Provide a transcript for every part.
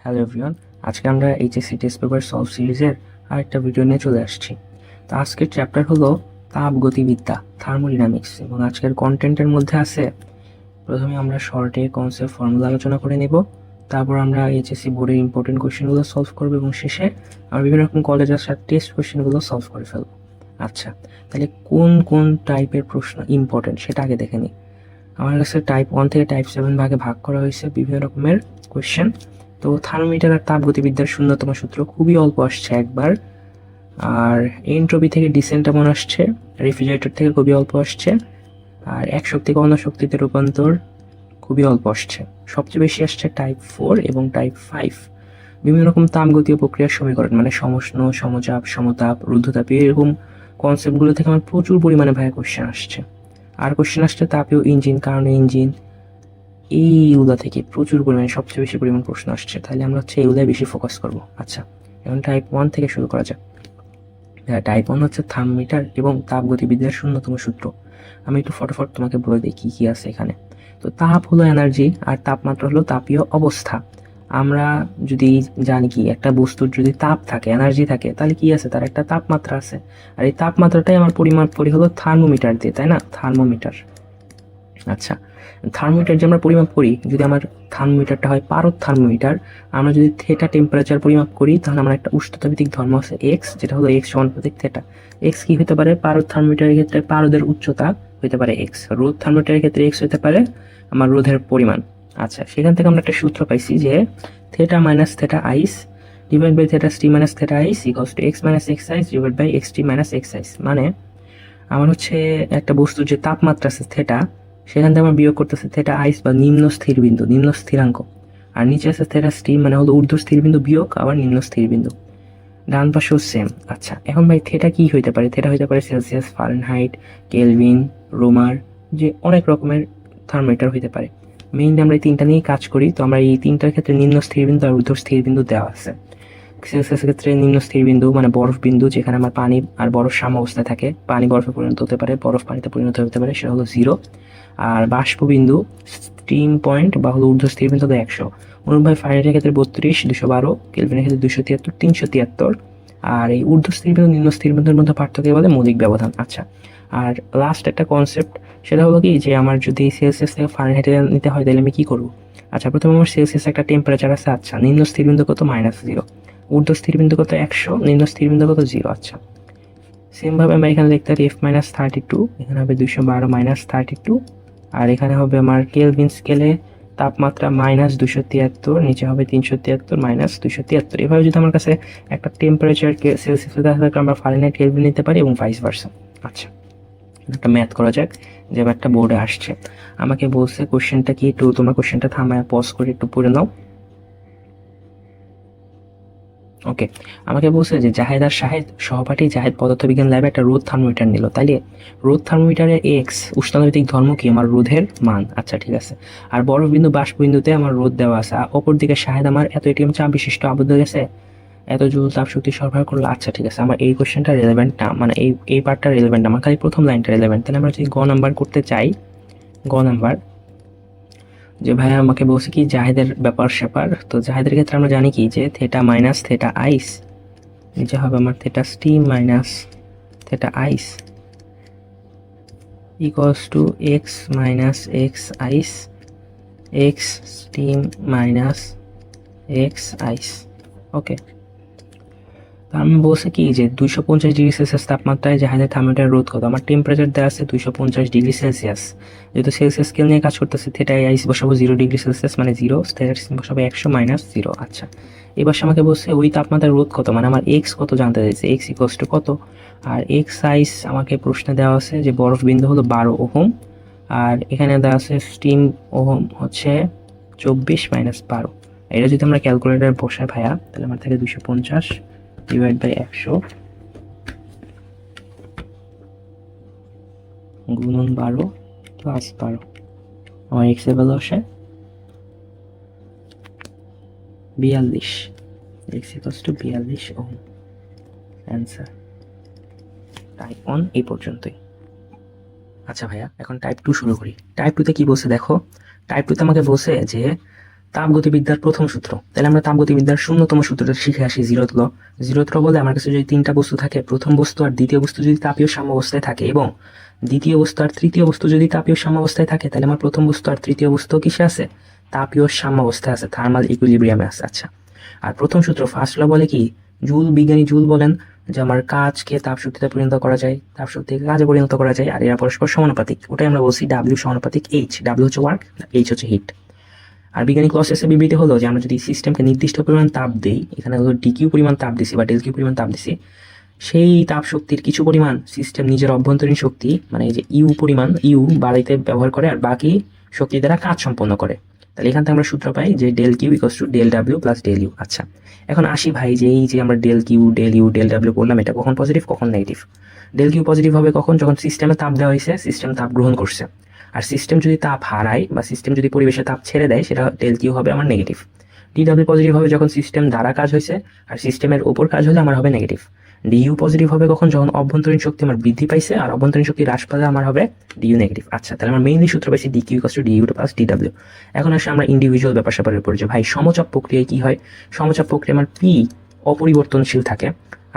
Hello everyone, আজকে আমরা HSC test paper solve সিরিজের আরেকটা ভিডিও নিয়ে চলে আসছি। তো আজকের চ্যাপ্টার হলো তাপগতিবিদ্যা, থার্মোডাইনামিক্স, এবং আজকের কন্টেন্টের মধ্যে আছে প্রথমে আমরা শর্টে কনসেপ্ট ফর্মুলা আলোচনা করে নেব, তারপর আমরা এইচএসসি বোর্ডের ইম্পর্টেন্ট কোয়েশ্চেনগুলো সলভ করবো এবং শেষে আমরা বিভিন্ন রকম কলেজের সাথে টেস্ট কোয়েশ্চেনগুলো সলভ করে ফেলবো। আচ্ছা, তাহলে কোন কোন টাইপের প্রশ্ন ইম্পর্টেন্ট সেটা আগে দেখে নিই। আমার কাছে টাইপ 1 থেকে টাইপ 7 ভাগে ভাগ করা হয়েছে বিভিন্ন রকমের কোয়েশ্চেন। তো থার্মোমিটার আর তাপগতিবিদ্যার শূন্যতম সূত্র খুবই অল্প আসছে একবার, আর এন্ট্রপি থেকে ডিসেন্ট এমন আসছে, রেফ্রিজারেটর থেকে খুবই অল্প আসছে, আর এক শক্তি থেকে অন্য শক্তিতে রূপান্তর খুবই অল্প আসছে। সবচেয়ে বেশি আসছে টাইপ 4 এবং টাইপ 5। বিভিন্ন রকম তাপগতীয় প্রক্রিয়ার সমীকরণ মানে সমষ্ণ, সমচাপ, সমতাপ, রুদ্ধতাপ, এরকম কনসেপ্টগুলো থেকে আমার প্রচুর পরিমাণে ভাইয়া কোয়েশ্চেন আসছে। আর কোয়েশ্চেন আসছে তাপীয় ইঞ্জিন, কারণ ইঞ্জিন, এইগুলা থেকে প্রচুর পরিমাণে সবচেয়ে বেশি পরিমাণ প্রশ্ন আসছে। তাহলে আমরা হচ্ছে এগুলাই বেশি ফোকাস করব। আচ্ছা, এখন টাইপ 1 থেকে শুরু করা যাক। টাইপ 1 হচ্ছে থার্মোমিটার এবং তাপগতিবিদ্যার শূন্যতম সূত্র। আমি একটু ফটাফট তোমাকে বলে দিই কি কি আছে এখানে। তো তাপ হলো এনার্জি আর তাপমাত্রা হলো তাপীয় অবস্থা। আমরা যদি জানি কি একটা বস্তুর যদি তাপ থাকে, এনার্জি থাকে, তাহলে কি আছে, তার একটা তাপমাত্রা আছে। আর এই তাপমাত্রাটাই আমার পরিমাপ করি হলো থার্মোমিটার দিয়ে, তাই না? থার্মোমিটার। আচ্ছা, থার্মোমিটার যে আমরা পরিমাপ করি, যদি আমার থার্মোমিটারটা হয় পারদ থার্মোমিটার, আমরা যদি থেটা টেম্পারেচার পরিমাপ করি, তাহলে আমার একটা উষ্ণতাভিত্তিক ধর্ম আছে এক্স, যেটা হলো এক্স সমানুপাতিক থেটা। এক্স কি হতে পারে? পারদ থার্মোমিটারের ক্ষেত্রে পারদের উচ্চতা হতে পারে এক্স, রোধ থার্মোমিটারের ক্ষেত্রে এক্স হতে পারে আমার রোধের পরিমাণ। আচ্ছা, সেখান থেকে আমরা একটা সূত্র পাইছি যে theta minus theta ice divide by theta t minus theta ice equals to x minus x ice divide by x t minus x ice. মানে আমার হচ্ছে একটা বস্তুর যে তাপমাত্রা আছে থেটা, সেখান থেকে আমার বিয়োগ করতেছে থেটা আইস বা নিম্ন স্থির বিন্দু, নিম্ন স্থিরাঙ্ক, আর নিচে আছে থেটা স্টিম মানে হলো ঊর্ধ্ব স্থির বিন্দু বিয়োগ আবার নিম্ন স্থির বিন্দু, ডান পাশেও সেম। আচ্ছা, এখন ভাই থেটা কি হইতে পারে? থেটা হইতে পারে সেলসিয়াস, ফারেনহাইট, কেলভিন, রোমার, যে অনেক রকমের থার্মোমিটার হইতে পারে। মেইনলি আমরা এই তিনটা নিয়েই কাজ করি। তো আমরা এই তিনটার ক্ষেত্রে নিম্ন স্থির বিন্দু আর ঊর্ধ্ব স্থির বিন্দু দেওয়া আছে। সেলসিয়াসের ক্ষেত্রে নিম্ন স্থির বিন্দু মানে বরফ বিন্দু, যেখানে আমার পানি আর বরফ সাম্য অবস্থায় থাকে, পানি বরফে পরিণত হতে পারে, বরফ পানিতে পরিণত হতে পারে, সেটা হলো 0। আর বাষ্প বিন্দু, স্টিম পয়েন্ট বা হলো ঊর্ধ্ব স্থির বিন্দু 100। অনুরূপভাবে ফারেনহাইটের ক্ষেত্রে 32, 212, কেলভিনের ক্ষেত্রে 273, 373। আর এই ঊর্ধ্ব স্থির বিন্দু নিম্ন স্থির বিন্দুর মধ্যে পার্থক্য বলে মৌলিক ব্যবধান। আচ্ছা, আর লাস্ট একটা কনসেপ্ট, সেটা হলো কি যে আমার যদি সেলসিয়াস থেকে ফারেনহাইটে নিতে হয় তাহলে আমি কি করবো? আচ্ছা, প্রথমে আমার সেলসিয়াস একটা টেম্পারেচার আছে। আচ্ছা, নিম্ন স্থির বিন্দু কত? -0। ঊর্ধ্ব স্থির বিন্দু কত? 100। নিম্ন স্থির বিন্দু কত? 0। আচ্ছা, সেম ভাবে আমরা এখানে লিখতে পারি F-32, এখানে হবে 212 - 32, আর এখানে হবে আমার কেলভিন স্কেলে তাপমাত্রা -273, নিচে হবে 373 - 273। এভাবে যদি আমার কাছে একটা টেম্পারেচার সেলসিয়াসে দেখা থাকে, আমরা ফারেনহাইট কেলভিন নিতে পারি এবং ভাইস ভার্সা। আচ্ছা, একটা ম্যাথ করা যাক, যে একটা বোর্ডে আসছে। আমাকে বলছে কোশ্চেনটা কি, একটু তোমরা কোশ্চেনটা থামায় পজ করে একটু পড়ে নাও। ওকে, আমাকে বলছে যে জাহেদ আর শাহেদ সহপাঠী জাহেদ পদার্থবিজ্ঞান ল্যাবে একটা রোধ থার্মোমিটার নিল। তাইলে রোধ থার্মোমিটারের এক্স উষ্ণতাভিত্তিক ধর্ম কি? আমার রোধের মান। আচ্ছা, ঠিক আছে। আর বরফ বিন্দু বাষ্প বিন্দুতে আমার রোধ দেওয়া আছে। অপর দিকে শাহেদ আমার এত এটিএম চাপ বিশিষ্ট আবদ্ধ গেছে, এত জুল তাপ শক্তি সরবরাহ করলো। আচ্ছা, ঠিক আছে, আমার এই কোশ্চেনটা রেলেভেন্ট না, মানে এই পার্টটা রেলেভেন্ট, আমার খালি প্রথম লাইনটা রেলেভেন্ট। তাহলে আমরা যদি গ নাম্বার করতে চাই, গ নাম্বার, যে ভাইয়া আমাকে বলছে কি জাহেদের ব্যাপার স্যাপার। তো জাহেদের ক্ষেত্রে আমরা জানি কি যে থেটা মাইনাস থেটা আইস, নিচে হবে আমার theta steam minus theta ice equals to x minus x ice, X steam minus x ice. Okay, তো আমি বলছি কি যে 250 ডিগ্রি সেলসিয়াস তাপমাত্রায় জাহাজের থার্মোমিটার রোধ কত? আমার টেম্পারেচার দেওয়া আছে 250 ডিগ্রি সেলসিয়াস। যেহেতু সেলসিয়াস স্কেল নিয়ে কাজ করতেছে, থেটা আইস বসাবো 0 ডিগ্রি সেলসিয়াস মানে 0, থেটা বসাবো 100 - 0। আচ্ছা, এবার আমাকে বলছে ওই তাপমাত্রার রোধ কত, মানে আমার এক্স কত জানতে চাইছে, এক্স ইকুয়ালস টু কত। আর এক্স সাইজ আমাকে প্রশ্নে দেওয়া আছে যে বরফ বিন্দু হলো 12 ওহম, আর এখানে দেওয়া আছে স্টিম ওহম হচ্ছে 24 - 12। এটা যদি আমরা ক্যালকুলেটার বসাই ভাইয়া, তাহলে আমার থাকে 250 ডিভাইড বাই 100 গুণন 12 প্লাস 12, আমার এক্স এর ভ্যালু আসে 42। X equals to 42 ohm. Answer type 1 এই পর্যন্তই। আচ্ছা ভাইয়া, এখন টাইপ 2 শুরু করি। টাইপ 2তে কি বলছে দেখো। টাইপ 2তে আমাকে বলছে যে তাপগতিবিদ্যার প্রথম সূত্র। তাহলে আমরা তাপগতিবিদ্যার শূন্যতম সূত্রটা শিখে আসি, জিরোথ ল। জিরোথ ল বলে আমার কাছে যদি তিনটা বস্তু থাকে, প্রথম বস্তু আর দ্বিতীয় বস্তু যদি তাপীয় সাম্যাবস্থায় থাকে এবং দ্বিতীয় বস্তু আর তৃতীয় বস্তু যদি তাপীয় সাম্যাবস্থায় থাকে, তাহলে আমার প্রথম বস্তু আর তৃতীয় বস্তু কিসে আছে? তাপীয় সাম্যাবস্থায় আছে, থার্মাল ইকুইলিব্রিয়ামে আছে। আচ্ছা, আর প্রথম সূত্র ফার্স্ট ল বলে কি, বিজ্ঞানী জুল বলেন যে আমার কাজকে তাপশক্তিতে পরিণত করা যায়, তাপশক্তিকে কাজে পরিণত করা যায়, আর এরা পরস্পর সমানুপাতিক। ওটাই আমরা বলছি ডাব্লিউ সমানুপাতিক এইচ। ডাব্লিউ হচ্ছে ওয়ার্ক, এইচ হচ্ছে হিট। আর বিজ্ঞানী ক্লসেসে বিবৃতি হলো যে আমরা যদি সিস্টেমকে নির্দিষ্ট পরিমাণ তাপ দিই, এখানে হলো ডিকিউ পরিমাণ তাপ দিছি বা ডেল কিউ পরিমাণ তাপ দিছি, সেই তাপ শক্তির কিছু পরিমাণ সিস্টেম নিজের অভ্যন্তরীণ শক্তি মানে এই যে ইউ পরিমাণ ইউ বাড়াইতে ব্যবহার করে, আর বাকি শক্তি দ্বারা কাজ সম্পন্ন করে। তাহলে এখান থেকে আমরা সূত্র পাই যে del q equals to del ডাব্লিউ প্লাস ডেল ইউ। আচ্ছা, এখন আসি ভাই যে এই যে আমরা del q del u del ডাব্লিউ করলাম, এটা কখন পজিটিভ কখন নেগেটিভ? ডেল কিউ পজিটিভ হবে কখন? যখন সিস্টেমে তাপ দেওয়া হয়েছে, সিস্টেম তাপ গ্রহণ করছে। আর সিস্টেম যদি তাপ হারায় বা সিস্টেম যদি পরিবেশে তাপ ছেড়ে দেয়, সেটা ডেল কিউ হবে আমার নেগেটিভ। ডিডব্লিউ পজিটিভ হবে যখন সিস্টেম দ্বারা কাজ হয়েছে, আর সিস্টেমের উপর কাজ হলে আমার হবে নেগেটিভ। ডিইউ পজিটিভ হবে কখন? যখন অভ্যন্তরীণ শক্তি আমার বৃদ্ধি পাইছে আর অভ্যন্তরীণ শক্তি হ্রাস পালে আমার হবে ডিইউ নেগেটিভ। আচ্ছা, তাহলে আমরা মেইনলি সূত্র পাইছি DQ equals to DU plus DW. এখন আসে আমরা ইন্ডিভিজুয়াল ব্যাপার স্যাপারের উপর যে ভাই সমচাপ প্রক্রিয়ায় কি হয়। সমচাপ প্রক্রিয়া আমার পি অপরিবর্তনশীল থাকে,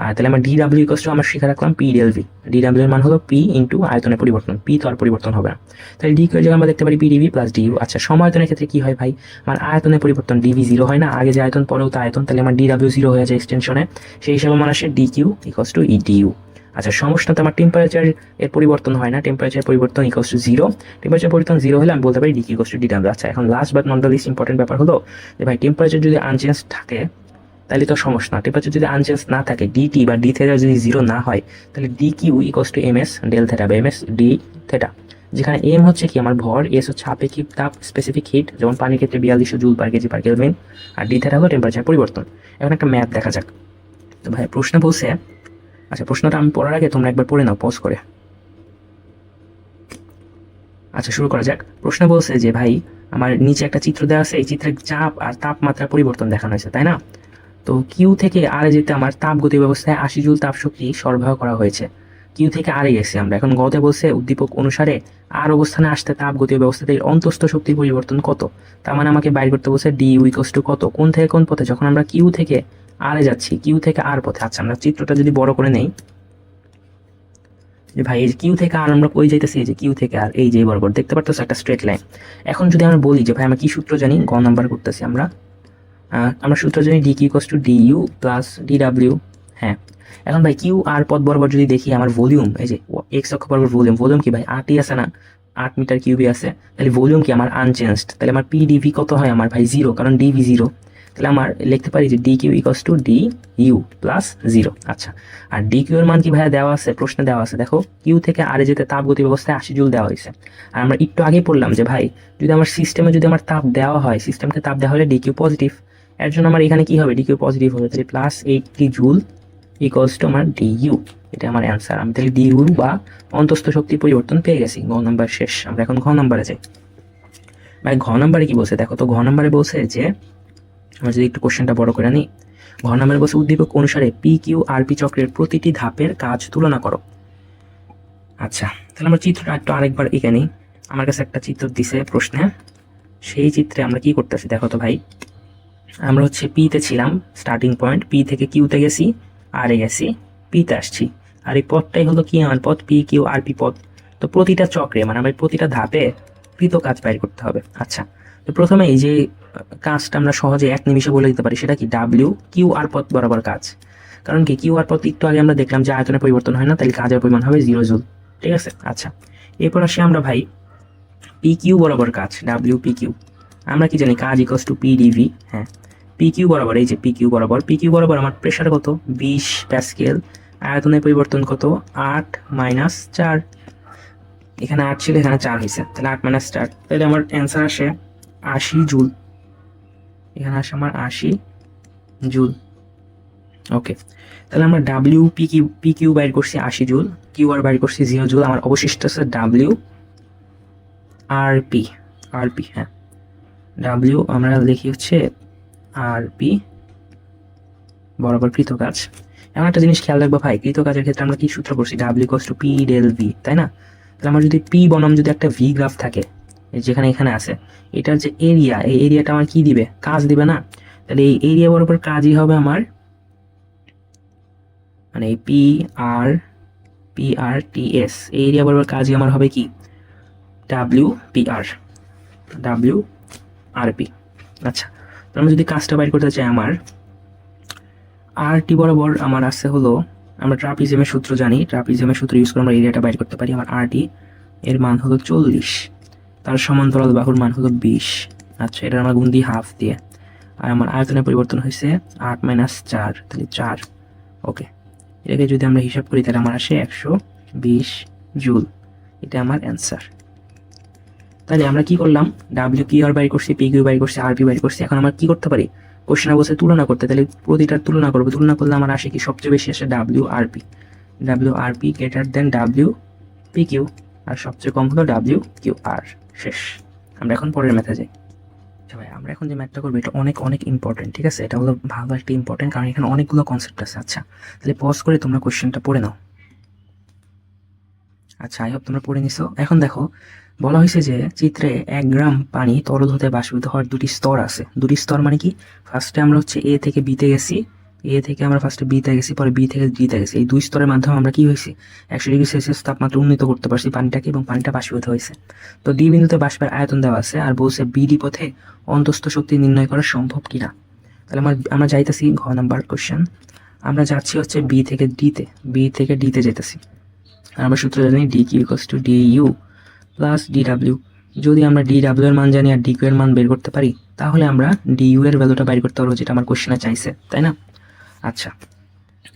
আর তাহলে আমার ডিডব্লিউ ইকুয়ালস টু আমরা শিখে রাখলাম পি ডেল ভি। ডিডব্লিউ এর মান হলো পি ইন্টু আয়তনের পরিবর্তন, পি তো আর পরিবর্তন হবে না। তাহলে ডি কিউ এর জায়গায় আমরা দেখতে পারি পি ডিভি প্লাস ডিইউ। আচ্ছা, সমায়তনের ক্ষেত্রে কি হয় ভাই? আমার আয়তনের পরিবর্তন ডিভি জিরো হয় না, আগে যে আয়তন পরেও তা আয়তন, তাহলে আমার ডিডব্লিউ জিরো হয়ে যায় এক্সটেনশনে, সেই হিসাবে আমার আসে ডি কিউ ইকুয়ালস টু ই ডিইউ। আচ্ছা, সমস্যাতে আমার টেম্পারেচার এর পরিবর্তন হয় না, টেম্পারেচার পরিবর্তন ইকুয়ালস টু জিরো। টেম্পারেচার পরিবর্তন জিরো হলে আমি বলতে পারি ডি কিউ ইকুয়ালস টু ডিডব্লিউ। আচ্ছা, এখন last but not the least important ব্যাপার হলো যে ভাই টেম্পারেচার যদি আনচেঞ্জ থাকে তাহলে তো সমস্যা না। টেম্পারেচার যদি আনচেঞ্জ না থাকে, ডিটি বা ডি থেটা যদি জিরো না হয়, তাহলে d q equals to m s del theta বা এম এস ডি থেটা, যেখানে এম হচ্ছে কি আমার ভর, এস হচ্ছে আপেক্ষিক তাপ স্পেসিফিক হিট, যেমন পানির ক্ষেত্রে 4200 joule per KG per kelvin, আর ডি থেটা হলো টেম্পারেচার পরিবর্তন। এখন একটা ম্যাথ দেখা যাক। তো ভাই প্রশ্ন বলছে, আচ্ছা প্রশ্নটা আমি পড়ার আগে তোমরা একবার পড়ে নাও পজ করে। আচ্ছা, শুরু করা যাক। প্রশ্ন বলছে যে ভাই আমার নিচে একটা চিত্র দেওয়া আছে, এই চিত্রে চাপ আর তাপমাত্রা পরিবর্তন দেখানো হয়েছে, তাই না? তো কিউ থেকে আরে যেতে আমার তাপগতি ব্যবস্থায় 80 জুল তাপশক্তি সরবরাহ করা হয়েছে। কিউ থেকে আরে গেছি আমরা, এখন গতে বলছে উদ্দীপক অনুসারে আর অবস্থানে আসতে তাপগতীয় ব্যবস্থাতে অন্তস্থ শক্তির পরিবর্তন কত। তার মানে আমাকে বাইর করতে বলছে ডি ইকুয়ালস টু কত, কোন থেকে কোন পথে, যখন আমরা কিউ থেকে আরে যাচ্ছি, কিউ থেকে আর পথে। আচ্ছা, আমরা চিত্রটা যদি বড় করে নেই, যে ভাই এই যে কিউ থেকে আর আমরা কই যাইতেছি, এই যে কিউ থেকে আর এই যে বরাবর দেখতে পারতেছো একটা স্ট্রেট লাইন। এখন যদি আমরা বলি যে ভাই আমরা কি সূত্র জানি, গ নাম্বার করতেছি আমরা সূত্র জানি d q equals to DU plus ডিডব্লিউ। হ্যাঁ, এখন ভাই কিউ আর পথ বরাবর যদি দেখি আমার ভলিউম, এই যে এক্স অক্ষ বরাবর ভলিউম কি ভাই 8ই আছে না, 8 মিটার কিউবই আছে, তাহলে ভলিউম কি আমার আনচেঞ্জড, তাহলে আমার পি ডিভি কত হয় আমার ভাই জিরো, কারণ ডিভি জিরো। তাহলে আমার লিখতে পারি যে d q equals to d u plus zero. আচ্ছা, আর ডি কিউ এর মান কি ভাইয়া দেওয়া আছে, প্রশ্নে দেওয়া আছে, দেখো কিউ থেকে আরে যেতে তাপগতি ব্যবস্থায় 80 জুল দেওয়া হয়েছে। আর আমরা একটু আগে পড়লাম যে ভাই যদি আমার সিস্টেমে যদি আমার তাপ দেওয়া হয়, সিস্টেমকে তাপ দেওয়া হলে ডি কিউ পজিটিভ, এর জন্য আমার এখানে কি হবে, ডি কিউ পজিটিভ হবে, তাহলে প্লাস 80 জুল ইকুয়ালস টু আমার ডিইউ। এটা আমার অ্যান্সার। আমি তাহলে ডিইউ বা অন্তস্থ শক্তি পরিবর্তন পেয়ে গেছি। গ নাম্বার শেষ। আমরা এখন ঘ নাম্বারে যাই। ভাই ঘ নাম্বারে কি বলছে দেখো তো, ঘ নাম্বারে বলছে যে আমরা যদি একটু কোশ্চেনটা বড় করে নিই, ঘ নাম্বারে বলছে উদ্দীপক অনুসারে পি কিউ আর পি চক্রের প্রতিটি ধাপের কাজ তুলনা করো। আচ্ছা, তাহলে আমরা চিত্রটা একটু আরেকবার এখানে, আমার কাছে একটা চিত্র দিছে প্রশ্নে, সেই চিত্রে আমরা কি করতেছি দেখো তো ভাই, আমরা হচ্ছে পিতে ছিলাম, স্টার্টিং পয়েন্ট, পি থেকে কিউতে গেছি, আর এ গেছি, পিতে আসছি, আর এই পথটাই হলো কি আমার পথ, পি কিউ আর পি পথ। তো প্রতিটা চক্রে মানে আমার প্রতিটা ধাপে পৃথক কাজ বাইর করতে হবে। আচ্ছা, তো প্রথমে এই যে কাজটা আমরা সহজে এক নিমিষে বলে দিতে পারি, সেটা কি ডাব্লিউ কিউ আর পথ বরাবর কাজ। কারণ কি কিউ আর পথ একটু আগে আমরা দেখলাম যে আয়তনের পরিবর্তন হয় না, তাহলে কাজের পরিমাণ হবে 0 জুল। ঠিক আছে। আচ্ছা, এরপর আসি আমরা ভাই পি কিউ বরাবর কাজ, ডাব্লিউ পি কিউ, আমরা কি জানি কাজ ইকুয়ালস টু পি ডিভি। হ্যাঁ, পি কিউ বরাবর, এই যে পি কিউ বরাবর আমার প্রেশার কত 20 প্যাসকেল, আয়তনের পরিবর্তন কত 8 মাইনাস 4, এখানে 8 ছিল এখানে 4 হয়েছে, তাহলে 8 মাইনাস 4, তাহলে আমার অ্যান্সার আসে 80 জুল। এখানে আসে আমার 80 জুল। ওকে, তাহলে আমরা ডাব্লিউ পি কিউ বাইর করছি 80 জুল, কিউ আর বাইর করছি 0 জুল, আমার অবশিষ্ট আছে ডাব্লিউ আর পি। হ্যাঁ, ডাব্লিউ আমরা লিখি হচ্ছে আর পি বরাবর কৃত কাজ। এমন একটা জিনিস খেয়াল রাখবো ভাই, কৃত কাজের ক্ষেত্রে আমরা কি সূত্র করছি, ডাব্লিউ equals to p del v, তাই না? তাহলে আমার যদি পি বনাম যদি একটা ভি গ্রাফ থাকে, যেখানে এখানে আছে, এটার যে এরিয়া, এই এরিয়াটা আমার কি দিবে, কাজ দিবে না? তাহলে এই এরিয়া বরাবর কাজই হবে আমার মানে এই PRTS, এই এরিয়া বরাবর কাজই আমার হবে কি WRP। আচ্ছা, তো আমরা যদি কাজটা বাইর করতে চাই, আমার RT বরাবর আমার আছে হলো, আমরা ট্রাপিজিয়ামের সূত্র জানি, ট্রাপিজিয়ামের সূত্র ইউজ করে আমরা এরিয়াটা বাইর করতে পারি। আমার RT এর মান হলো 40, তার সমান্তরাল বাহুর মান হলো 20। আচ্ছা, এটা আমরা গুণ দিই হাফ দিয়ে, আর আমার আয়তনের পরিবর্তন হয়েছে 8 - 4, তাহলে 4। ওকে, এটাকে যদি আমরা হিসাব করি তাহলে আমার আসে 120 জুল। এটা আমার অ্যান্সার। তাহলে আমরা কি করলাম, WQR বাইর করছি, PQ বাইর করছি, RP বাইর করছি। এখন আমরা কি করতে পারি, কোশ্চেনে বলছে তুলনা করতে, তাহলে প্রতিটার তুলনা করবো। তুলনা করলে আমার আসে কি, সবচেয়ে বেশি আসে WRP গ্রেটার দেন WPQ, আর সবচেয়ে কম হলো WQR। শেষ। আমরা এখন পরের ম্যাথে যাই। আচ্ছা ভাই, আমরা এখন যে ম্যাথটা করবো এটা অনেক অনেক ইম্পর্টেন্ট, ঠিক আছে? এটা হলো ভালো একটা ইম্পর্টেন্ট, কারণ এখানে অনেকগুলো কনসেপ্ট আছে। আচ্ছা, তাহলে পজ করে তোমরা কোশ্চেনটা পড়ে নাও। আচ্ছা, আই হোপ তোমরা পড়ে নিছো। এখন দেখো, বলা হয়েছে যে চিত্রে 1 গ্রাম পানি তরল হতে বাষ্পীভূত হওয়ার 2টি স্তর আছে। 2টি স্তর মানে কি, ফার্স্টে আমরা হচ্ছে A থেকে B তে গেছি, A থেকে আমরা ফার্স্টে B তে গেছি, পরে B থেকে D তে গেছি। এই 2 স্তরের মাধ্যমে আমরা কি হয়েছে, 100°C তাপমাত্রা উন্নীত করতে পারছি পানিটাকে, এবং পানিটা বাষ্পীভূত হয়েছে। তো D বিন্দুতে বাষ্পের আয়তন দেওয়া আছে, আর বলছে BD পথে অন্তস্থ শক্তি নির্ণয় করা সম্ভব কিনা। তাহলে আমরা যাইতেছি ঘ নাম্বার কোশ্চেন। আমরা যাচ্ছি হচ্ছে B থেকে D তে যেতেছি। আর আমরা সূত্র জানি DQ = DU + DW। যদি আমরা DW এর মান জানি আর DQ এর মান বের করতে পারি, তাহলে আমরা DU এর ভ্যালুটা বের করতে পারবো, যেটা আমার কোশ্চেনে চাইছে, তাই না? আচ্ছা,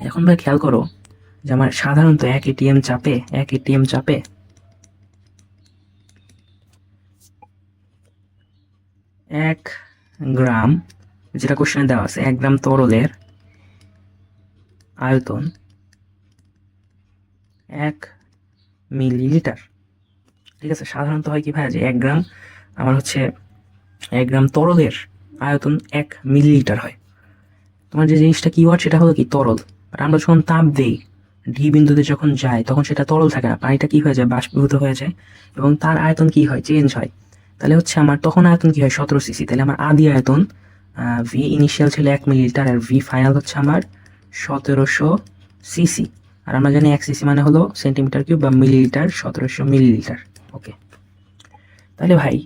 এখন ভাই খেয়াল করো যে আমার সাধারণত এক এটিএম চাপে 1 গ্রাম, যেটা কোশ্চেনে দেওয়া আছে, 1 গ্রাম তরলের আয়তন 1 মিলিলিটার। ঠিক আছে, সাধারণত হয় কি ভাই, যে 1 গ্রাম আমার হচ্ছে 1 গ্রাম তরলের আয়তন 1 মিলিলিটার হয়। তোমার যে জিনিসটা কি ওয়াট, সেটা হলো কি তরল। আর আমরা যখন তাপ দেই, ডি বিন্দুতে যখন যায়, তখন সেটা তরল থাকে না, পানিটা কি হয়ে যায়, বাষ্পীভূত হয়ে যায়, এবং তার আয়তন কি হয়, চেঞ্জ হয়। তাহলে হচ্ছে আমার তখন আয়তন কি হয়, 17 সিসি। তাহলে আমার আদি আয়তন ভি ইনিশিয়াল ছিল 1 মিলিলিটার, আর ভি ফাইনাল হচ্ছে আমার 1700 সিসি। আর আমরা জানি 1 সিসি মানে হলো সেন্টিমিটার কিউব বা মিলিলিটার, 1700 মিলিলিটার। ওকে, তাহলে ভাই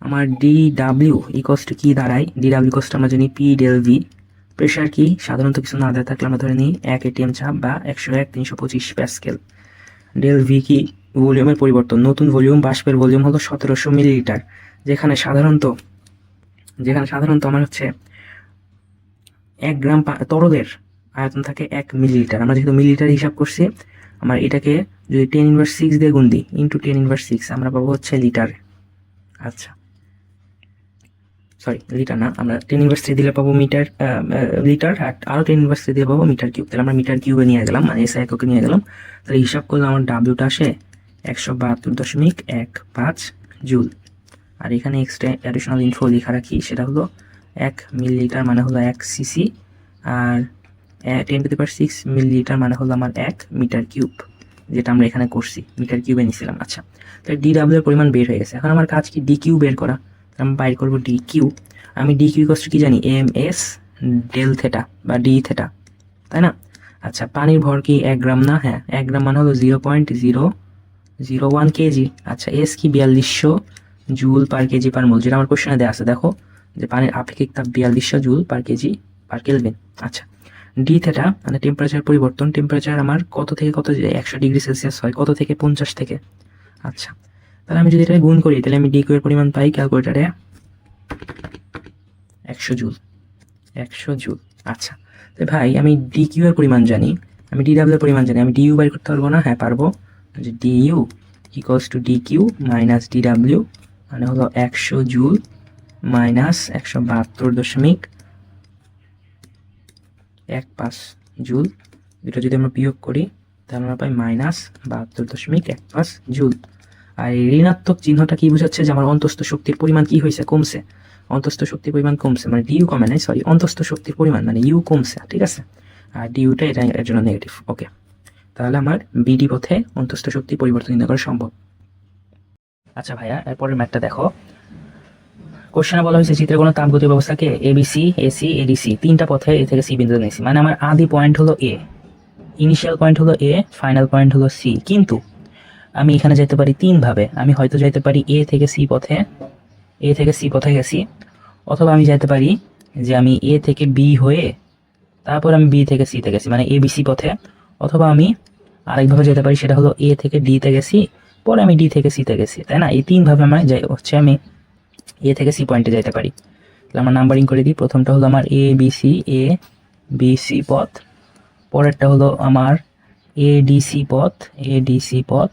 আমার DW = কি দাঁড়ায়, DW = আমরা জানি P∆V। প্রেশার কি, সাধারণত কিছু না দেওয়া থাকলে আমরা ধরে নিই 1 এটিএম চাপ বা 101 325 প্যাসকেল। ∆V কি, ভলিউমের পরিবর্তন। নতুন ভলিউম, বাষ্পের ভলিউম হলো 1700 মিলিলিটার, যেখানে সাধারণত আমার হচ্ছে 1 গ্রাম তরলের আয়তন থাকে 1 মিলিলিটার। আমরা যেহেতু মিলিলিটার হিসাব করছি, আমার এটাকে যদি 10⁻⁶ দিয়ে গুণ দিই, × 10⁻⁶, আমরা পাবো হচ্ছে লিটার। আচ্ছা, সরি, লিটার না, আমরা 10⁻³ দিলে পাবো মিটার, লিটার, আর আরও 10⁻³ দিয়ে পাবো মিটার কিউব। তাহলে আমরা মিটার কিউবে নিয়ে গেলাম, মানে এসআই এককে নিয়ে গেলাম। তাহলে হিসাব করলে আমার ডাব্লিউটা আসে 172.15 জুল। আর এখানে এক্সট্রা অ্যাডিশনাল ইনফো লেখা রাখি, সেটা হলো 1 মিলিলিটার মানে হলো 1 সিসি, আর 10⁻⁶ মিলিলিটার মানে হলো আমার 1 মিটার কিউব, যেটা আমরা এখানে করছি, মিটার কিউবে নিয়েছিলাম। আচ্ছা, তাহলে DW এর পরিমাণ বের হয়ে গেছে। এখন আমার কাজ কি, DQ বের করা। আমি বাইর করবো DQ। আমি DQ = কি জানি, MS ∆θ বা d⁻θ, তাই না? আচ্ছা, পানির ভর কি 1 গ্রাম না? হ্যাঁ, 1 গ্রাম মানে হলো 0.001 কেজি। আচ্ছা, S কি 4200 জুল পার কেজি পার মোল, যেটা আমার কোশ্চেনে দেওয়া আছে। দেখো যে পানির আপেক্ষিক তাপ 4200 joule per KG per kelvin. আচ্ছা, d⁻θ মানে টেম্পারেচার পরিবর্তন। টেম্পারেচার আমার কত থেকে কত, 100°C হয়, কত থেকে 50 থেকে। আচ্ছা, তাহলে আমি যদি এটা গুণ করি, তাহলে আমি DQ এর পরিমাণ পাই ক্যালকুলেটারে 100 জুল। আচ্ছা, তো ভাই আমি DQ এর পরিমাণ জানি, আমি DW এর পরিমাণ জানি, আমি DU বাইর করতে পারবো না? হ্যাঁ পারবো। যে DU = DQ - DW মানে হলো 100 জুল মাইনাস 172.15 জুল। এটা যদি আমরা বিয়োগ করি, তাহলে আমরা পাই -72.15 জুল। আর এই ঋণাত্মক চিহ্নটা কি বোঝাচ্ছে, যে আমার অন্তস্থ শক্তির পরিমাণ কি হয়েছে, কমছে। অন্তস্থ শক্তির পরিমাণ কমছে, মানে ডিউ কমে নাই, সরি, অন্তস্থ শক্তির পরিমাণ মানে ইউ কমছে, ঠিক আছে? আর ডিউটা এটা এর জন্য নেগেটিভ। ওকে, তাহলে আমার BD পথে অন্তস্থ শক্তি পরিবর্তন নির্ণয় করা সম্ভব। আচ্ছা ভাইয়া, এরপরের ম্যাথটা দেখো। কোশ্চেনে বলা হয়েছে চিত্রে কোনো তাপগতীয় ব্যবস্থাকে এবিসি, এসি, এডিসি তিনটা পথে এ থেকে সি বিন্দুতে নিয়েছি। মানে আমার আদি পয়েন্ট হলো এ, ইনিশিয়াল পয়েন্ট হলো এ, ফাইনাল পয়েন্ট হলো সি। কিন্তু আমি এখানে যেতে পারি তিনভাবে। আমি হয়তো যেতে পারি এ থেকে সি পথে, এ থেকে সি পথে গেছি, অথবা আমি যেতে পারি যে আমি এ থেকে বি হয়ে তারপর আমি বি থেকে সিতে গেছি, মানে এ বি সি পথে। অথবা আমি আরেকভাবে যেতে পারি, সেটা হলো এ থেকে ডিতে গেছি, পরে আমি ডি থেকে সিতে গেছি, তাই না? এই তিনভাবে আমার আমি এ থেকে সি পয়েন্টে যেতে পারি। তাহলে আমরা নাম্বারিং করে দিই। প্রথমটা হলো আমার এ বি সি পথ, পরেরটা হলো আমার এডিসি পথ, এডিসি পথ,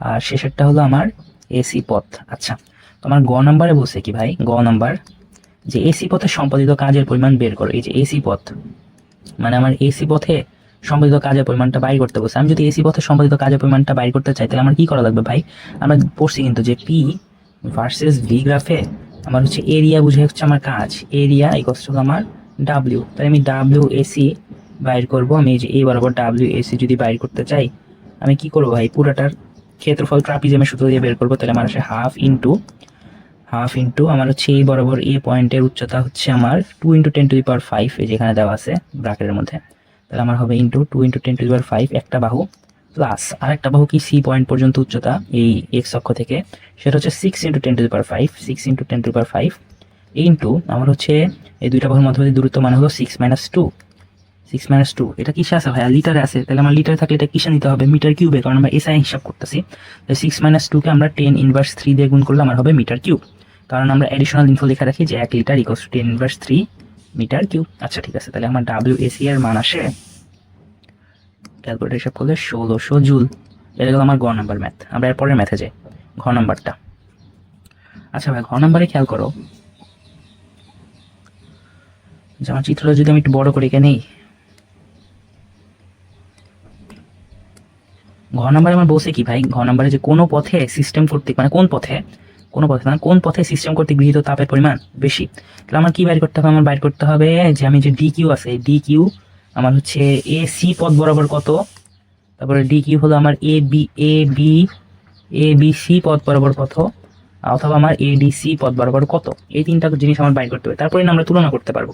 আর শেষেরটা হলো আমার এসি পথ। আচ্ছা, তোমার গ নাম্বারে বলছে কি ভাই? গ নাম্বার যে এসি পথে সম্পাদিত কাজের পরিমাণ বের করো। এই যে এসি পথ, মানে আমার এসি পথে সম্পাদিত কাজের পরিমাণটা বাইর করতে বলছে। আমি যদি এসি পথে সম্পাদিত কাজের পরিমাণটা বাইর করতে চাই, তাহলে আমার কি করা লাগবে ভাই? আমরা পড়ছি কিন্তু যে পি ভার্সেস ভি গ্রাফে আমার হচ্ছে এরিয়া বুঝে হচ্ছে আমার কাজ, এরিয়া ইকুয়ালস টু আমার ডাব্লিউ। তাই আমি ডাব্লিউ এসি বাইর করবো। আমি এই যে এই বরাবর ডাব্লিউ এসি যদি বাইর করতে চাই, আমি কি করবো ভাই? পুরোটার ক্ষেত্রফল ট্রাপিজিয়ামের সূত্র দিয়ে বের করবো। তাহলে আমার আসে হাফ ইন্টু আমার হচ্ছে এই বরাবর এ পয়েন্টের উচ্চতা হচ্ছে আমার 2 × 10⁵, এই যেখানে দেওয়া আছে ব্র্যাকেটের মধ্যে। তাহলে আমার হবে ইন্টু 2 × 10⁵ একটা বাহু, প্লাস আরেকটা বাহু কি সি পয়েন্ট পর্যন্ত উচ্চতা এই এক্স অক্ষ থেকে, সেটা হচ্ছে 6 × 10⁵, 6 × 10⁵, ইন্টু আমার হচ্ছে এই দুইটা বাহুর মধ্যে দূরত্ব মানে হলো 6 - 2। 6 - 2 এটা কিসে আছে ভাইয়া? লিটারে আছে। তাহলে আমার লিটারে থাকলে এটা কিসে নিতে হবে? মিটার কিউবে, কারণ আমরা এসআই হিসাব করতেছি। 6 - 2 কে আমরা 10⁻³ দিয়ে গুণ করলে আমার হবে মিটার কিউব, কারণ আমরা অ্যাডিশনাল ইনফো লেখা রাখি যে 1 litre equals to 10⁻³ metre cube. আচ্ছা ঠিক আছে, তাহলে আমার WAC এর মান আসে, ক্যালকুলেটর হিসাব করলে 1600 জুল। এটা গেল আমার গ নাম্বার ম্যাথ। আমরা এরপরের ম্যাথে যাই, ঘ নাম্বারটা। আচ্ছা ভাই, ঘ নাম্বারে খেয়াল করো যে আমার চিত্রটা যদি আমি একটু বড় করে এঁকে নেই। ঘ নাম্বারে আমার বলছে কি ভাই? ঘ নাম্বারে যে কোনো পথে সিস্টেম কর্তৃক, মানে কোন পথে সিস্টেম কর্তৃক গৃহীত তাপের পরিমাণ বেশি। তাহলে আমার কি বাইর করতে হবে? আমার বাইর করতে হবে যে আমি যে ডি কিউ আছে, ডি কিউ আমার হচ্ছে এ সি পথ বরাবর কত, তারপরে ডি কিউ হলো আমার এ বি সি পথ বরাবর কত, অথবা আমার এডিসি পথ বরাবর কত। এই তিনটা জিনিস আমার বাইর করতে হবে, তারপরে আমরা তুলনা করতে পারবো।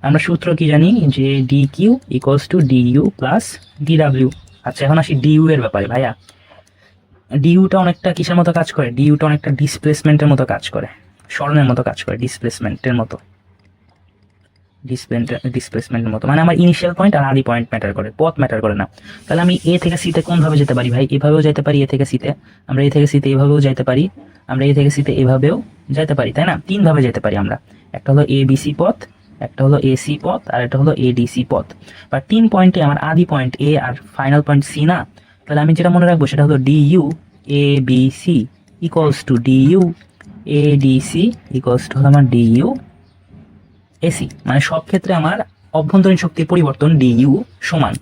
আমরা সূত্র কি জানি? যে d q equals to DU plus ডিডাব্লিউ। আচ্ছা, এখন আসি ডিইউ এর ব্যাপারে ভাইয়া। ডিইউটা অনেকটা কিসের মতো কাজ করে? ডিইউটা অনেকটা ডিসপ্লেসমেন্টের মতো কাজ করে, সরণের মতো কাজ করে, ডিসপ্লেসমেন্টের মতো, মানে আমার ইনিশিয়াল পয়েন্ট আর আদি পয়েন্ট ম্যাটার করে, পথ ম্যাটার করে না। তাহলে আমি এ থেকে সিতে কোনভাবে যেতে পারি ভাই? এভাবেও যেতে পারি এ থেকে সিতে, আমরা এ থেকে সিতে এভাবেও যেতে পারি, আমরা এ থেকে সিতে এভাবেও যেতে পারি, তাই না? তিনভাবে যেতে পারি আমরা। একটা হলো এ বি সি পথ, একটা হলো এসি পথ, আর একটা হলো এডিসি পথ। বা 3 পয়েন্টে আমার আদি পয়েন্ট এ আর ফাইনাল পয়েন্ট সি না? তাহলে আমি যেটা মনে রাখবো সেটা হলো du A B C equals to du ADC equals to হলো আমার ডিইউ এসি। মানে সব ক্ষেত্রে আমার অভ্যন্তরীণ শক্তির পরিবর্তন ডিইউ সমান।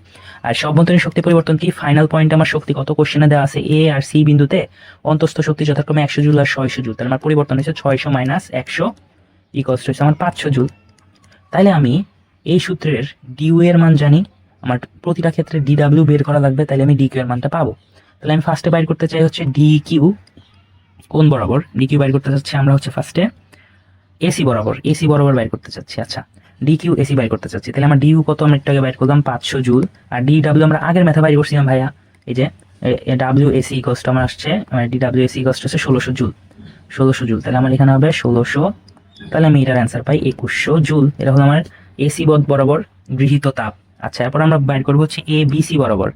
আর সে অভ্যন্তরীণ শক্তি পরিবর্তন কি? ফাইনাল পয়েন্টে আমার শক্তি কত কোশ্চেনে দেওয়া আছে? এ আর সি বিন্দুতে অন্তস্থ শক্তি যথাক্রমে 100 জুল আর 600 জুল। তাহলে আমার পরিবর্তন হচ্ছে 600 - 100 ইকুয়ালস টু আমার 500 জুল। তাইলে আমি এই সূত্রের ডিইউ এর মান জানি, আমার প্রতিটা ক্ষেত্রে ডিডাব্লিউ বের করা লাগবে, তাহলে আমি ডিকিউ এর মানটা পাবো। তাহলে আমি ফার্স্টে বাইর করতে চাই হচ্ছে ডিকিউ কোন বরাবর? ডিকিউ বাইর করতে চাচ্ছি আমরা হচ্ছে ফার্স্টে এসি বরাবর বাইর করতে চাচ্ছি। আচ্ছা, ডিকিউ এসি বাইর করতে চাচ্ছি, তাহলে আমার ডিইউ কত? আমরা একটু আগে বাইর করলাম 500 জুল, আর ডিডাব্লিউ আমরা আগের ম্যাথে বাইর করছিলাম ভাইয়া। এই যে ডাব্লিউ এসি ইকুয়ালস টু আমার আসছে, মানে DW AC equals two 1600 joule, 1600 joule. তাহলে আমার এখানে হবে 1600, তাহলে আমি এটার অ্যান্সার পাই 2100 জুল। এটা হলো আমার এসি পথ বরাবর গৃহীত তাপ। আচ্ছা, এরপর আমরা বাইর করবো হচ্ছে এ বিসি বরাবর,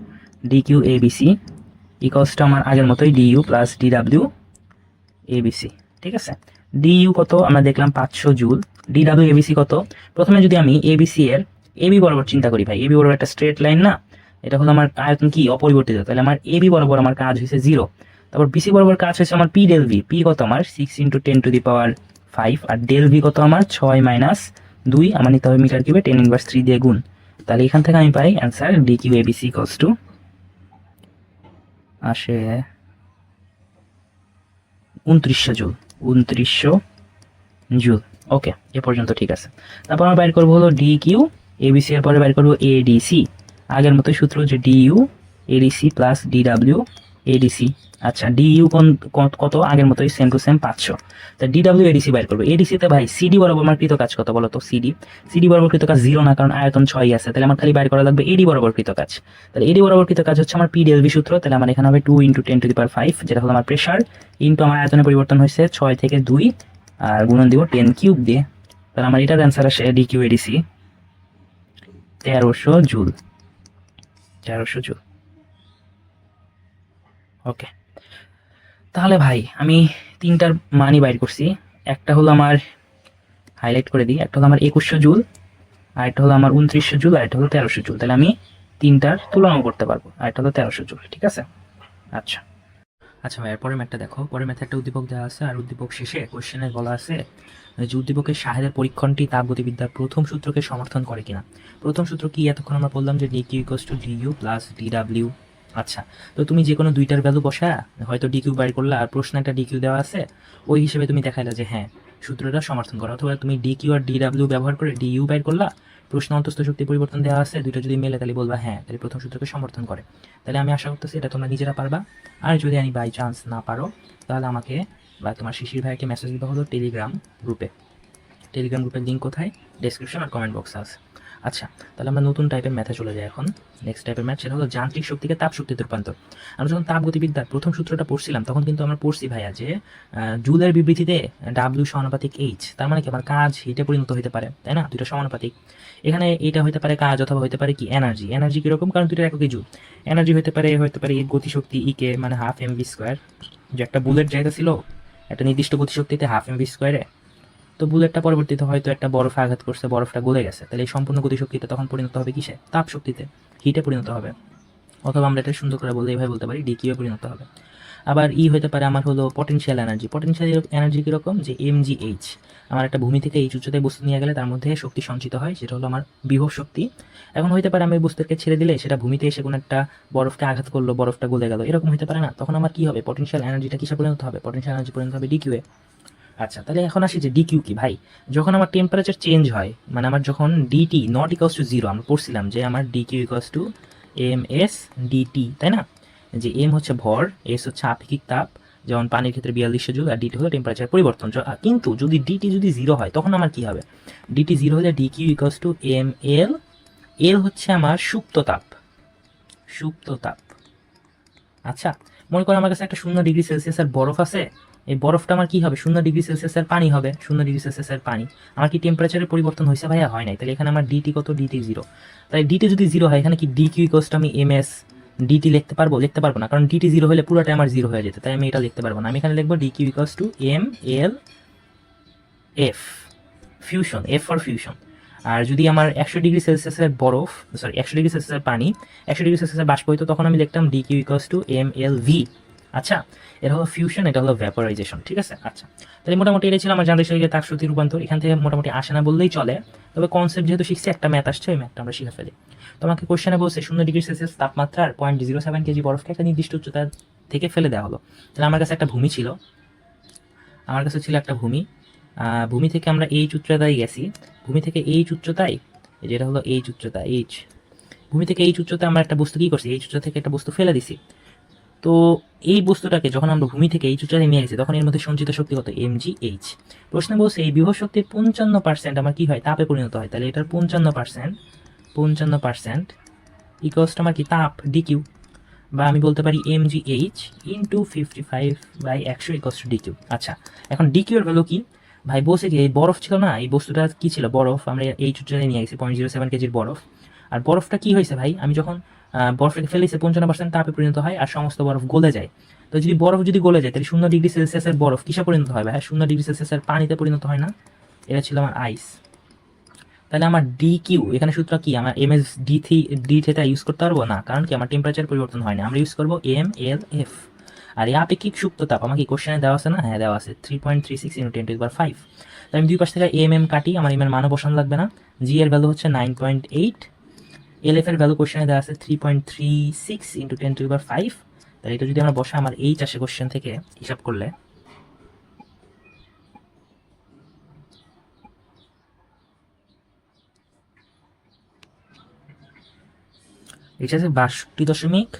dq A BC equals to আমার আগের মতোই ডিইউ প্লাস ডিডাব্লিউ এবিসি। ঠিক আছে, ডিইউ কত আমরা দেখলাম 500 জুল, ডিডাব্লিউ এবিসি কত? প্রথমে যদি আমি এবিসি এর এবি বরাবর চিন্তা করি ভাই, এবি বরাবর একটা স্ট্রেট লাইন না? এটা হলো আমার আয়তন কি? অপরিবর্তিত। তাহলে আমার এবি বরাবর আমার কাজ হয়েছে 0, তারপর বিসি বরাবর কাজ হয়েছে আমার পি ডেল ভি। পি কত আমার? 6 × 10⁵, আর ডেল ভি কত আমার? 6 - 2, আমার নিতে হবে মিটার কিউবে 10⁻³ দিয়ে গুণ। তাহলে এখান থেকে আমি পাই answer DQ ABC equals to আসে 2900 জুল, 2900 জুল। ওকে, এ পর্যন্ত ঠিক আছে। তারপর আমরা বাইর করবো হলো ডিকিউ এবিসি, এর পরে বাইর করবো এডিসি। আগের মতোই সূত্র, যে DU ADC plus DW ADC. আচ্ছা, ডিইউ কত আগের মতোই সেম টু সেম 500। তা ডিডাব্লিউ এডিসি বাইর করবো। এডিসিতে ভাই সিডি বরাবর আমার কৃত কাজ কত বলো তো? সিডি বরাবর কৃত কাজ 0 না, কারণ আয়তন 6 আছে। তাহলে আমার খালি বাইর করা লাগবে এডি বরাবর কৃত কাজ। তাহলে এডি বরাবর কৃত কাজ হচ্ছে আমার পিডিএলভি সূত্র। তাহলে আমার এখানে হবে 2 × 10⁵, যেটা হলো আমার প্রেশার, ইন্টু আমার আয়তনের পরিবর্তন হয়েছে 6 থেকে 2, আর গুণন দিব 10³ দিয়ে। তাহলে আমার এটার অ্যান্সার আসে ডিকিউ এডিসি 1300 জুল। 1300 জুল। ওকে, তাহলে ভাই আমি তিনটার মানই বাইর করছি। একটা হলো আমার, হাইলাইট করে দিই, একটা হলো আমার 2100 জুল, আরেকটা হলো আমার 2900 জুল, আরেকটা হলো 1300 জুল। তাহলে আমি তিনটার তুলনাও করতে পারবো। আরেকটা হলো 1300 জুল, ঠিক আছে? আচ্ছা আচ্ছা ভাই, পরের ম্যাথটা দেখো। পরের ম্যাথে একটা উদ্দীপক দেওয়া আছে, আর উদ্দীপক শেষে কোশ্চেনে বলা আছে যে উদ্দীপকের সাহেদের পরীক্ষণটি তাপগতিবিদ্যার প্রথম সূত্রকে সমর্থন করে কিনা। প্রথম সূত্র কি? এতক্ষণ আমরা বললাম যে DQ equals to DU plus ডিডাব্লিউ। আচ্ছা, তো তুমি যে কোনো দুইটার ভ্যালু বসা, হয়তো ডিকিউ বাইর করলা, আর প্রশ্ন একটা ডিকিউ দেওয়া আছে, ওই হিসেবে তুমি দেখাইলা যে হ্যাঁ সূত্রটা সমর্থন করো। অথবা তুমি ডিকিউ আর ডিডাব্লিউ ব্যবহার করে ডিইউ বাইর করলা, প্রশ্ন অন্তস্থ শক্তি পরিবর্তন দেওয়া আছে, দুইটা যদি মেলে তাহলে বলবা হ্যাঁ তাহলে প্রথম সূত্রকে সমর্থন করে। তাহলে আমি আশা করতেছি এটা তোমরা নিজেরা পারবা। আর যদি আমি বাই চান্স না পারো, তাহলে আমাকে বা তোমার শিশির ভাইকে মেসেজ দিতে হলো টেলিগ্রাম গ্রুপে। টেলিগ্রাম গ্রুপের লিঙ্ক কোথায়? ডেসক্রিপশন আর কমেন্ট বক্সে আছে। আচ্ছা, তাহলে আমরা নতুন টাইপের ম্যাথে চলে যাই এখন। নেক্সট টাইপের ম্যাথ, সেটা হলো যান্ত্রিক শক্তিকে তাপ শক্তিতে রূপান্তর। আমরা যখন তাপগতিবিদ্যার প্রথম সূত্রটা পড়ছিলাম, তখন কিন্তু আমরা পড়ছি ভাইয়া যে জুলের বিবৃতিতে ডাব্লিউ সমানুপাতিক এইচ। তার মানে কি আমার কাজ হিটে পরিণত হতে পারে, তাই না? দুটো সমানুপাতিক। এখানে এটা হতে পারে কাজ, অথবা হতে পারে কি এনার্জি। এনার্জি কিরকম? কারণ দুটো একই জুল। এনার্জি হতে পারে গতিশক্তি ইকে, মানে ½ mv²। যে একটা বুলেট যাইতে ছিল একটা নির্দিষ্ট গতিশক্তিতে ½ mv², তো বুলেটটা পরবর্তীতে হয়তো একটা বরফে আঘাত করছে, বরফটা গলে গেছে, তাহলে এই সম্পূর্ণ গতিশক্তিটা তখন পরিণত হবে কিসে? তাপ শক্তিতে, হিটে পরিণত হবে। অথবা আমরা এটা সুন্দর করে বলতে এইভাবে বলতে পারি ডিকিউ পরিণত হবে। আবার হতে পারে আমার হলো পটেনশিয়াল এনার্জি। পটেনশিয়াল এনার্জি কিরকম? যে mgh। আমার একটা ভূমি থেকে এই উচ্চতায় বস্তু নিয়ে গেলে তার মধ্যে শক্তি সঞ্চিত হয়, সেটা হলো আমার বিভব শক্তি। এখন হইতে পারে আমি বস্তুকে ছেড়ে দিলে সেটা ভূমিতে এসে কোনো একটা বরফকে আঘাত করলো, বরফটা গলে গেল, এরকম হতে পারে না? তখন আমার কি হবে? পটেনশিয়াল এনার্জিটা কিসে পরিণত হবে? পটেনশিয়াল এনার্জি পরিণত হবে ডিকিউ এ। আচ্ছা, তাহলে এখন আসি যে ডিকিউ কি ভাই? যখন আমার টেম্পারেচার চেঞ্জ হয়, মানে আমার যখন ডিটি নট ইকুয়ালস টু 0, আমরা পড়ছিলাম যে আমার dq equals to m s dt, তাই না? যে এম হচ্ছে ভর, এস হচ্ছে আপেক্ষিক তাপ, যেমন পানির ক্ষেত্রে 4200 জুল, আর ডিটি হলো টেম্পারেচার পরিবর্তন। কিন্তু যদি ডিটি যদি 0 হয়, তখন আমার কি হবে? ডিটি 0 হলে DQ equals to M L. L হচ্ছে আমার সুপ্ত তাপ, সুপ্ত তাপ। আচ্ছা, মনে করো আমার কাছে একটা 0°C বরফ আছে। এই বরফটা আমার কি হবে? 0°C পানি হবে। 0°C পানি। আমার কি টেম্পারেচারের পরিবর্তন হয়েছে ভাইয়া? হয় নাই। তাহলে এখানে আমার ডিটি কত? ডিটি 0। তাই ডিটি যদি 0 হয়, এখানে কি ডিকিউ ইকুয়ালস টু আমি এম এস ডিটি লিখতে পারবো? লিখতে পারবো না, কারণ ডিটি 0 হলে পুরোটাই আমার 0 হয়ে যেত। তাই আমি এটা লিখতে পারবো না। আমি এখানে লিখবো DQ equals to M L F, fusion, F for fusion. আর যদি আমার 100°C বরফ, সরি 100°C পানি, 100°C বাষ্প হইতো, তখন আমি লিখতাম dq equals to M l v. আচ্ছা, এটা হলো ফিউশন, এটা হলো ভ্যাপোরাইজেশন, ঠিক আছে? আচ্ছা, তাহলে মোটামুটি এটাই ছিল আমার যান্ত্রিক শক্তিকে তাপ শক্তি রূপান্তর। এখান থেকে মোটামুটি আসে না বললেই চলে, তবে কনসেপ্ট যেহেতু শিখছি, একটা ম্যাথ আসছে, ওই ম্যাথটা আমরা শিখে ফেলি। তোমাকে কোশ্চেনে বলছে 0°C তাপমাত্রার 0.07 কেজি বরফকে একটা নির্দিষ্ট উচ্চতা থেকে ফেলে দেওয়া হলো। তাহলে আমার কাছে একটা ভূমি ছিল, আমার কাছে ছিল একটা ভূমি। ভূমি থেকে আমরা এই উচ্চতায় গেছি, ভূমি থেকে এই উচ্চতায়, যেটা হলো এই উচ্চতা এইচ, ভূমি থেকে এই উচ্চতায় আমরা একটা বস্তু কি করছি? এই উচ্চতা থেকে একটা বস্তু ফেলে দিছি। তো এই বস্তুটাকে যখন আমরা ভূমি থেকে এই উচ্চতায় নিয়ে গেছি, তখন এর মধ্যে সঞ্চিত শক্তি কত? mgh। প্রশ্ন বলছে এই বিভব শক্তির 55% আমার কি হয়? তাপে পরিণত হয়। তাহলে এটার 55% ইকুয়ালস টু আমার কি? তাপ, ডিকিউ। বা আমি বলতে পারি mgh into 55/100 equals to DQ. আচ্ছা, এখন ডিকিউ এর ভ্যালু কি? ভাই বলছে কি এই বরফ ছিল না, এই বস্তুটা কি ছিল? বরফ। আমরা এই উচ্চতায় নিয়ে গেছি 0.07 কেজির বরফ। আর বরফটা কি হয়েছে ভাই? আমি যখন বরফটাকে ফেলেছি 55% তাপে পরিণত হয়, আর সমস্ত বরফ গলে যায়। তো যদি বরফ যদি গলে যায়, তাহলে 0°C বরফ কিসে পরিণত হয় ভাই? 0°C পানিতে পরিণত হয় না? এটা ছিল আমার আইস। তাহলে আমার ডি কিউ এখানে সূত্র কি? আমার m s d theta use করতে পারবো না, কারণ কি আমার টেম্পারেচার পরিবর্তন হয় না। আমরা ইউজ করবো এম এল এফ। আর এই আপেক্ষিক সুপ্ত তাপ আমাকে কোশ্চেনে দেওয়া আছে না? হ্যাঁ দেওয়া আছে, 3.36 × 10⁵। তাই আমি দুই পাশ থেকে এম কাটি, আমার এম এর মানও বসানো লাগবে না। জি এর ভ্যালু হচ্ছে 9.8, এল এফ এর ভ্যালু কোশ্চেনে দেওয়া আছে 3.36 × 10⁵। তাহলে এটা যদি আমরা বসা, আমার এইচ আসে কোশ্চেন থেকে হিসাব করলে, এইচ আছে 62.6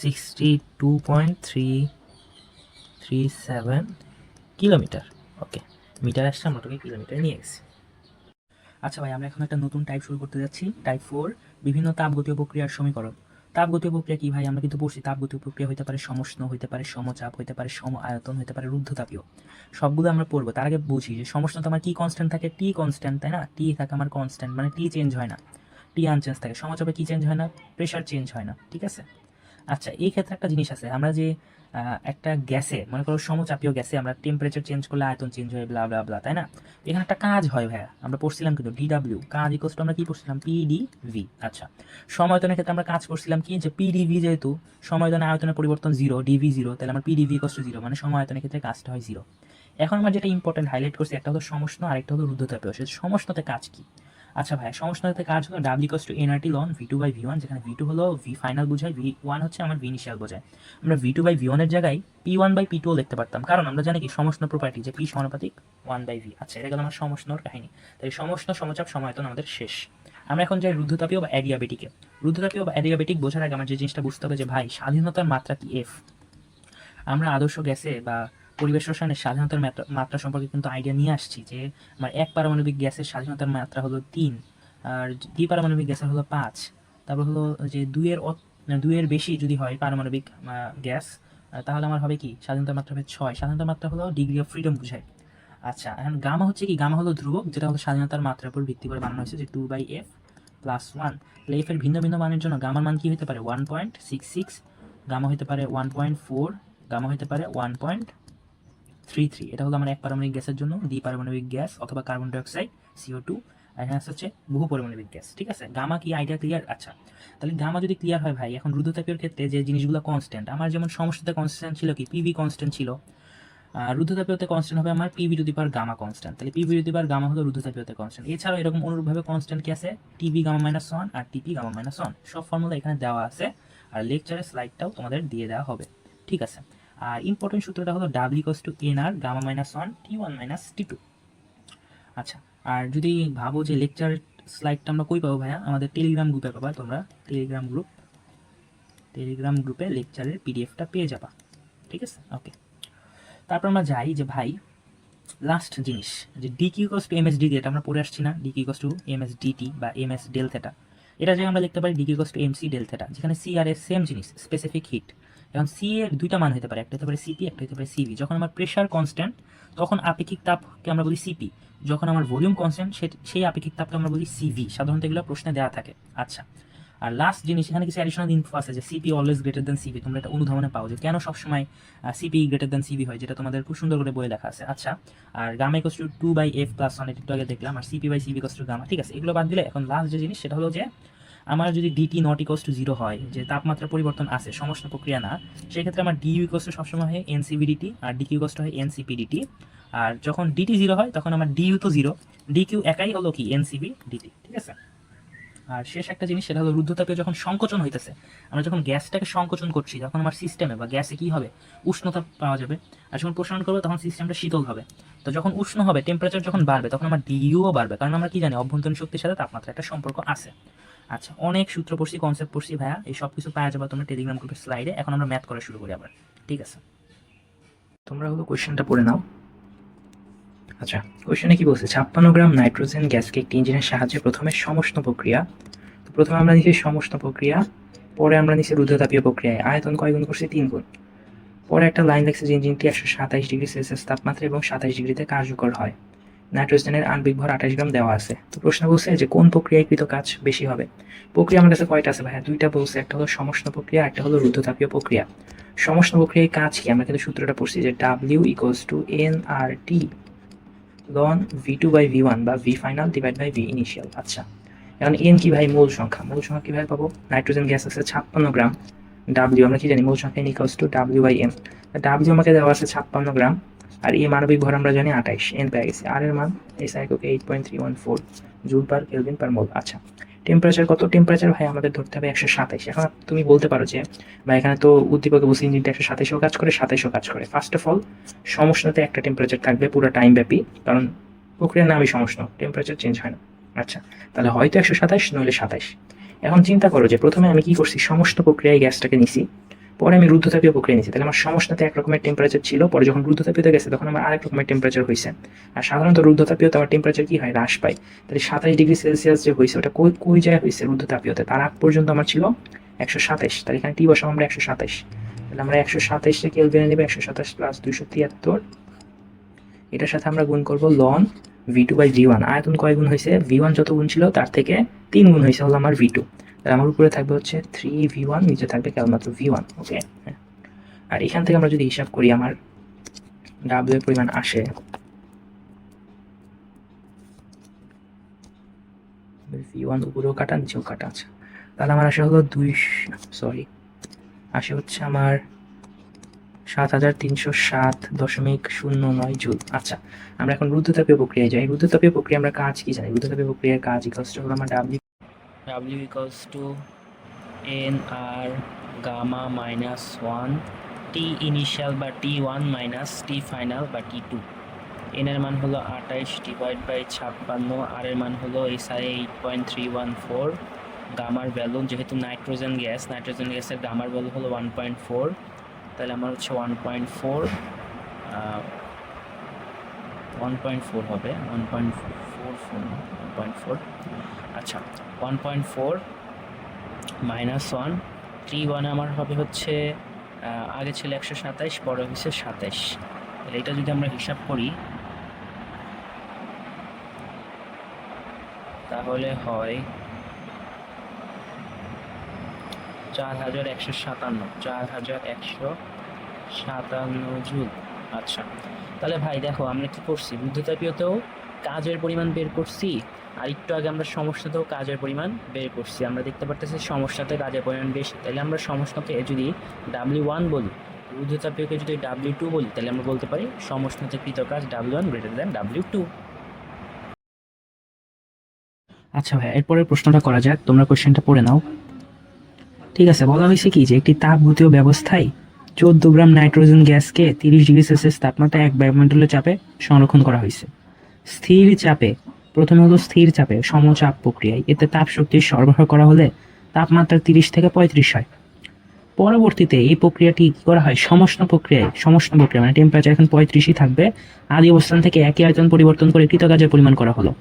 62.337 কিলোমিটার। ওকে, মিটার আসছে, আমরা ওটাকে কিলোমিটার নিয়ে গেছি। আচ্ছা ভাই, আমরা এখন একটা নতুন টাইপ শুরু করতে যাচ্ছি, টাইপ 4, বিভিন্ন তাপগতীয় প্রক্রিয়ার সমীকরণ। তাপগতীয় প্রক্রিয়া কি ভাই? আমরা কিন্তু পড়ছি তাপগতীয় প্রক্রিয়া হতে পারে সমষ্ণ, হতে পারে সমচাপ, হতে পারে সম আয়তন, হতে পারে রুদ্ধতাপীয়। সবগুলো আমরা পড়বো। তার আগে বুঝি যে সমষ্ণ তো আমার কি কনস্ট্যান্ট থাকে? টি কনস্ট্যান্ট, তাই না? টি থাকে আমার কনস্ট্যান্ট, মানে টি চেঞ্জ হয় না, টি আনচেঞ্জ থাকে। সমচাপে কি চেঞ্জ হয় না? প্রেশার চেঞ্জ হয় না, ঠিক আছে? আচ্ছা, এই ক্ষেত্রে একটা জিনিস আছে, আমরা যে একটা গ্যাসে, মনে করো সমচাপীয় গ্যাসে আমরা টেম্পারেচার চেঞ্জ করলে আয়তন চেঞ্জ হয়, ব্লা ব্লা ব্লা, তাই না? এখানে একটা কাজ হয় ভাইয়া, আমরা পড়ছিলাম কিন্তু ডিডাব্লিউ, কাজ ইকোয়াল টু আমরা কি পড়ছিলাম? পিডিভি। আচ্ছা, সমায়তনের ক্ষেত্রে আমরা কাজ করছিলাম কি, যে পিডিভি যেহেতু সমায়তনের আয়তনের পরিবর্তন 0, ডিভি 0, তাহলে আমার পিডিভি ইকোয়াল টু 0, মানে সমায়তনের ক্ষেত্রে কাজটা হয় 0। এখন আমার যেটা ইম্পর্টেন্ট হাইলাইট করছি, একটা হলো সমষ্ণ, আরেকটা হলো রুদ্ধতাপীয়। সে সমষ্ণতে কাজ কি? আচ্ছা ভাই, সমষ্ণতে কাজ হলো ডাব্লিউ ইকুয়ালস টু এনআরটি লন V2/V1, যেখানে V2 হলো ভি ফাইনাল বোঝায়, V1 হচ্ছে আমার ভি ইনিশিয়াল বোঝায়। আমরা V2/V1 এর জায়গায় P1/P2 লিখতে পারতাম, কারণ আমরা জানি কি সমষ্ণ প্রপার্টি, যে P সমানুপাতিক 1/V। আচ্ছা, এটা গেল আমার সমষ্ণর কাহিনী। তাই সমষ্ণ, সমচাপ, সমায়তন আমাদের শেষ। আমরা এখন যাই রুদ্ধতাপীয় বা অ্যাডিয়াবেটিকে। রুদ্ধতাপীয় বা অ্যাডিয়াবেটিক বোঝার আগে আমার যে জিনিসটা বুঝতে হবে, যে ভাই স্বাধীনতার মাত্রা কি F। আমরা আদর্শ গ্যাসে বা পরিবেশ রসায়নের স্বাধীনতার মাত্রা সম্পর্কে কিন্তু আইডিয়া নিয়ে আসছি, যে আমার এক পারমাণবিক গ্যাসের স্বাধীনতার মাত্রা হলো 3, আর দ্বিপারমাণবিক গ্যাসের হলো 5। তারপর হলো যে দুইয়ের বেশি যদি হয় পারমাণবিক গ্যাস, তাহলে আমার হবে কি, স্বাধীনতার মাত্রা হবে 6। স্বাধীনতার মাত্রা হলো ডিগ্রি অফ ফ্রিডম বোঝায়। আচ্ছা, এখন গামা হচ্ছে কি? গামা হলো ধ্রুবক, যেটা হলো স্বাধীনতার মাত্রার উপর ভিত্তি করে বানানো হয়েছে, যে 2/f+1। তাহলে এফ এর ভিন্ন ভিন্ন মানের জন্য গামার মান কি হতে পারে? 1.66, গামা হতে পারে 1.4, গামা হতে পারে 1.33। এটা হলো আমার এক পারমাণবিক গ্যাসের জন্য। দ্বিপারমাণবিক গ্যাস অথবা কার্বন ডাইঅক্সাইড CO2, আর এখানে হচ্ছে বহু পারমাণবিক গ্যাস, ঠিক আছে? গামা কি আইডিয়া ক্লিয়ার? আচ্ছা, তাহলে গামা যদি ক্লিয়ার হয় ভাই, এখন রুদ্ধতাপীয় ক্ষেত্রে যে জিনিসগুলো কনস্ট্যান্ট, আমার যেমন সমষ্টিতে কনস্ট্যান্ট ছিল কি, পিভি কনস্ট্যান্ট ছিল, রুদ্ধতাপীয়তে কনস্ট্যান্ট হবে আমার PV to the power gamma constant. তাহলে PV to the power gamma হলো রুদ্ধতাপীয়তে কনস্ট্যান্ট। এছাড়াও এরকম অনুরূপভাবে কনস্ট্যান্ট কি আছে? টিভি গামা -1 আর টিপি গামা -1। সব ফর্মুলা এখানে দেওয়া আছে, আর লেকচারের স্লাইডটাও তোমাদের দিয়ে দেওয়া হবে, ঠিক আছে? আর ইম্পর্টেন্ট সূত্রটা হলো ডাব্লিউ equals to nr gamma -1 T1 - T2। আচ্ছা, আর যদি ভাবো যে লেকচার স্লাইডটা আমরা কই পাবো ভাইয়া? আমাদের টেলিগ্রাম গ্রুপে পাবা তোমরা। টেলিগ্রাম গ্রুপে লেকচারের পিডিএফটা পেয়ে যাবা, ঠিক আছে? ওকে, তারপর আমরা যাই যে ভাই লাস্ট জিনিস, যে DQ equals to ms dt, এটা আমরা পড়ে আসছি না? Dq equals to ms dt বা এমএস ডেল থেটা। এটা যে আমরা লিখতে পারি dq equals to mc del theta, যেখানে সি আর এর সেম জিনিস, স্পেসিফিক হিট। এখন সি এর দুইটা মান হতে পারে, একটা হতে পারে সিপি, একটা হতে পারে সিভি। যখন আমার প্রেশার কনস্ট্যান্ট, তখন আপেক্ষিক তাপকে আমরা বলি সিপি। যখন আমার ভলিউম কনস্ট্যান্ট, সেই আপেক্ষিক তাপকে আমরা বলি সিভি। সাধারণত এগুলো প্রশ্নে দেওয়া থাকে। আচ্ছা, আর লাস্ট জিনিস, এখানে কিছু অ্যাডিশনাল ইনফো আছে, যে CP always greater than CV. তোমরা এটা অনুধাবনে পাও, যে কেন সবসময় সিপি গ্রেটার দেন সিভি হয়, যেটা তোমাদের খুব সুন্দর করে বইয়ে লেখা আছে। আচ্ছা, আর গামা ইকুয়ালস টু 2/f+1, এটা একটু আগে দেখলাম, আর সিপি/সিভি ইকুয়ালস টু গামা, ঠিক আছে? এগুলো বাদ দিলে এখন লাস্ট যে জিনিস, সেটা হলো যে আমার যদি ডিটি নট ইকুয়ালস টু 0 হয়, যে তাপমাত্রা পরিবর্তন আছে, সমষ্ণ প্রক্রিয়া না, সেই ক্ষেত্রে আমার ডিইউ ইকুয়ালস টু সবসময় হয় এনসিভিডিটি, আর ডিকিউ ইকুয়ালস টু হয় এনসিপিডিটি। আর যখন ডিটি 0 হয়, তখন আমার ডিইউ তো 0, ডিকিউ একাই হলো কি এনসিভি ডিটি, ঠিক আছে? আর শেষ একটা জিনিস, সেটা হলো রুদ্ধতাপীয় যখন সংকোচন হইতেছে, আমরা যখন গ্যাসটাকে সংকোচন করছি, তখন আমার সিস্টেমে বা গ্যাসে কি হবে? উষ্ণতা পাওয়া যাবে। আর যখন প্রসারণ করবো, তখন সিস্টেমটা শীতল হবে। তো যখন উষ্ণ হবে, টেম্পারেচার যখন বাড়বে, তখন আমার ডিইউও বাড়বে, কারণ আমরা কি জানি, অভ্যন্তরীণ শক্তির সাথে তাপমাত্রা একটা সম্পর্ক আছে। আচ্ছা, অনেক সূত্র পড়ছি, কনসেপ্ট পড়ছি ভাইয়া, এই সব কিছু পাওয়া যাবে তোমরা টেলিগ্রাম গ্রুপের স্লাইডে। এখন আমরা ম্যাথ করা শুরু করি আবার, ঠিক আছে? তোমরা হলো কোয়েশ্চেনটা পড়ে নাও। আচ্ছা, কোয়েশ্চেনে কি বলছে? 56 গ্রাম নাইট্রোজেন গ্যাসকে একটি ইঞ্জিনের সাহায্যে প্রথমে সমষ্ণ প্রক্রিয়া, তো প্রথমে আমরা নিচ্ছি সমষ্ণ প্রক্রিয়া, পরে আমরা নিচ্ছি রুদ্ধতাপীয় প্রক্রিয়ায় আয়তন কয় গুণ করছি? 3 গুণ। পরে একটা লাইন লিখছে যে ইঞ্জিনটি 127°C তাপমাত্রা এবং 27 ডিগ্রিতে কার্যকর হয়। নাইট্রোজেনের আণবিক ভর 28 গ্রাম দেওয়া আছে। তো প্রশ্ন বলছে যে কোন প্রক্রিয়াকৃত কাজ বেশি হবে? প্রক্রিয়া আমার কাছে কয়টা আছে ভাইয়া? দুইটা বলছে, একটা হলো সমষ্ণ প্রক্রিয়া, একটা হলো রুদ্ধতাপীয় প্রক্রিয়া। সমষ্ণ প্রক্রিয়ায় কাজ কি? আমরা কিন্তু সূত্রটা পড়ছি, যে ডাব্লিউ ইকুয়ালস টু এনআরটি লন V2/V1 বা v final divide by v initial. আচ্ছা, এখন এন কি ভাই? মূল সংখ্যা। মূল সংখ্যা কিভাবে পাবো? নাইট্রোজেন গ্যাস আছে 56 গ্রাম, ডাব্লিউ আমরা কি জানি? মূল সংখ্যা N equals to W/M। W আমাকে দেওয়া আছে 56 গ্রাম, আর এই মানবিক ভর আমরা জানি 28, এন পেয়ে গেছি। আর এর মান এসআই একক 8.314 জুল পার কেলভিন পার মোল। আচ্ছা, টেম্পারেচার কত? টেম্পারেচার ভাই আমাদের ধরতে হবে 127। এখন তুমি বলতে পারো যে ভাই এখানে তো উদ্দীপকে বলছি ইঞ্জিনটা 127ও কাজ করে, 27ও কাজ করে। ফার্স্ট অফ অল, সমষ্ণতে একটা টেম্পারেচার থাকবে পুরো টাইম ব্যাপী, কারণ প্রক্রিয়ার নামই সমষ্ণ, টেম্পারেচার চেঞ্জ হয় না। আচ্ছা, তাহলে হয়তো 127 নইলে 27। এখন চিন্তা করো যে প্রথমে আমি কি করছি? সমস্ত প্রক্রিয়ায় গ্যাসটাকে নিছি, পরে আমি রুদ্ধতাপীয় প্রক্রিয়া নিয়েছি, তাহলে আমার সমষ্ণাতে এক রকমের টেম্পারেচার ছিল, পরে যখন রুদ্ধতাপীয়তে গেছে তখন আমার আরেক রকমের টেম্পারেচার হয়েছে। আর সাধারণত রুদ্ধতাপীয়তে আমার টেম্পারেচার কি হয়, হ্রাস পায়। তাহলে 27 ডিগ্রি সেলসিয়াস যে হয়েছে ওটা কই জায়গায় হয়েছে, রুদ্ধতাপীয়তে। তার আগ পর্যন্ত আমার ছিল 127, তাহলে এখানে টি বসাবো আমরা 127। তাহলে আমরা 127 কেলভিনে নেবে, 127 প্লাস 273, এটার সাথে আমরা গুণ করবো লন V2/V1। আয়তন কয় গুণ হয়েছে, V1 যত গুণ ছিল তার থেকে 3 গুণ হয়েছে হলো আমার V2। তাহলে আমার উপরে থাকবে হচ্ছে 3V1, নিচে থাকবে কেবলমাত্র V1। ওকে, আর এখান থেকে আমরা যদি হিসাব করি আমার W এর পরিমাণ আসে V1 উপরেও কাটা নিচেও কাটা আছে, তাহলে আমার আসে হলো আসে হচ্ছে আমার 7307.09 জুল। আচ্ছা, আমরা এখন রুদ্ধতাপীয় প্রক্রিয়ায় যাই। রুদ্ধতাপীয় প্রক্রিয়া আমরা কাজ কি জানি, রুদ্ধতাপীয় প্রক্রিয়ার কাজ ইকুয়ালস টু হলো আমার W equals to NR gamma minus 1 T initial বা T1 মাইনাস T ফাইনাল বা T2। এন এর মান হলো 28 ডিভাইড বাই 56, আর এর মান হলো SI 8.314, গামার ভ্যালু যেহেতু নাইট্রোজেন গ্যাসের গামার ভ্যালু হলো 1.4, তাহলে আমার হচ্ছে 1.4 হবে 1.4। আচ্ছা, 1.4 মাইনাস 1, 3 আমার হবে হচ্ছে আগে ছিল 127, পরে হচ্ছে 27। তাহলে এটা যদি আমরা হিসাব করি তাহলে হয় 4157 জুল। আচ্ছা, তাহলে ভাই দেখো আমরা কি করছি, রুদ্ধতাপীয়তেও কাজের পরিমাণ বের করছি, আর একটু আগে আমরা সমস্যাতেও কাজের পরিমাণ বের করছি। আমরা দেখতে পারতেছি সমস্যাতে কাজের পরিমাণ বেশি, তাহলে আমরা সমস্যাকে যদি W1 বলি, রুদ্ধতাপীয়কে যদি W2 বলি, তাহলে আমরা বলতে পারি সমস্যাতে কৃত কাজ W1 গ্রেটার দ্যান W2। আচ্ছা ভাই, এরপরের প্রশ্নটা করা যাক, তোমরা কোশ্চেনটা পড়ে নাও। ঠিক আছে, বলা হয়েছে কি যে একটি তাপগতীয় ব্যবস্থায় 14 গ্রাম নাইট্রোজেন গ্যাসকে 30 ডিগ্রি সেলসিয়াস তাপমাত্রায় এক বায়ুমণ্ডলীয় চাপে সংরক্ষণ করা হয়েছে। স্থির চাপে, প্রথমে হলো স্থির চাপে সমচাপ প্রক্রিয়ায় এতে তাপ শক্তি সরবরাহ করা হলে তাপমাত্রা 30 থেকে 35 হয়। পরবর্তীতে এই প্রক্রিয়াটি কি করা হয়, সমষ্ণ প্রক্রিয়া মানে টেম্পারেচার এখন 35ই থাকবে, আদি অবস্থান থেকে একই আয়তন পরিবর্তন করে কৃতকাজের পরিমাণ করা হলো।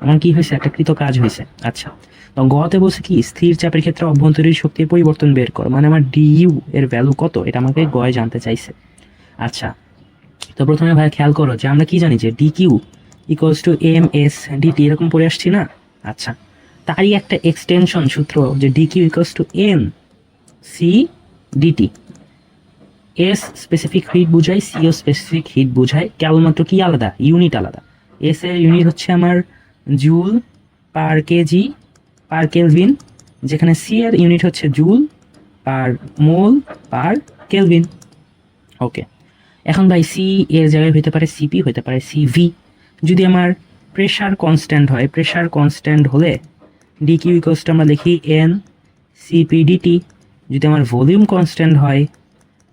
আমার কি হয়েছে, একটা কৃত কাজ হয়েছে। আচ্ছা, তো গতে বলছে কি স্থির চাপের ক্ষেত্রে অভ্যন্তরীণ শক্তির পরিবর্তন বের করো, মানে আমার ডিইউ এর ভ্যালু কত, এটা আমাকে গয় জানতে চাইছে। আচ্ছা, তো প্রথমে ভাই খেয়াল করো যে আমরা কি জানি যে DQ equals two MS DT, এরকম পড়ে আসছি না। আচ্ছা, তারই একটা এক্সটেনশন সূত্র যে DQ equals two MC/DT। S specific hit বোঝায়, সিও স্পেসিফিক হিট বোঝায়, কেবলমাত্র কি আলাদা, ইউনিট আলাদা। এস এর ইউনিট হচ্ছে আমার joule per KG per kelvin, যেখানে সি এর ইউনিট হচ্ছে joule per mole per kelvin. Okay, এখন ভাই সি এর জায়গায় হতে পারে সিপি, হতে পারে সিভি। যদি আমার প্রেশার কনস্ট্যান্ট হয়, প্রেশার কনস্ট্যান্ট হলে ডিকিউ ইকুয়ালস টু আমরা লিখি NCP/DT। যদি আমার ভলিউম কনস্ট্যান্ট হয়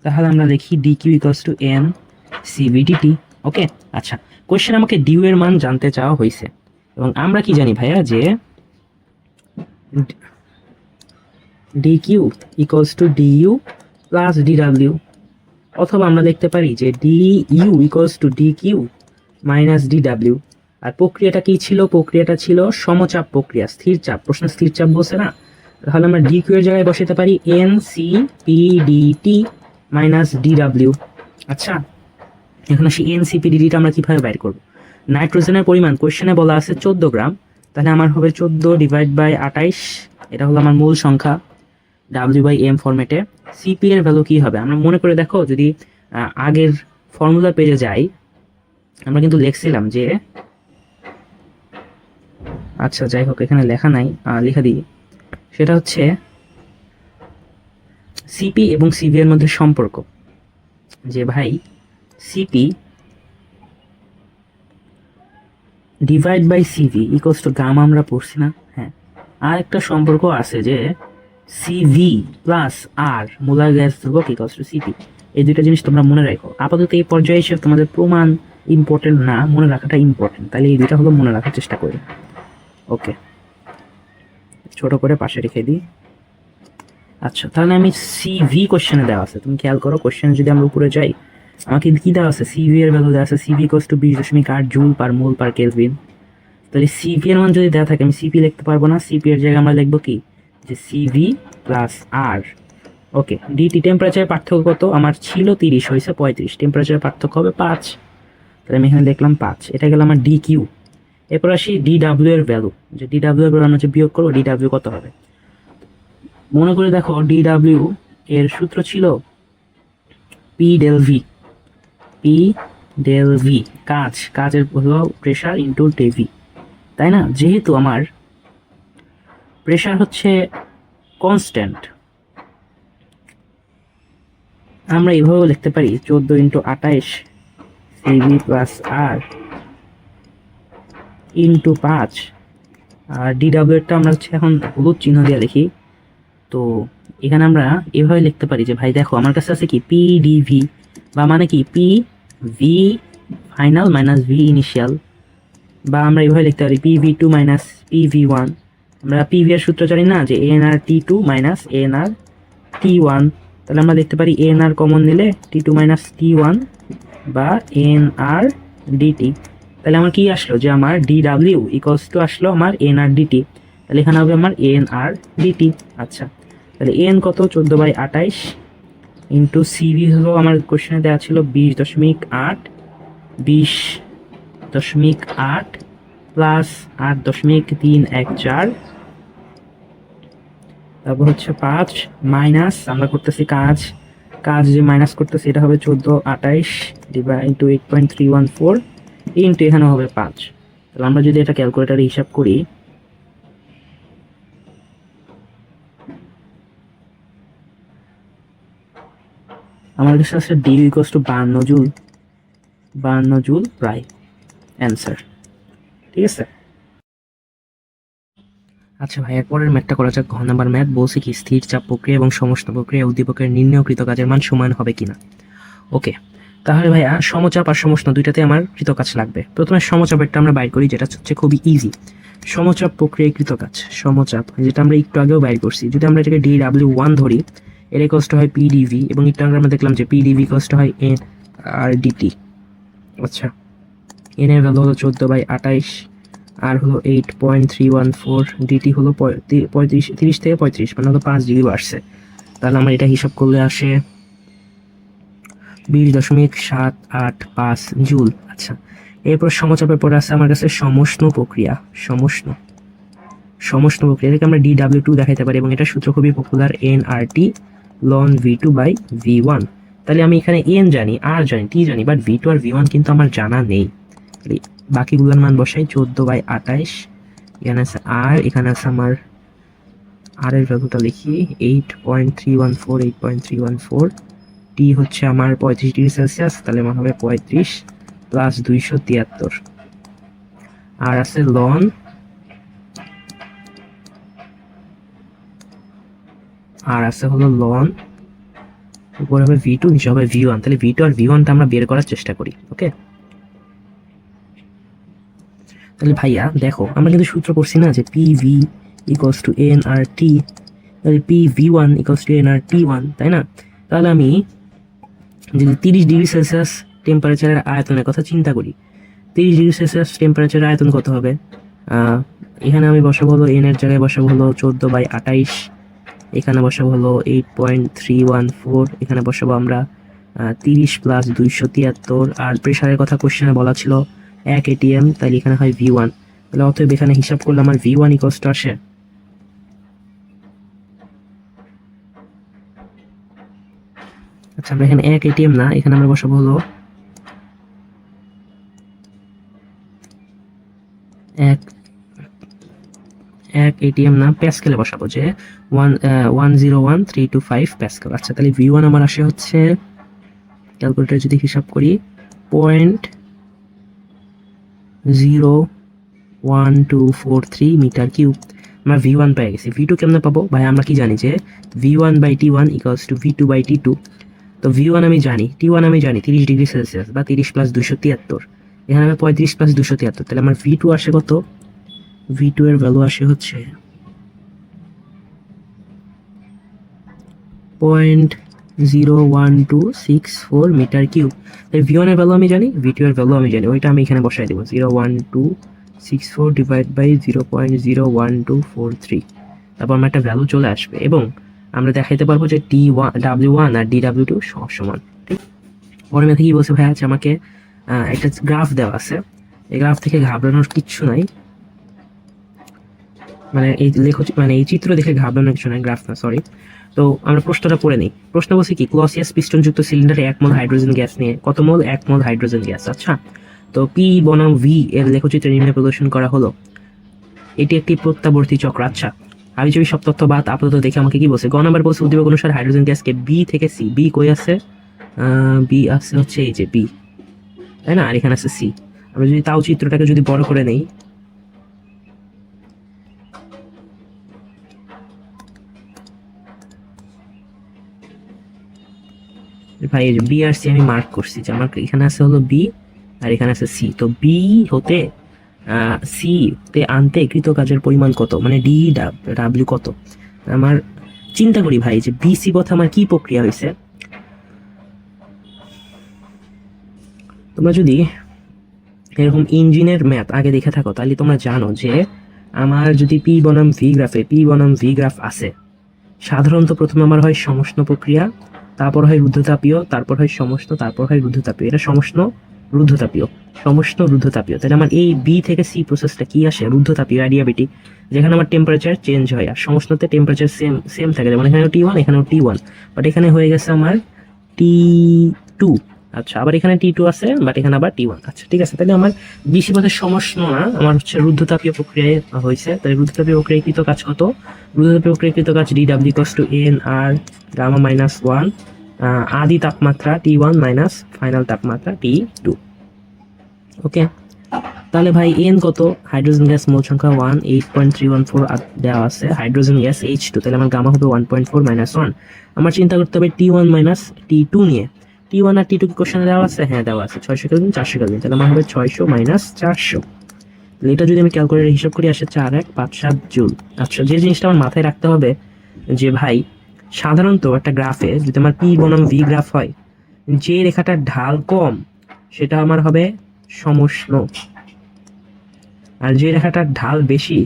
তাহলে আমরা লিখি ডিকিউ ইকুয়ালস টু NCV/DT। ওকে, আচ্ছা, কোশ্চেন আমাকে ডিউ এর মান জানতে চাওয়া হয়েছে, এবং আমরা কি জানি ভাইয়া যে DQ equals to DU plus DW, অথবা আমরা দেখতে পারি যে DU equals to DQ minus DW. আর প্রক্রিয়াটা কি ছিল, প্রক্রিয়াটা ছিল সমচাপ প্রক্রিয়া, স্থির চাপ, প্রশ্ন স্থির চাপ বলছে না, তাহলে আমরা ডিকিউ এর জায়গায় বসাতে পারি NCP/DT মাইনাস ডিডাব্লিউ। আচ্ছা, এখন আসি NCP/DT আমরা কিভাবে বাইর করব। নাইট্রোজেনের পরিমাণ কোশ্চেনে বলা আছে 14 গ্রাম, তাহলে আমার হবে 14 ডিভাইড বাই 28, এটা হলো আমার মূল সংখ্যা W/M ফরম্যাটে। সিপি এর ভ্যালু কি হবে, আমরা মনে করে দেখো, যদি আগের ফর্মুলা পেজে যাই, আমরা কিন্তু লিখছিলাম যে, আচ্ছা যাই হোক, এখানে লেখা নাই, লেখা দিই, সেটা হচ্ছে সিপি এবং সিভি এর মধ্যে সম্পর্ক, যে ভাই CP divide by CV equals to gamma, আমরা পড়ছি না, হ্যাঁ। আর একটা সম্পর্ক আছে যে CV plus R molar gas ধ্রুবক ইকুয়ালস টু সিপি। এই দুইটা জিনিস তোমরা মনে রাখো। আপাতত এই পর্যায়ে এসে তোমাদের প্রমাণ ইম্পর্টেন্ট না, মনে রাখাটা ইম্পর্টেন্ট, তাহলে এই দুইটা হলো মনে রাখার চেষ্টা করি। ওকে, ছোট করে পাশে রেখে দিই। আচ্ছা, তাহলে আমি সিভি কোশ্চেনে দেওয়া আছে, তুমি খেয়াল করো কোশ্চেনে যদি আমরা উপরে যাই, আমাকে কি দেওয়া আছে, সিভি এর ভ্যালু দেওয়া আছে, CV equals to 20.8 joule per mole per kelvin. তাহলে সিভি এর মান যদি দেওয়া থাকে আমি সিপি লিখতে পারবো না, সিপি এর জায়গায় আমরা লিখবো কি, যে সিভি প্লাস আর। ওকে, ডিটি টেম্পারেচারের পার্থক্য কত, আমার ছিল 30 হয়েছে 35, টেম্পারেচারের পার্থক্য হবে 5, তাহলে আমি এখানে লিখলাম 5, এটা গেল আমার ডি কিউ। এরপর আসি ডিডাব্লিউ এর ভ্যালু, যে ডিডাব্লিউ এর ভ্যালু আমরা যে বিয়োগ করবো, ডিডাব্লিউ কত হবে, মনে করে দেখো ডিডাব্লিউ এর সূত্র ছিল p del v, p del v কাজের হলো প্রেশার ইন্টু ডেভি, তাই না? যেহেতু আমার প্রেশার হচ্ছে কনস্ট্যান্ট, আমরা এইভাবেও লিখতে পারি 14 × 28 সিভি প্লাস আর ইন্টু 5। আর ডিডাব্লিউ এরটা আমরা হচ্ছে এখন হলুদ চিহ্ন দিয়ে লিখি, তো এখানে আমরা এভাবে লিখতে পারি যে ভাই দেখো আমার কাছে আছে কি পি ডিভি, বা মানে কি p v final minus v initial, বা আমরা এইভাবে লিখতে পারি p v two minus p v one. আমরা পি ভি এর সূত্র জানি না, যে n r t two minus n r t one, তাহলে আমরা লিখতে পারি এন আর কমন নিলে t two minus t one বা এন আর ডিটি। তাহলে আমার কি আসলো, যে আমার ডি ডাব্লিউ ইকুয়ালস টু আসলো আমার এন আর ডিটি, তাহলে এখানে হবে আমার এন আর ডিটি। আচ্ছা, তাহলে এন কত, 14/28 ইন্টু সিভি হলো আমার কোশ্চেনে দেওয়া ছিল 20.8 প্লাস 8.314, তারপর হচ্ছে 5 মাইনাস আমরা করতেছি কাজ যে মাইনাস করতেছি, এটা হবে 14/28 ইন্টু 8.314 ইন্টু এখানে হবে 5। তাহলে আমরা যদি এটা ক্যালকুলেটারে হিসাব করি, আমার কাছে আছে ডি ইকুয়ালস টু 52 জুল প্রায় অ্যান্সার। ঠিক আছে, আচ্ছা ভাই এরপরের ম্যাথটা করা যাক। ঘ নাম্বার ম্যাথ বলছে কি স্থির চাপ প্রক্রিয়া এবং সমস্ত প্রক্রিয়া উদ্দীপকের নির্ণয়কৃত কাজের মান সমান হবে কিনা। ওকে, তাহলে ভাইয়া সমচাপ আর সমষ্ণ দুইটাতে আমার কৃতকাজ লাগবে। প্রথমে সমচাপেরটা আমরা বাইর করি, যেটা হচ্ছে খুবই ইজি। সমচাপ প্রক্রিয়ায় কৃতকাজ, সমচাপ যেটা আমরা একটু আগেও বাইর করছি, যদি আমরা এটাকে DW1 ধরি, এর কষ্ট হয় পিডিভি, এবং একটু আগে আমরা দেখলাম যে পিডিভি কষ্ট হয় এন আর ডিটি। আচ্ছা, এন এর ভ্যালু হলো 14/28, আর হলো 8.314, ডিটি হলো 30 থেকে 35, মানে হলো 5 ডিগ্রি বাড়ছে। তাহলে আমরা এটা হিসাব করলে আসে 20.785 জুল। আচ্ছা, এরপর সমচাপের পরে আছে আমার কাছে সমষ্ণ প্রক্রিয়া, সমষ্ণ প্রক্রিয়া থেকে আমরা DW2 দেখাইতে পারি, এবং এটা সূত্র খুবই পপুলার, NRT ln V2/V1। তাহলে আমি এখানে এন জানি, আর জানি, টি জানি, বাট V2 আর V1 কিন্তু আমার জানা নেই। বাকিগুলোর মান বসাই, 14/28, এখানে আছে আর, এখানে আছে আমার আর এর ভ্যালুটা লিখি 8.314, টি হচ্ছে আমার 35 ডিগ্রি সেলসিয়াস, তাহলে মান হবে 35 প্লাস 273, আর আছে লন, আর আছে হলো লন, উপরে হবে V2, নিচে হবে V1। তাহলে V2 আর V1টা আমরা বের করার চেষ্টা করি। ওকে, তাহলে ভাইয়া দেখো আমরা কিন্তু সূত্র করছি না, যে PV ইকুয়ালস টু NRT, তাহলে PV1 ইকুয়ালস টু NRT1, তাই না? তাহলে আমি যদি 30 ডিগ্রি সেলসিয়াস টেম্পারেচারের আয়তনের কথা চিন্তা করি, 30 ডিগ্রি সেলসিয়াস টেম্পারেচারের আয়তন কত হবে, এখানে আমি বসাবো হলো এন এর জায়গায় বসাবো হলো 14/28, এখানে বসাবো হলো 8.314, এখানে বসাবো আমরা 30 প্লাস 273, আর প্রেশারের কথা কোশ্চেনে বলা ছিল 1 atm, তাহলে এখানে হয় V1। তাহলে অতএব এখানে হিসাব করলে আমার V1 ইকুয়ালস টু আসে, আচ্ছা আমরা এখানে 1 atm না, এখানে আমরা বসাবো হলো 1 atm না, প্যাসকেলে বসাবো, যে 101.325 প্যাসকেল। আচ্ছা, তাহলে V1 আমার আসে হচ্ছে, ক্যালকুলেটর যদি হিসাব করি, 0.01243 মিটার কিউব। আমরা V1 পেয়ে গেছি। V2 কেমনে পাবো ভাই? আমরা কি জানি যে V1/T1 ইকুয়ালস টু V2/T2। তো V1 আমি জানি, T1 আমি জানি 30 ডিগ্রি সেলসিয়াস বা 30 প্লাস 273, এখানে হবে 35 প্লাস 273, তাহলে আমার V2 আসে কত? V2 এর ভ্যালু আসে হচ্ছে 0.01264 মিটার কিউব। তাই V1 এর ভ্যালু আমি জানি, V2 এর ভ্যালু আমি জানি, ওইটা আমি এখানে বসাই দেবো 0.1264 ডিভাইড বাই 0.01243। তারপর আমার একটা ভ্যালু চলে আসবে এবং আমরা দেখাইতে পারবো যে W1 আর DW2 সমান। ঠিক, পরে মেথে কি বলছে ভাই, আছে আমাকে একটা গ্রাফ দেওয়া আছে, এই গ্রাফ থেকে ঘাবড়ানোর কিচ্ছু নাই, মানে এই এই চিত্র দেখে ঘাবড়ানোর কিছু নাই, গ্রাফ না সরি। তো আমরা প্রশ্নটা পড়ে নিই। প্রশ্ন বলছে কি, ক্লসিয়াস পিস্টনযুক্ত সিলিন্ডারে 1 মোল হাইড্রোজেন গ্যাস নিয়ে কত মোল? 1 মোল হাইড্রোজেন গ্যাস। আচ্ছা, তো পি বনাম ভি এর লেখচিত্রে নিম্নে প্রদর্শন করা হলো। এটি একটি প্রত্যাবর্তী চক্র। আচ্ছা, আমি যদি সব তথ্য বাদ আপাতত দেখে আমাকে কি বলছে, গ নাম্বার বলছে উদ্দীপক অনুসারে হাইড্রোজেন গ্যাসকে বি থেকে সি, বি কই আছে? বি আছে হচ্ছে এই যে বি, তাই না, আর এখানে আছে সি। আমরা যদি তাও চিত্রটাকে যদি বড় করে নেই, ভাই এই যে বি আর সি আমি মার্ক করছি, যে আমার এখানে আছে হলো বি আর এখানে আছে সি। তো বি হতে সি তে আনতে কৃত কাজের পরিমাণ কত, মানে ডি ডাব্লিউ কত। আমার চিন্তা করি ভাই যে বি সি পথে আমার কি প্রক্রিয়া হয়েছে। তোমরা যদি এরকম ইঞ্জিনের ম্যাথ আগে দেখে থাকো তাহলে তোমরা জানো যে আমার যদি পি বনাম ভি গ্রাফ আছে, সাধারণত প্রথমে আমার হয় সমষ্ণ প্রক্রিয়া, তারপর হয় রুদ্ধতাপীয়, তারপর হয় সমষ্ণ, তারপর হয় রুদ্ধতাপীয়। এটা সমষ্ণ রুদ্ধতাপীয়, তাহলে আমার এই বি থেকে সি প্রসেসটা কি আসে? রুদ্ধতাপীয়, অ্যাডিয়াবেটিক, যেখানে আমার টেম্পারেচার চেঞ্জ হয়। আর সমষ্ণতে টেম্পারেচার সেম থাকে, যেমন এখানেও T1 এখানেও T1, বাট এখানে হয়ে গেছে আমার T2। আচ্ছা, আবার এখানে T2 আছে, বাট এখানে আবার T1। আচ্ছা ঠিক আছে, তাহলে আমার বিসি পথের সমষ্ণ না, আমার হচ্ছে রুদ্ধতাপীয় প্রক্রিয়ায় হয়েছে। তাহলে রুদ্ধতাপীয় প্রক্রিয়াকৃত কাজ কত? রুদ্ধতাপীয় প্রক্রিয়াকৃত কাজ DW n আর গামা -1 আদি তাপমাত্রা T1 মাইনাস ফাইনাল তাপমাত্রা T2। ওকে, তাহলে ভাই এন কত? হাইড্রোজেন গ্যাস মোল সংখ্যা 1, 8.314 দেওয়া আছে, হাইড্রোজেন গ্যাস H2, তাহলে আমার গামা হবে 1.4 - 1। আমার চিন্তা করতে হবে T1 মাইনাস T2 নিয়ে। T1 আর T2 কি কোশ্চেনে দেওয়া আছে? হ্যাঁ দেওয়া আছে, 600 কেলভিন 400 কেলভিন, তাহলে আমার হবে 600 মাইনাস 400। এটা যদি আমি ক্যালকুলেটর হিসাব করি আসে 4157 জুল। আচ্ছা, যে জিনিসটা আমার মাথায় রাখতে হবে যে ভাই সাধারণত একটা গ্রাফে যদি আমার পি বনাম ভি গ্রাফ হয়, যে রেখাটার ঢাল কম সেটা আমার হবে সমষ্ণ, আর যে রেখাটার ঢাল বেশি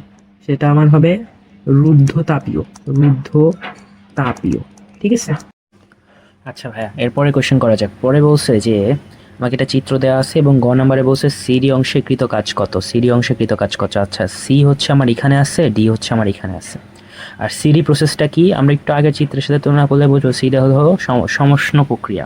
সেটা আমার হবে রুদ্ধতাপীয়। ঠিক আছে। আচ্ছা ভাইয়া, এরপরে কোশ্চেন করা যাক। পরে বলছে যে আমাকে একটা চিত্র দেওয়া আছে এবং গ নাম্বারে বলছে সিডি অংশে কৃত কাজ কত। আচ্ছা, সি হচ্ছে আমার এখানে আছে, ডি হচ্ছে আমার এখানে আছে। আর সিডি প্রসেসটা কি আমরা একটু আগে চিত্রের সাথে তুলনা করলে বুঝবো। সিডি হলো সমষ্ণ প্রক্রিয়া।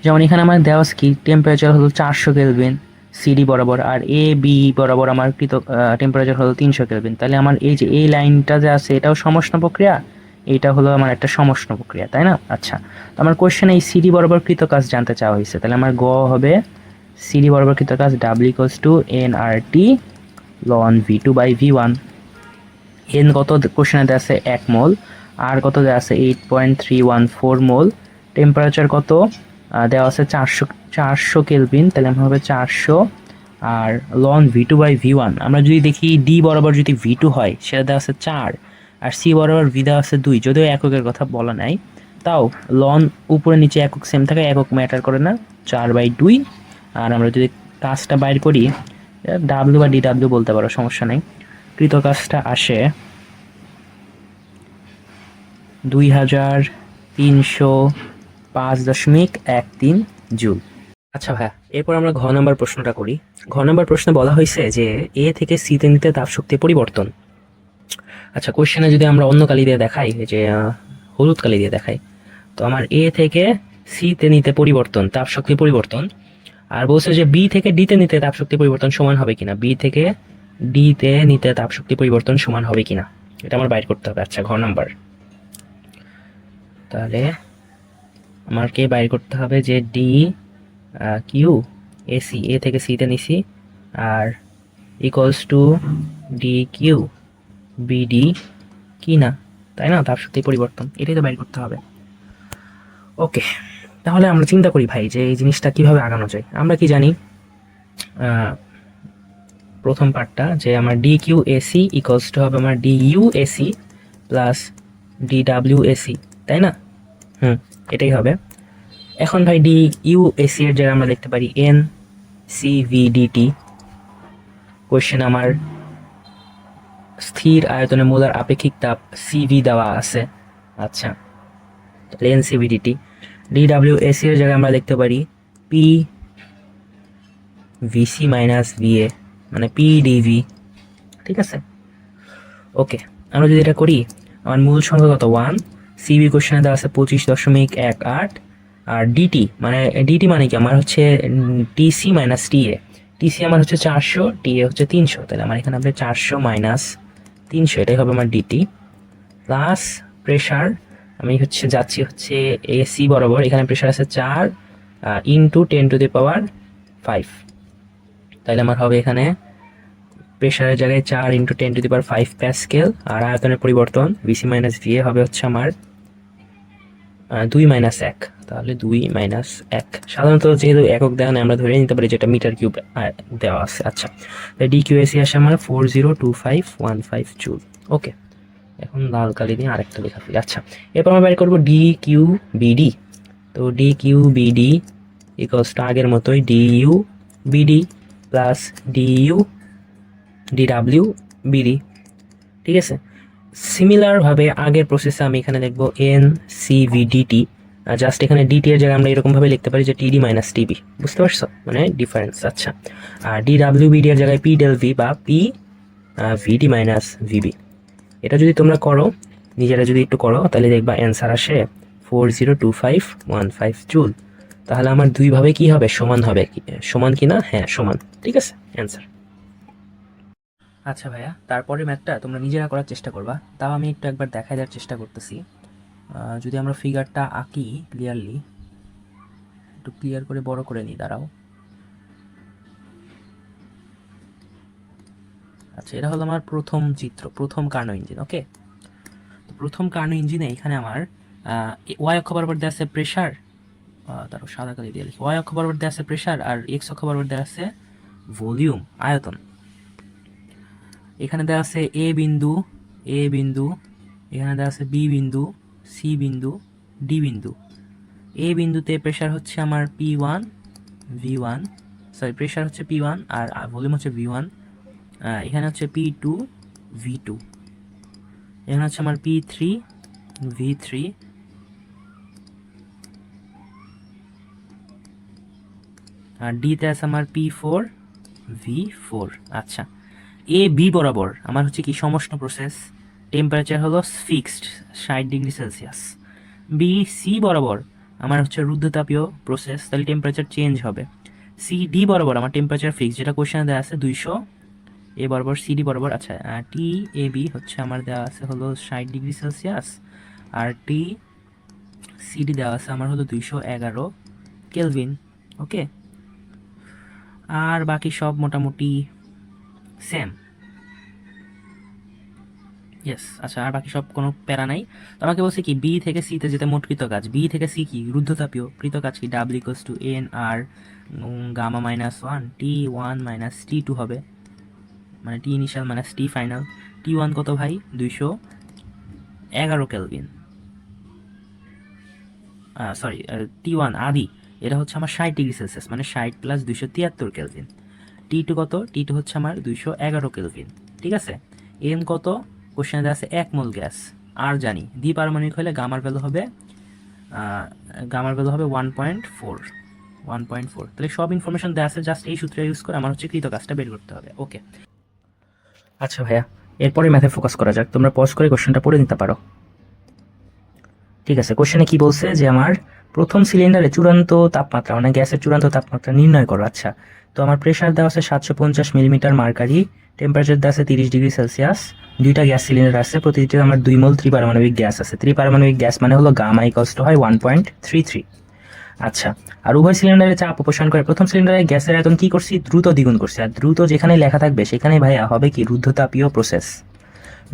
যেমন এখানে আমার দেওয়া আছে কি, টেম্পারেচার হলো 400 কেলভিন সিডি বরাবর, আর এ বি বরাবর আমার কৃত টেম্পারেচার হলো 300 কেলভিন। তাহলে আমার এই যে এই লাইনটা যে আছে এটাও সমষ্ণ প্রক্রিয়া, এইটা হলো আমার একটা সমষ্ণ প্রক্রিয়া, তাই না? আচ্ছা, তো আমার কোশ্চেনে এই সিডি বরাবর কৃত কাজ জানতে চাওয়া হয়েছে, তাহলে আমার গ হবে সিডি বরাবর কৃত কাজ W = nRT ln V2/V1। N কত কোশ্চেনে দেওয়া আছে 1 মোল, আর কত দেওয়া আছে 8.314 মোল, টেম্পারেচার কত দেওয়া আছে 400 কেলভিন, তাহলে আমার হবে 400, আর ln V2/V1 আমরা যদি দেখি ডি বরাবর যদি V2 হয় সেটা দেওয়া আছে 4, আর সি বরাবর ভি দেওয়া আছে 2, যদিও এককের কথা বলা নাই, তাও লন উপরে নিচে একক সেম থাকে, একক ম্যাটার করে না, 4/2। আর আমরা যদি কাজটা বাইর করি, ডাব্লিউ বা ডিডাব্লিউ বলতে পারো, সমস্যা নেই। কৃত কাজটা আসে 2305.13 জুল। আচ্ছা ভাইয়া, এরপর আমরা ঘ নাম্বার প্রশ্নটা করি। ঘ নাম্বার প্রশ্নে বলা হয়েছে যে এ থেকে সিতে নিতে তাপ শক্তি পরিবর্তন। আচ্ছা, কোশ্চেনে যদি আমরা অন্য কালি দিয়ে দেখাই, যে হলুদ কালি দিয়ে দেখাই, তো আমার এ থেকে সিতে নিতে পরিবর্তন, তাপ শক্তি পরিবর্তন, আর বলছে যে বি থেকে ডিতে নিতে তাপ শক্তি পরিবর্তন সমান হবে কিনা, বি থেকে ডিতে নিতে তাপ শক্তি পরিবর্তন সমান হবে কিনা, এটা আমার বাইর করতে হবে। আচ্ছা, ঘ নাম্বার, তাহলে আমাকে বাইর করতে হবে যে ডি কিউ এসি, এ থেকে সিতে নিছি, আর equals to D Q BD কি না, তাই না, তাপ শক্তি পরিবর্তন, এটাই তো বাইর করতে হবে। ওকে, তাহলে আমরা চিন্তা করি ভাই যে এই জিনিসটা কিভাবে আগানো যায়। আমরা কি জানি প্রথম পার্টটা, যে আমার d q AC equals to হবে আমার d u AC plus d ডাব্লিউ এসি তাই না? এটাই হবে। এখন ভাই ডি ইউ এসি এর জায়গায় আমরা দেখতে পারি n c v dt. Question আমার স্থির আয়তনে মোলার আপেক্ষিক তাপ সিভি দেওয়া আছে। আচ্ছা, তাহলে n c v dt. D ডাব্লিউ এসি এর জায়গায় আমরা দেখতে পারি পি ভিসি মাইনাস ভিএ, মানে পি ডিভি। ঠিক আছে, ওকে। আমরা যদি এটা করি, আমার মূল সংখ্যা কত 1, সিবি কোশ্চেনে দেওয়া আছে 25.18, আর ডিটি মানে কি আমার হচ্ছে টিসি মাইনাস টিএ। টিসি আমার হচ্ছে 400, টিএ হচ্ছে 300, তাহলে আমার এখানে হবে 400 মাইনাস 300, এটাই হবে আমার ডিটি। প্লাস প্রেশার, আমি হচ্ছে যাচ্ছি হচ্ছে এসি বরাবর, এখানে প্রেশার আছে 4 ইন্টু 10⁵, তাহলে আমার হবে এখানে প্রেশারের জায়গায় 4 ইন্টু 10⁵ প্যাসকেল, আর আয়তনের পরিবর্তন ভিসি মাইনাস ভিএ হবে হচ্ছে আমার 2 মাইনাস 1, তাহলে 2 মাইনাস 1। সাধারণত যেহেতু একক দেওয়া নেই, আমরা ধরে নিতে পারি যেটা মিটার কিউব দেওয়া আছে। আচ্ছা, ডি কিউএসি আসে আমার 402515 জুল। ওকে, এখন লাল কালি দিয়ে আরেকটা লেখা ফেলি। আচ্ছা, এরপর আমরা বের করবো ডি কিউ বিডি। তো d Q BD equals to আগের মতোই d u BD plus d u ডিডাব্লিউ বিডি। ঠিক আছে, সিমিলারভাবে আগের প্রসেসে আমি এখানে লিখবো n c v dt. Just এখানে ডিটি এর জায়গায় আমরা এরকমভাবে লিখতে পারি যে টিডি মাইনাস টিবি, বুঝতে পারছো, মানে ডিফারেন্স। আচ্ছা, আর ডিডাব্লিউ বিডি এর জায়গায় পি ডেল ভি বা পি ভিডি মাইনাস ভিবি। এটা যদি তোমরা করো, নিজেরা যদি একটু করো, তাহলে দেখবা অ্যান্সার আসে 402515 জুল। তাহলে আমার দুইভাবে কি হবে, সমান হবে। সমান কিনা? হ্যাঁ, সমান। ঠিক আছে, অ্যান্সার। আচ্ছা ভাইয়া, তারপরে ম্যাথটা তোমরা নিজেরা করার চেষ্টা করবা, তাও আমি একটু একবার দেখাই দেওয়ার চেষ্টা করতেছি। যদি আমরা ফিগারটা আঁকি ক্লিয়ারলি, একটু ক্লিয়ার করে বড় করে নিই, দাঁড়াও। আচ্ছা, এটা হলো আমার প্রথম চিত্র, প্রথম কার্নো ইঞ্জিন। ওকে, প্রথম কার্নো ইঞ্জিনে এখানে আমার ওয়াই অক্ষ বরাবর দেওয়া আছে প্রেশার, তারপর সাদা কালি দিয়ে লিখি, ওয়াই অক্ষ বরাবর দেওয়া আছে প্রেশার, আর এক্স অক্ষ বরাবর দেওয়া আছে ভলিউম, আয়তন। এখানে দেওয়া আছে এ বিন্দু, এখানে দেওয়া আছে বি বিন্দু, সি বিন্দু, ডি বিন্দু। এ বিন্দুতে প্রেশার হচ্ছে আমার P1 V1, সরি প্রেশার হচ্ছে P1 আর ভলিউম হচ্ছে V1। এখানে হচ্ছে P2 V2, এখানে হচ্ছে আমার P3 V3, আর ডিতে আছে আমার P4 V4। আচ্ছা, এ বি বরাবর আমার হচ্ছে কি সমষ্ণ প্রসেস, টেম্পারেচার হলো ফিক্সড 60°C। বি সি বরাবর আমার হচ্ছে রুদ্ধতাপীয় প্রসেস, তাহলে টেম্পারেচার চেঞ্জ হবে। সি ডি বরাবর আমার টেম্পারেচার ফিক্সড, যেটা কোশ্চেনে দেওয়া আছে 200। এ বরাবর সি ডি বরাবর, আচ্ছা টি এ বি হচ্ছে আমার দেওয়া আছে হলো 60°C, আর টি সি ডি দেওয়া আছে আমার হলো 211 কেলভিন। ওকে, আর বাকি সব মোটামুটি সেম। ইয়েস, আচ্ছা, আর বাকি সব কোনো প্যারা নাই। তো আমাকে বলছে কি বি থেকে সিতে যেতে মোট কৃতকাজ, বি থেকে সি কি রুদ্ধতাপীয় কৃতকাজ কি ডাব্লিউ equals to n r gamma minus 1 T1 minus T2 হবে, মানে t initial minus t final. T1 কত ভাই? 211 কেলভিন, সরি T1 আদি, এটা হচ্ছে আমার 60°C, মানে 60 প্লাস 273 কেলভিন। T2 কত? T2 হচ্ছে আমার 211 কেলভিন। ঠিক আছে, এম কত? কোশ্চেনে দেওয়া আছে 1 মোল গ্যাস, আর জানি দ্বিপারমাণবিক হলে গামার ভ্যালু হবে 1.4। তাহলে সব ইনফরমেশন দেওয়া আছে, জাস্ট এই সূত্র ইউজ করে আমার হচ্ছে কৃতকাজটা বের করতে হবে। ওকে, আচ্ছা ভাইয়া, এরপরে ম্যাথে ফোকাস করা যাক। তোমরা পজ করে কোশ্চেনটা পড়ে নিতে পারো। ঠিক আছে, কোশ্চেনে কি বলছে যে আমার প্রথম সিলিন্ডারে চূড়ান্ত তাপমাত্রা, মানে গ্যাসের চূড়ান্ত তাপমাত্রা নির্ণয় করো। আচ্ছা, তো আমার প্রেশার দেওয়া আছে 750 মিলিমিটার মার্কারি, টেম্পারেচার দেওয়া আছে 30°C, দুইটা গ্যাস সিলিন্ডার আছে, প্রতিটিতে আমার 2 মোল ত্রিপারমাণবিক গ্যাস আছে। ত্রিপারমাণবিক গ্যাস মানে হলো গামা ইকুয়ালস টু হয় 1.33। আচ্ছা, আর উভয় সিলিন্ডারে চাপ অপসারণ করে প্রথম সিলিন্ডারে গ্যাসের আয়তন কি করছি? দ্রুত দ্বিগুণ করছি। আর দ্রুত যেখানে লেখা থাকবে সেখানে ভাইয়া হবে কি রুদ্ধতাপীয় প্রসেস।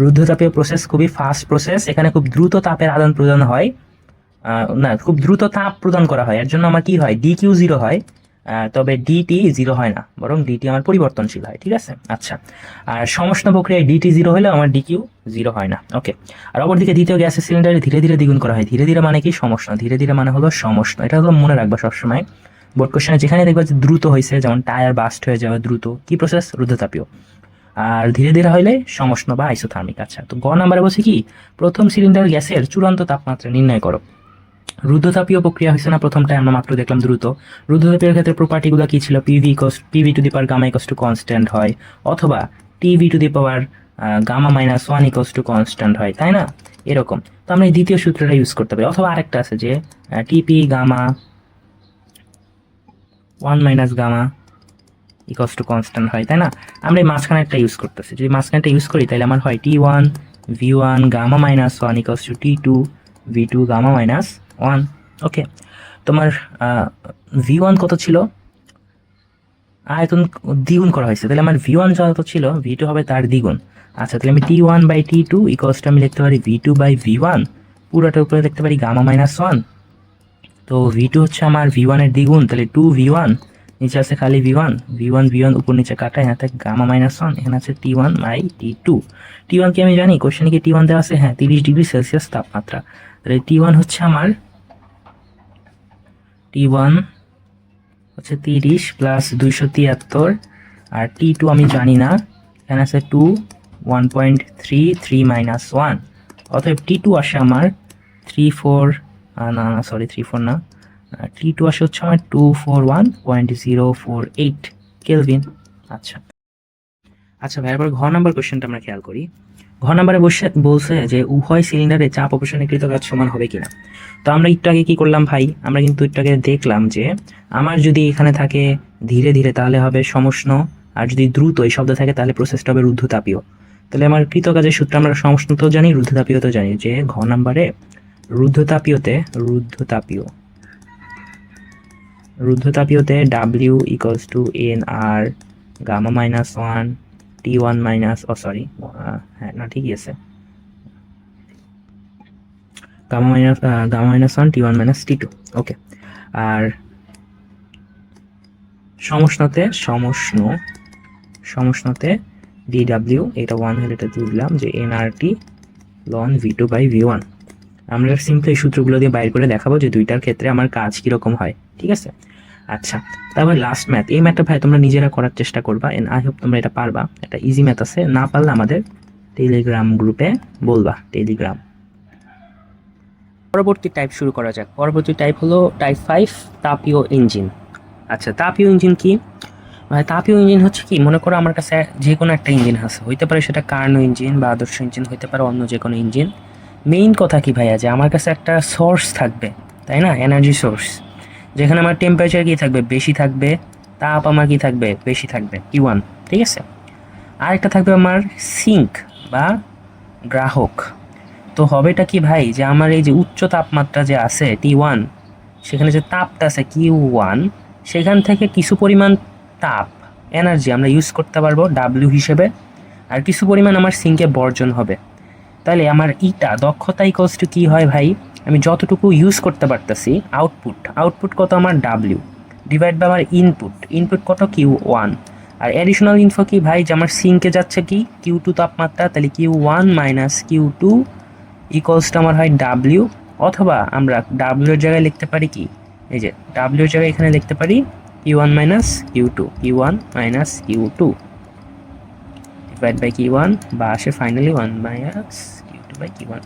রুদ্ধতাপীয় প্রসেস খুবই ফাস্ট প্রসেস, এখানে খুব দ্রুত তাপের আদান প্রদান হয়, খুব দ্রুত তাপ প্রদান করা হয়। এর জন্য আমার কি হয়? DQ0 হয়, তবে ডিটি জিরো হয় না, বরং ডিটি আমার পরিবর্তনশীল হয়। ঠিক আছে, আচ্ছা। আর সমষ্ণ প্রক্রিয়ায় ডিটি জিরো হলেও আমার ডিকিউ জিরো হয় না। ওকে। আর অপরদিকে দ্বিতীয় গ্যাসের সিলিন্ডারে ধীরে ধীরে দ্বিগুণ করা হয়। ধীরে ধীরে মানে কি? সমষ্ণ। ধীরে ধীরে মানে হলো সমষ্ণ। এটা হলো মনে রাখবা সবসময় বোর্ড কোশ্চেনে, যেখানে দেখবা যে দ্রুত হয়েছে, যেমন টায়ার বাস্ট হয়ে যাওয়া দ্রুত, কি প্রসেস? রুদ্ধতাপীয়। আর ধীরে ধীরে হইলে সমষ্ণ বা আইসোথার্মিক। আচ্ছা, তো গ নাম্বারে বলছি কি, প্রথম সিলিন্ডার গ্যাসের চূড়ান্ত তাপমাত্রা নির্ণয় করো। রুদ্ধতাপীয় প্রক্রিয়া হয়েছে না প্রথমটাই, আমরা মাত্র দেখলাম দ্রুত। রুদ্ধতাপীয় ক্ষেত্রে প্রপার্টিগুলো কি ছিল? PV to the power gamma equals to constant হয়, অথবা TV to the power gamma minus one equals to constant হয়, তাই না? এরকম। তো আমরা এই দ্বিতীয় সূত্রটা ইউজ করতে পারি, অথবা আরেকটা আছে যে TP gamma one minus gamma equals to constant হয়, তাই না? আমরা এই মাঝখানেরটা ইউজ করতেছি। যদি মাঝখানেরটা ইউজ করি তাহলে আমার হয় T1 V1 gamma minus one equals to T2 V2 gamma minus one. Okay, তোমার V1 কত ছিল? আয়তন দ্বিগুণ করা হয়েছে, তাহলে আমার V1 যত ছিল V2 হবে তার দ্বিগুণ। আচ্ছা, তাহলে আমি T1 by T2 equals to আমি লিখতে পারি V2 বাই V1, পুরোটার উপরে লিখতে পারি গামা মাইনাস ওয়ান। তো V2 হচ্ছে আমার V1 এর দ্বিগুণ, তাহলে 2V1, নিচে আছে খালি V1 উপর নিচে কাটা, এখানে থাকে গামা মাইনাস ওয়ান, এখানে আছে T1 বাই T2। T1 কি আমি জানি? কোশ্চেনে কি T1 দেওয়া আছে? হ্যাঁ, 30°C তাপমাত্রা। তাহলে T1 হচ্ছে আমার 30 প্লাস 273, আর T2 আমি জানি না, এখানে আছে 1.33 মাইনাস ওয়ান, অতএব T2 আসে আমার 34, না না সরি 34 না, T2 আসে হচ্ছে আমার 241.048 কেলভিন। আচ্ছা আচ্ছা ভাই, এবার ঘ নাম্বার কোশ্চেনটা আমরা খেয়াল করি। ঘ নাম্বারে বলছে যে উভয় সিলিন্ডারে চাপ অপসারণকৃত কাজ সমান হবে কিনা। তো আমরা একটু আগে কি করলাম ভাই? আমরা কিন্তু একটু আগে দেখলাম যে আমার যদি এখানে থাকে ধীরে ধীরে তাহলে হবে সমষ্ণ, আর যদি দ্রুত এই শব্দ থাকে তাহলে প্রসেসটা হবে রুদ্ধতাপীয়। তাহলে আমার কৃত কাজের সূত্র আমরা সমষ্ণ তো জানি, রুদ্ধতাপীয় তো জানি, যে ঘ নাম্বারে রুদ্ধতাপীয়তে W equals to NR gamma minus one T1 minus, sorry হ্যাঁ না ঠিকই আছে, gamma minus one T1 minus T2। Okay. আর সমষ্ণতে DW, এটা 1 হলে এটা দিলাম যে NRT loan V2 by V1। আমরা সিম্পলি সূত্রগুলো দিয়ে বাইর করে দেখাবো যে দুইটার ক্ষেত্রে আমার কাজ কিরকম হয়। ঠিক আছে, আচ্ছা। তারপর লাস্ট ম্যাথ, এই ম্যাথটা ভাই তোমরা নিজেরা করার চেষ্টা করবা, এন্ড আই হোপ তোমরা এটা পারবা। এটা ইজি ম্যাথ আছে, না পারলে আমাদের টেলিগ্রাম গ্রুপে বলবা, টেলিগ্রাম। পরবর্তী টাইপ শুরু করা যাক। পরবর্তী টাইপ হলো টাইপ 5, তাপীয় ইঞ্জিন। আচ্ছা, তাপীয় ইঞ্জিন কি ভাই? তাপীয় ইঞ্জিন হচ্ছে কি, মনে করো আমার কাছে যে কোনো একটা ইঞ্জিন আছে, হইতে পারে সেটা কার্নো ইঞ্জিন বা আদর্শ ইঞ্জিন, হইতে পারে অন্য যে কোনো ইঞ্জিন। মেইন কথা কি ভাইয়া, যে আমার কাছে একটা সোর্স থাকবে, তাই না? এনার্জি সোর্স, যেখানে আমার টেম্পারেচার কি থাকবে? বেশি থাকবে। তাপ আমার কি থাকবে? বেশি থাকবে, T1। ঠিক আছে, আরেকটা থাকবে আমার সিঙ্ক বা গ্রাহক। তো হবেটা কি ভাই, যে আমার এই যে উচ্চ তাপমাত্রা যে আছে T1, সেখানে যে তাপটা আছে Q1, সেখান থেকে কিছু পরিমাণ তাপ এনার্জি আমরা ইউজ করতে পারবো W হিসেবে, আর কিছু পরিমাণ আমার সিঙ্কে বর্জন হবে। তাহলে আমার ইটা দক্ষতা ইকুয়ালস টু কি হয় ভাই? আমি যতটুকু ইউজ করতে পারতেছি আউটপুট কত আমার W ডিভাইড বাই আমার ইনপুট কত Q1। আর অ্যাডিশনাল ইনফো কি ভাই, যে আমার সিঙ্কে যাচ্ছে কি Q2 তাপমাত্রা, তাহলে Q1 minus Q2 equals to আমার হয় W, অথবা আমরা W এর জায়গায় লিখতে পারি কি, এই যে W এর জায়গায় এখানে লিখতে পারি Q1 minus Q2 divide by Q1, বা আসে finally 1 minus Q2 by Q1।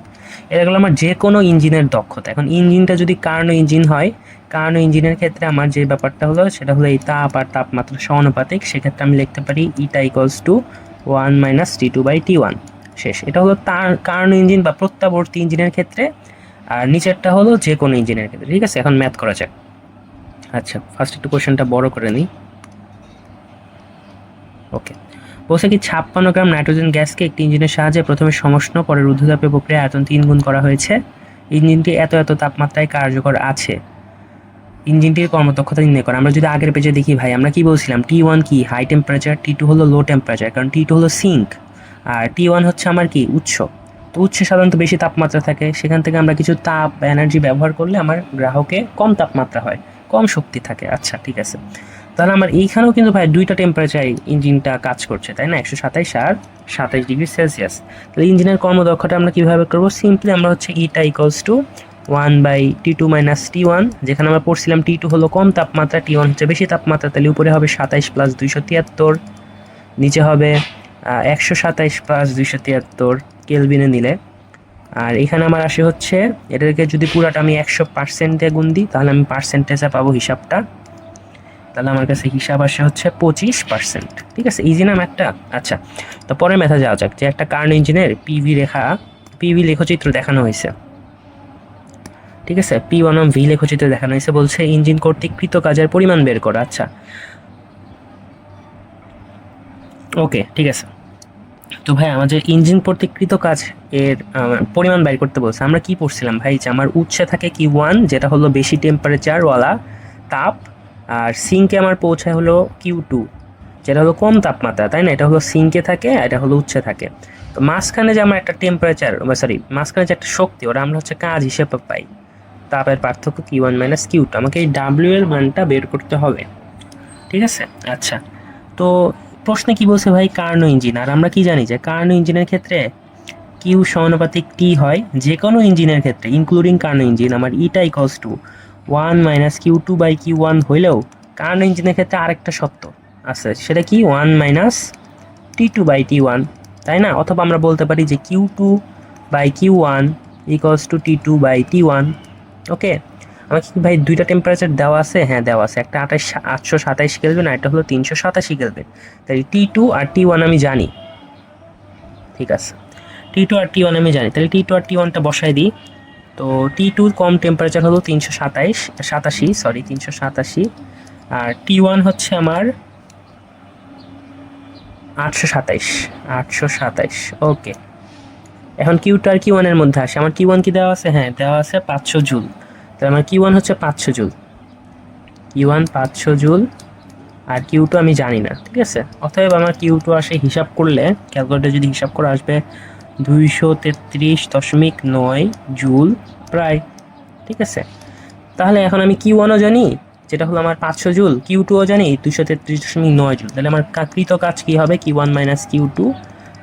এটা হলো আমার যে কোনো ইঞ্জিনের দক্ষতা। এখন ইঞ্জিনটা যদি কার্নো ইঞ্জিন হয়, কার্নো ইঞ্জিনের ক্ষেত্রে আমার যে ব্যাপারটা হলো সেটা হলো এই তাপ আর তাপমাত্রা সমানুপাতিক। সেক্ষেত্রে আমি লিখতে পারি eta equals to 1 minus T2 by T1। শেষ। এটা হলো কার্নো ইঞ্জিন বা প্রত্যাবর্তী ইঞ্জিনের ক্ষেত্রে, আর নিচেরটা হলো যে কোনো ইঞ্জিনের ক্ষেত্রে। ঠিক আছে, এখন ম্যাথ করা যাক। আচ্ছা, ফার্স্ট একটু কোশ্চেনটা বড় করে নিই। ওকে, বলছে কি 56 গ্রাম নাইট্রোজেন গ্যাসকে একটি ইঞ্জিনের সাহায্যে প্রথমে সমষ্ণ, পরে রুদ্ধতাপীয় প্রক্রিয়া আয়তন 3 গুণ করা হয়েছে। ইঞ্জিনটি এত তাপমাত্রায় কার্যকর আছে। ইঞ্জিনটির কর্মদক্ষতা নির্ণয় করা। আমরা যদি আগের পেজে দেখি ভাই, আমরা কি বলছিলাম? T1 কি হাই টেম্পারেচার, T2 হলো লো টেম্পারেচার, কারণ T2 হলো সিঙ্ক, আর T1 হচ্ছে আমার কি উৎস। তো উৎসে সাধারণত বেশি তাপমাত্রা থাকে, সেখান থেকে আমরা কিছু তাপ বা এনার্জি ব্যবহার করলে আমার গ্রাহকে কম তাপমাত্রা হয়, কম শক্তি থাকে। আচ্ছা ঠিক আছে, তাহলে আমার এইখানেও কিন্তু ভাই দুইটা টেম্পারেচার ইঞ্জিনটা কাজ করছে, তাই না? 127 আর 27 ডিগ্রি সেলসিয়াস। তাহলে ইঞ্জিনের কর্মদক্ষতা আমরা কীভাবে করবো? সিম্পলি আমরা হচ্ছে ইটা ইকুয়ালস টু 1/T2 - T1, যেখানে আমরা পড়ছিলাম T2 হলো কম তাপমাত্রা, T1 হচ্ছে বেশি তাপমাত্রা। তাহলে উপরে হবে 27 + 273, নিচে হবে 127 + 273 কেলভিনে নিলে। আর এখানে আমার আসে হচ্ছে, এটাকে যদি পুরাটা আমি 100% গুণ দিই তাহলে আমি পার্সেন্টেজে পাবো হিসাবটা। তাহলে আমার কাছে হিসাব আসে হচ্ছে 25%। ঠিক আছে, ইজি নাম একটা। আচ্ছা, তো পরের মেথা যাওয়া যাক, যে একটা কার্ন ইঞ্জিনের পিভি লেখচিত্র দেখানো হয়েছে। ঠিক আছে, P1V লেখচিত্র দেখানো হয়েছে, বলছে ইঞ্জিন কর্তৃক কৃত কাজের পরিমাণ বের করা। আচ্ছা, ওকে, ঠিক আছে। তো ভাই আমাদের ইঞ্জিন কর্তৃক কাজ এর পরিমাণ বের করতে বলছে। আমরা কি পড়ছিলাম ভাই, যে আমার উৎসে থাকে Q1, যেটা হলো বেশি টেম্পারেচারওয়ালা তাপ, আর সিঙ্কে আমার পৌঁছায় হলো Q2, যেটা হলো কম তাপমাত্রা, তাই না? এটা হলো সিঙ্কে থাকে, এটা হলো উৎসে থাকে। তো মাঝখানে যে আমরা একটা মাঝখানে যে একটা শক্তি, ওটা আমরা হচ্ছে কাজ হিসেবে পাই, তাপের পার্থক্য Q1 - Q2। আমাকে এই W এর মানটা বের করতে হবে। ঠিক আছে, আচ্ছা। তো প্রশ্নে কি বলছে ভাই, কার্নো ইঞ্জিন। আর আমরা কি জানি যে কার্নো ইঞ্জিনের ক্ষেত্রে কিউ সমানুপাতিক টি হয়। যে কোনো ইঞ্জিনের ক্ষেত্রে ইনক্লুডিং কার্নো ইঞ্জিন আমার ইটা ইকুয়ালস টু 1 - Q2/Q1 হইলেও কার্নো ইঞ্জিনের ক্ষেত্রে আরেকটা সত্য আছে, সেটা কি 1 - T2/T1, তাই না? অথবা আমরা বলতে পারি যে Q2/Q1 ইকুয়ালস টু T2/T1। ওকে, আমাকে কি ভাই দুইটা টেম্পারেচার দেওয়া আছে? হ্যাঁ, দেওয়া আছে। একটা 827 কেলভিন আর একটা হলো 387 কেলভিন। তাই T2 আর T1 আমি জানি। ঠিক আছে, T2 আর T1 আমি জানি, তাহলে T2 আর T1টা বসাই দিই। তো T2 কম টেম্পারেচার হলো 387, আর T1 হচ্ছে আমার 827। ওকে, এখন Q2 আর Q1 এর মধ্যে আসে। আমার Q1 কি দেওয়া আছে? হ্যাঁ, দেওয়া আছে 500 জুল। তাহলে আমার Q1 হচ্ছে 500 জুল, Q1 500 জুল, আর Q2 আমি জানি না। ঠিক আছে, অতএব আমার Q2 আসে, হিসাব করলে ক্যালকুলেটর যদি হিসাব করে আসবে 233.9 জুল প্রায়। ঠিক আছে, তাহলে এখন আমি Q1ও জানি, যেটা হলো আমার 500 জুল, Q2ও জানি 233.9 জুল। তাহলে আমার কৃত কাজ কি হবে? Q1 - Q2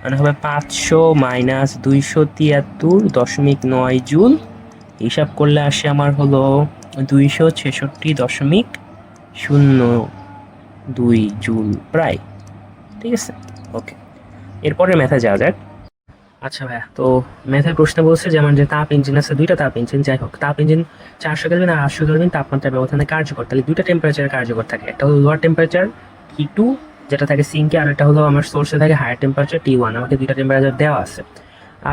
মানে হবে 500 - 273.9 জুল। হিসাব করলে আসে আমার হলো 266.02 জুল প্রায়। ঠিক আছে, ওকে, এরপরে ম্যাথে যাওয়া যাক। আচ্ছা ভাইয়া, তো ম্যাথের প্রশ্ন বলছে যে আমার যে তাপ ইঞ্জিন আছে, দুইটা তাপ ইঞ্জিন, যাই হোক, তাপ ইঞ্জিন 400 কেলভিন আর 800 কেলভিন তাপমাত্রা ব্যবধানে কার্যকর। তাহলে দুইটা টেম্পারেচার কার্যকর থাকে, একটা হলো লোয়ার টেম্পারেচার T2 যেটা থাকে সিঙ্কে, আর একটা হলো আমার সোর্সে থাকে হায়ার টেম্পারেচার T1। আমাকে দুইটা টেম্পারেচার দেওয়া আছে,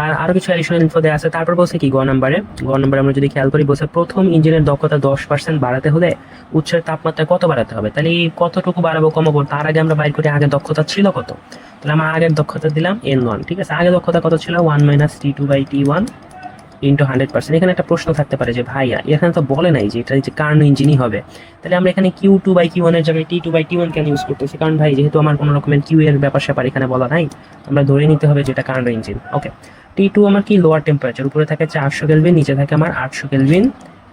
আর আরও কিছু অ্যাডিশনাল ইনফো দেওয়া আছে। তারপর বলছে কি, গ নাম্বারে আমরা যদি খেয়াল করি, বলছে প্রথম ইঞ্জিনের দক্ষতা 10% বাড়াতে হলে উৎসের তাপমাত্রা কত বাড়াতে হবে। তাহলে এই কতটুকু বাড়াবো কমাবো, তার আগে আমরা বাইর করি আগে দক্ষতা ছিল কত। তাহলে আমরা আগের দক্ষতা দিলাম N1। ঠিক আছে, আগে দক্ষতা কত ছিল? 1 - T2/T1 ইন্টু 100%। এখানে একটা প্রশ্ন থাকতে পারে যে ভাইয়া এখানে তো বলে নাই যে এটা যে কার্নো ইঞ্জিনই হবে, তাহলে আমরা এখানে Q2/Q1 এর জায়গায় T2/T1 কেন ইউজ করতেছি? কারণ ভাই যেহেতু আমার কোনো রকমের কিউ এর ব্যাপার স্যাপার এখানে বলা নাই, আমরা ধরে নিতে হবে যে এটা কার্নো ইঞ্জিন। ওকে, T2 আমার কি লোয়ার টেম্পারেচার, উপরে থাকে 400 কেলভিন, নিচে থাকে আমার 800 কেলভিন।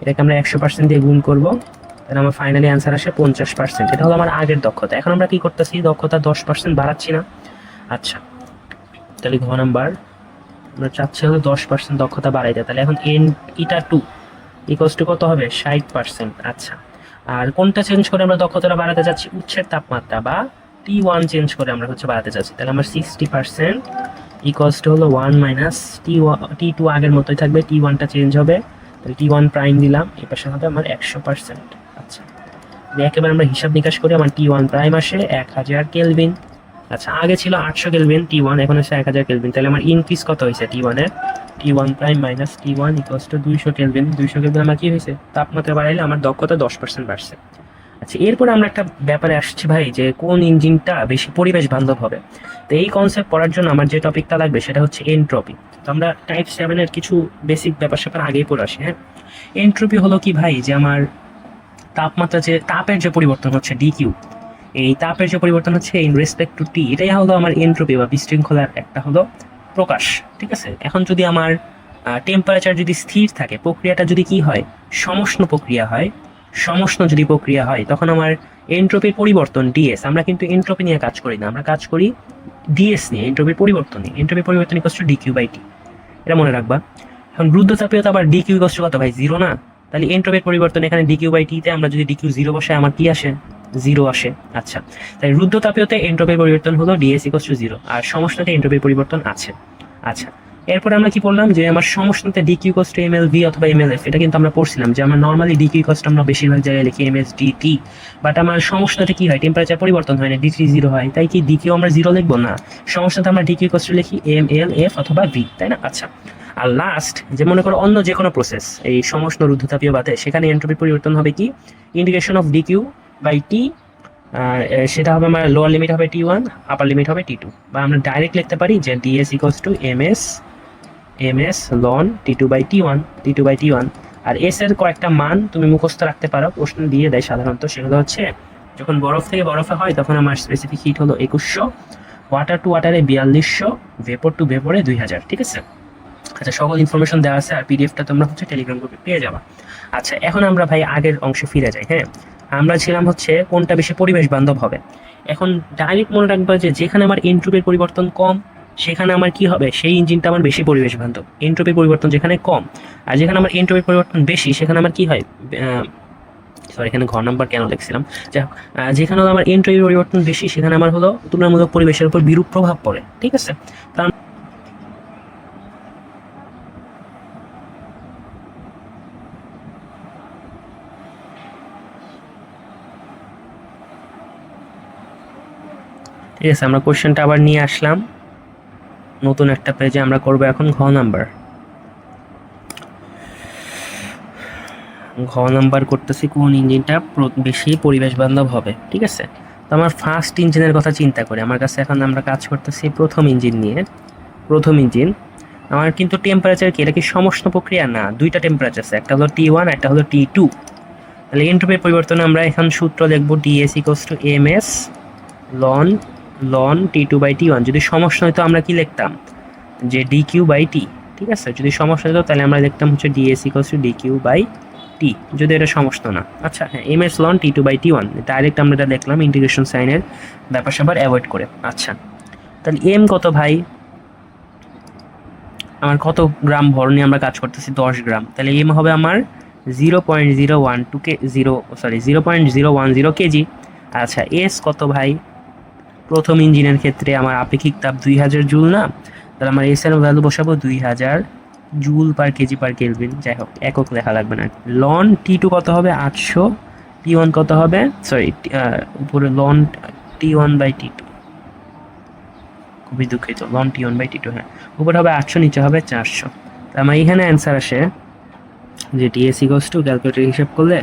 এটাকে আমরা 100% দিয়ে গুণ করবো, তাহলে আমার ফাইনালি অ্যান্সার আসে 50%। এটা হলো আমার আগের দক্ষতা। এখন আমরা কি করতেছি? দক্ষতা 10% বাড়াচ্ছি না। আচ্ছা, তাহলে ঘ নাম্বার আমরা চাচ্ছি হলো 10% দক্ষতা বাড়াইতে। তাহলে এখন ইটা 2 ইকুয়ালস টু কত হবে? 60%। আচ্ছা, আর কোনটা চেঞ্জ করে আমরা দক্ষতাটা বাড়াতে চাচ্ছি? উৎসের তাপমাত্রা বা T1 চেঞ্জ করে আমরা হচ্ছে বাড়াতে চাচ্ছি। তাহলে আমার 60% ইকুয়ালস টু হলো 1 - T2 আগের মতোই থাকবে, T1টা চেঞ্জ হবে। তাহলে T1 প্রাইম দিলাম, এর পাশে হবে আমার 100%। আচ্ছা, একেবারে আমরা হিসাব নিকাশ করি, আমার T1 প্রাইম আসে 1000 কেলভিন। আচ্ছা, আগে ছিল 800 কেলভিন T1, এখন হচ্ছে 1000 কেলভিন। তাহলে আমার ইনক্রিজ কত হয়েছে T1 এর? T1 prime minus T1 equals to 200 kelvin. 200 kelvin আমার কি হয়েছে? তাপমাত্রা বাড়াইলে আমার দক্ষতা 10% বাড়ছে। আচ্ছা, এরপরে আমরা একটা ব্যাপারে আসছি ভাই, যে কোন ইঞ্জিনটা বেশি পরিবেশ বান্ধব হবে। তো এই কনসেপ্ট পড়ার জন্য আমার যে টপিকটা লাগবে সেটা হচ্ছে এনট্রপি। তো আমরা টাইপ 7 এর কিছু বেসিক ব্যাপার স্যাপার আগেই পড়ে আসি। হ্যাঁ, এনট্রপি হলো কি ভাই, যে আমার তাপমাত্রা, যে তাপের যে পরিবর্তন হচ্ছে ডিকিউ, এই তাপের যে পরিবর্তন হচ্ছে ইন রেসপেক্ট টু টি, এটাই হলো আমার এনট্রপি বা বিশৃঙ্খলার একটা হলো প্রকাশ। ঠিক আছে, এখন যদি আমার টেম্পারেচার যদি স্থির থাকে, প্রক্রিয়াটা যদি কি হয়? সমষ্ণ প্রক্রিয়া হয়, সমষ্ণ যদি প্রক্রিয়া হয়, তখন আমার এন্ট্রপির পরিবর্তন ডিএস, আমরা কিন্তু এন্ট্রপি নিয়ে কাজ করি না, আমরা কাজ করি ডিএস নিয়ে, এন্ট্রপির পরিবর্তন নিয়ে। এন্ট্রপির পরিবর্তন ইকুয়াল টু ডিকিউ বাই টি, এটা মনে রাখবা। এখন রুদ্ধতাপীয়তা আবার ডিকিউ ইকুয়াল টু কত ভাই, জিরো না? তাহলে এন্ট্রপির পরিবর্তন এখানে ডিকিউ বাই টিতে আমরা যদি ডিকিউ জিরো বসাই আমার কি আসে, জিরো আসে। আচ্ছা, তাই রুদ্ধতাপীয়তে এন্ট্রপির পরিবর্তন হলো ডিএস ইকুয়াল টু জিরো, আর সমষ্ণতে এন্ট্রপির পরিবর্তন আছে। আচ্ছা, এরপরে আমরা কি বললাম যে আমার সমষ্ণতে ডিকিউ ইকুয়াল টু এমএলভি অথবা এমএলএফ, এটা কিন্তু আমরা পড়ছিলাম যে আমরা নর্মালি ডিকিউ ইকুয়াল টু আমরা বেশিরভাগ জায়গায় লিখি এমএস ডিটি, বাট আমার সমষ্ণতে কি হয়, টেম্পারেচার পরিবর্তন হয় না, ডিটি জিরো হয়, তাই কি ডিকিউ আমরা জিরো লিখবো না, সমষ্ণতে আমরা ডিকিউ ইকুয়াল টু লিখি এম এল এফ অথবা ভি, তাই না? আচ্ছা, আর লাস্ট যে মনে করো অন্য যে কোনো প্রসেস এই সমষ্ণ রুদ্ধতাপীয় বাদে, সেখানে এন্ট্রপির পরিবর্তন হবে কি, ইন্টিগ্রেশন অফ ডিকিউ বাই টি, সেটা হবে আমার লোয়ার লিমিট হবে টি1, আপার লিমিট হবে টি2, বা আমরা ডাইরেক্ট লিখতে পারি যে ডিএস ইকুয়ালস টু এমএস লন টি2 বাই টি1। আর এস এর কয়েকটা মান তুমি মুখস্থ রাখতে পারো, প্রশ্ন দিয়ে দেয় সাধারণত। সেগুলো হচ্ছে যখন বরফ থেকে বরফে হয় তখন আমার স্পেসিফিক হিট হলো 2100, ওয়াটার টু ওয়াটারে 4200, ভেপর টু ভেপরে 2000, ঠিক আছে? আচ্ছা, সকল ইনফরমেশন দেওয়া আছে, আর পিডিএফটা তোমরা হচ্ছে টেলিগ্রাম গ্রুপে পেয়ে যাবা। আচ্ছা, এখন আমরা ভাই আগের অংশে ফিরে যাই। হ্যাঁ, আমরা ছিলাম হচ্ছে কোনটা বেশি পরিবেশ বান্ধব হবে। এখন ডাইরেক্ট মনে রাখবা যে যেখানে আমার এন্ট্রপির পরিবর্তন কম সেখানে আমার কি হবে, সেই ইঞ্জিনটা আমার বেশি পরিবেশ বান্ধব। এন্ট্রপির পরিবর্তন যেখানে কম আর যেখানে আমার এন্ট্রপির পরিবর্তন বেশি সেখানে আমার কি হয়, সরি এখানে ঘর নাম্বার কেন লিখছিলাম, যেখানে হলো আমার এন্ট্রপির পরিবর্তন বেশি সেখানে আমার হলো তুলনামূলক পরিবেশের উপর বিরূপ প্রভাব পড়ে, ঠিক আছে? তার ঠিক আছে, আমরা কোশ্চেনটা আবার নিয়ে আসলাম নতুন একটা পেজে। আমরা করব এখন ঘ নাম্বার করতেছি কোন ইঞ্জিনটা বেশি পরিবেশ বান্ধব হবে, ঠিক আছে? তো আমার ফার্স্ট ইঞ্জিনের কথা চিন্তা করি, আমার কাছে এখন আমরা কাজ করতেছি প্রথম ইঞ্জিন নিয়ে। প্রথম ইঞ্জিন আমার কিন্তু টেম্পারেচার কি, এটা কি সমষ্ণ প্রক্রিয়া না, দুইটা টেম্পারেচার আছে, একটা হলো টি1 একটা হলো টি2। তাহলে এন্ট্রপির পরিবর্তনে আমরা এখন সূত্র লিখব ডিএস ইকুয়ালস টু এমএস লন টি2 বাই টি1। যদি সমস্যা হতো আমরা কি লিখতাম, যে ডিকিউ বাই টি, ঠিক আছে? যদি সমস্যা হতো তাহলে আমরা লিখতাম হচ্ছে DS equals to DQ by T, যদি এটা সমস্যা না। আচ্ছা হ্যাঁ, এমএস লন টি2 বাই টি1, ডাইরেক্ট আমরা এটা দেখলাম ইন্টিগ্রেশন সাইনের ব্যাপার স্যাপার অ্যাভয়েড করে। আচ্ছা, তাহলে এম কত ভাই, আমার কত গ্রাম ভর নিয়ে আমরা কাজ করতেছি, 10 গ্রাম। তাহলে এম হবে আমার 0.010 কেজি। আচ্ছা, এস কত ভাই, প্রথম ইঞ্জিনের ক্ষেত্রে আমার আপেক্ষিক তাপ 2000 জুল না, তাহলে আমার এস এর ভ্যালু বসাবো 2000 joule per KG per kelvin, যাই হোক একক লেখা লাগবে না। লন টি2 কত হবে 800, টি1 কত হবে, সরি উপরে লন টি1/টি2, খুবই দুঃখিত, লন টি1/টি2, হ্যাঁ উপরে হবে 800 নিচে হবে 400। তার মানে এখানে অ্যান্সার আসে যে টিএস ইকুয়ালস টু, ক্যালকুলেটর হিসাব করলে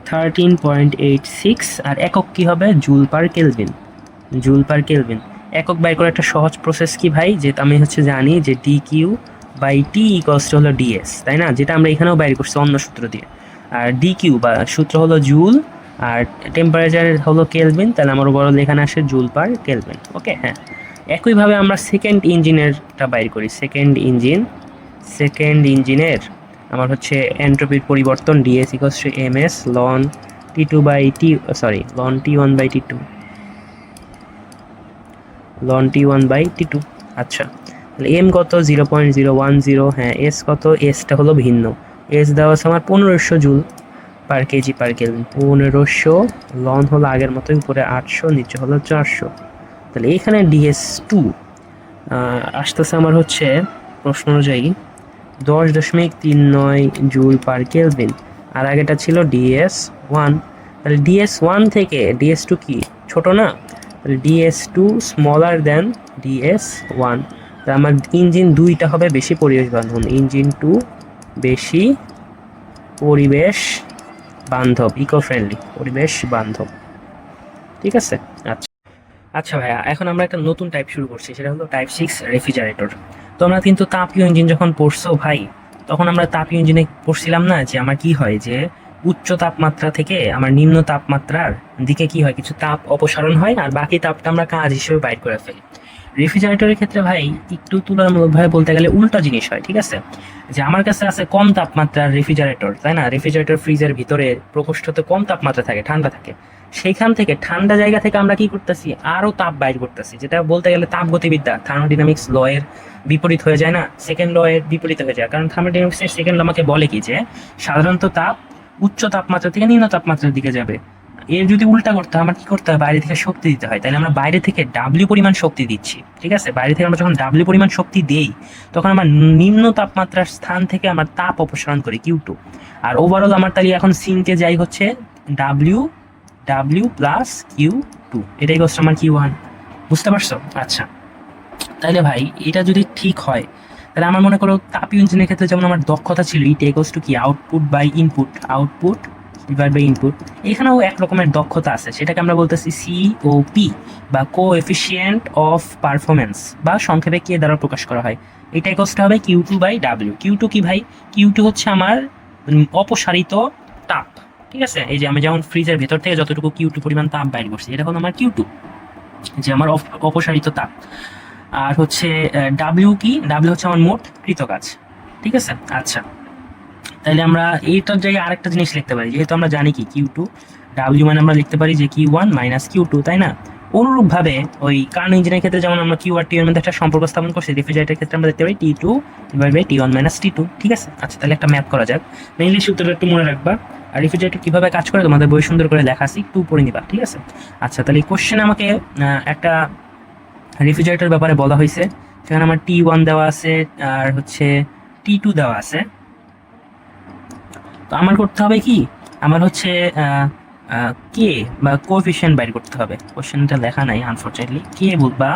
13.86, আর একক কি হবে, জুল পার কেলভিন। একক বাইর করার একটা সহজ প্রসেস কি ভাই, যে আমি হচ্ছে জানি যে d q by t equals to হলো ডিএস, তাই না? যেটা আমরা এখানেও বাইর করছি অন্য সূত্র দিয়ে। আর ডি কিউ বা সূত্র হলো জুল, আর টেম্পারেচার হলো কেলভিন, তাহলে আমার ওভারঅল এখানে আসে জুল পার কেলভিন। ওকে, হ্যাঁ একইভাবে আমরা সেকেন্ড ইঞ্জিনেরটা বাইর করি। সেকেন্ড ইঞ্জিনের আমার হচ্ছে এন্ট্রপির পরিবর্তন ডিএস ইকুয়ালস টু এমএস লন লন টি1/টি2। আচ্ছা, তাহলে এম কত 0.010, হ্যাঁ এস কত, এসটা হলো ভিন্ন, এস দেওয়া আছে আমার 1500 joule per KG per kelvin, 1500, লন হলো আগের মতোই উপরে 800 নিচে হলো 400। তাহলে এখানে ডিএস2 আসতেছে আমার হচ্ছে প্রশ্ন অনুযায়ী 10.39 জুল পার কেলভিন, আর আগেটা ছিল ডিএস1। তাহলে ডিএস1 থেকে ডিএস2 কি ছোট না, তাহলে ডিএস2 স্মলার দেন ডিএস1। তাহলে আমার ইঞ্জিন 2টা হবে বেশি পরিবেশ বান্ধব, ইঞ্জিন 2 বেশি পরিবেশ বান্ধব, ইকো ফ্রেন্ডলি, পরিবেশ বান্ধব, ঠিক আছে? আচ্ছা ভাইয়া, এখন আমরা একটা নতুন টাইপ শুরু করছি, সেটা হলো টাইপ 6 রেফ্রিজারেটর। তো আমরা কিন্তু তাপীয় ইঞ্জিন যখন পড়ছো ভাই, তখন আমরা তাপীয় ইঞ্জিনে পড়ছিলাম না যে আমার কি হয়, যে উচ্চ তাপমাত্রা থেকে আমার নিম্ন তাপমাত্রার দিকে কি হয়, কিছু তাপ অপসারণ হয় আর বাকি তাপটা আমরা কাজ হিসেবে বাইর করে ফেলি। রেফ্রিজারেটরের ক্ষেত্রে ভাই একটু তুলনামূলকভাবে বলতে গেলে উল্টা জিনিস হয়, ঠিক আছে? যে আমার কাছে আছে কম তাপমাত্রার রেফ্রিজারেটর, তাই না? রেফ্রিজারেটর ফ্রিজের ভিতরে প্রকোষ্ঠতে কম তাপমাত্রা থাকে, ঠান্ডা থাকে, সেইখান থেকে ঠান্ডা জায়গা থেকে আমরা কি করতেছি, আরো তাপ বাইর করতেছি, যেটা বলতে গেলে তাপগতিবিদ্যা থার্মোডাইনামিক্স ল এর বিপরীত হয়ে যায় না, সেকেন্ড ল এর বিপরীত হয়ে যায়। কারণ থার্মোডাইনামিক্স এর সেকেন্ড ল আমাকে বলে কি যে সাধারণত তাপ উচ্চ তাপমাত্রা থেকে নিম্ন তাপমাত্রার দিকে যাবে। এর যদি উল্টা করতে হয়, আমার কি করতে হয়, বাইরে থেকে শক্তি দিতে হয়। তাহলে আমরা বাইরে থেকে ডাব্লিউ পরিমাণ শক্তি দিচ্ছি, ঠিক আছে। বাইরে থেকে আমরা যখন ডাব্লিউ পরিমাণ শক্তি দেই, তখন আমার নিম্ন তাপমাত্রার স্থান থেকে আমার তাপ অপসারণ করি Q2। আর ওভারঅল আমার তাহলে এখন সিঙ্কে যাই হচ্ছে ডাব্লিউ প্লাস Q2, এটাই হচ্ছে আমার Q1। বুঝতে পারছো? আচ্ছা, তাহলে ভাই এটা যদি ঠিক হয়, তাহলে আমার মনে করো তাপীয় ইঞ্জিনের ক্ষেত্রে যেমন আমার দক্ষতা ছিল ইট ইকুয়ালস টু কি output by input, output divide by input. এখানেও এক রকমের দক্ষতা আছে, সেটাকে আমরা বলতেছি COP বা কোএফিসিয়েন্ট অফ পারফরমেন্স, বা সংক্ষেপে কে দ্বারা প্রকাশ করা হয়। এটা ইকুয়ালস টু হবে Q2 বাই W। Q2 কি ভাই? Q2 হচ্ছে আমার অপসারিত তাপ, ঠিক আছে। এই যে আমি যেমন ফ্রিজের ভেতর থেকে যতটুকু Q2 পরিমাণ তাপ বাইর করছি, এটা হলো আমার Q2, যে আমার অপসারিত তাপ। আর হচ্ছে ডাব্লিউ কি? ডাব্লিউ হচ্ছে আমার মোট কৃতকাজ, ঠিক আছে। আচ্ছা, তাহলে আমরা এইটার জায়গায় আরেকটা জিনিস লিখতে পারি, যেহেতু আমরা জানি কি Q2, ডাব্লিউ মানে আমরা লিখতে পারি যে Q1 মাইনাস Q2, তাই না? অনুরূপভাবে ওই কারেন্ট ইঞ্জিনের ক্ষেত্রে যেমন আমরা Q আর T এর মধ্যে একটা সম্পর্ক স্থাপন করছি, রেফ্রিজারেটরের ক্ষেত্রে আমরা দেখতে পাই T2 divide by T1 minus T2, ঠিক আছে। আচ্ছা, তাহলে একটা ম্যাথ করা যাক। মেইনলি সূত্রটা একটু মনে রাখবা, আর রেফ্রিজারেটর কিভাবে কাজ করে তোমাদের বই সুন্দর করে লেখা আছে, একটু পড়ে নিবা, ঠিক আছে। আচ্ছা, তাহলে এই কোশ্চেনে আমাকে একটা রেফ্রিজারেটর ব্যাপারে বলা হয়েছে, সেখানে আমার T1 দেওয়া আছে আর হচ্ছে T2 দেওয়া আছে। তো আমার করতে হবে কি, আমার হচ্ছে কে বা কোএফিসিয়েন্ট বাইর করতে হবে। কোশ্চেনটা লেখা নাই আনফরচুনেটলি, কে বা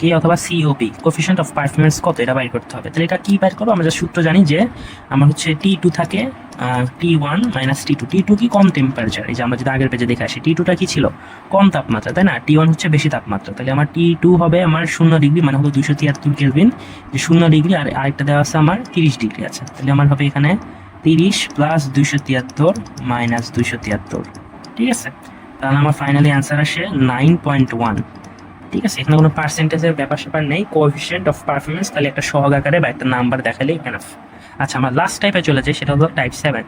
কে অথবা COP, কোএফিসিয়েন্ট অফ পারফরমেন্স কত, এটা বাইর করতে হবে। তাহলে এটা কি বাইর করবো? আমরা যে সূত্র জানি যে আমার হচ্ছে T2 থাকে T1 মাইনাস T2। T2 কি? কম টেম্পারেচার। এই যে আমরা যদি আগের পেজে দেখে আসি, T2টা কি ছিল? কম তাপমাত্রা, তাই না? T1 হচ্ছে বেশি তাপমাত্রা। তাহলে আমার T2 হবে আমার 0 ডিগ্রি, মানে হলো 273 কেলভিন, যে 0 ডিগ্রি, আর আরেকটা দেওয়া আছে আমার 30 ডিগ্রি আছে। তাহলে আমার হবে এখানে 30 প্লাস 273 মাইনাস 273, ঠিক আছে। তাহলে আমার ফাইনালি অ্যান্সার আসে 9.1, ঠিক আছে। এখানে কোনো পার্সেন্টেজের ব্যাপার স্যাপার নেই, কোএফিসিয়েন্ট অফ পারফরমেন্স তাহলে একটা সহগ আকারে বা একটা নাম্বার দেখালেই এনাফ। আচ্ছা, আমরা লাস্ট টাইপে চলে যাই, সেটা হলো টাইপ 7।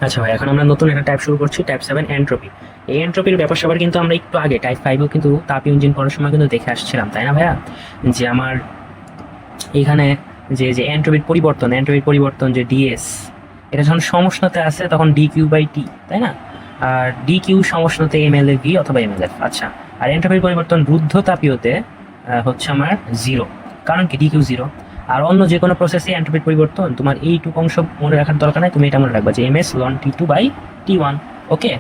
আচ্ছা ভাই, এখন আমরা নতুন একটা টাইপ শুরু করছি, টাইপ 7 এন্ট্রপি। এই এন্ট্রপির ব্যাপার স্যাপার কিন্তু আমরা একটু আগে টাইপ 5এও কিন্তু তাপীয় ইঞ্জিন করার সময় কিন্তু দেখে আসছিলাম, তাই না ভাইয়া? যে আমার এখানে যে যে এন্ট্রপির পরিবর্তন যে ডিএস, এটা যখন সমষ্ণতে আছে তখন DQ বাই T, তাই না? আর DQ সমষ্ণতে mLV অথবা mLF। আচ্ছা, আর এন্ট্রপির পরিবর্তন রুদ্ধ তাপীয়তে হচ্ছে আমার 0, কারণ কি DQ 0। আর অন্য যে কোনো প্রসেসে এন্ট্রপির পরিবর্তন তোমার এইটুকু অংশ মনে রাখার দরকার নাই, তুমি এটা মনে রাখবা যে MS ln T2 by T1, ওকে।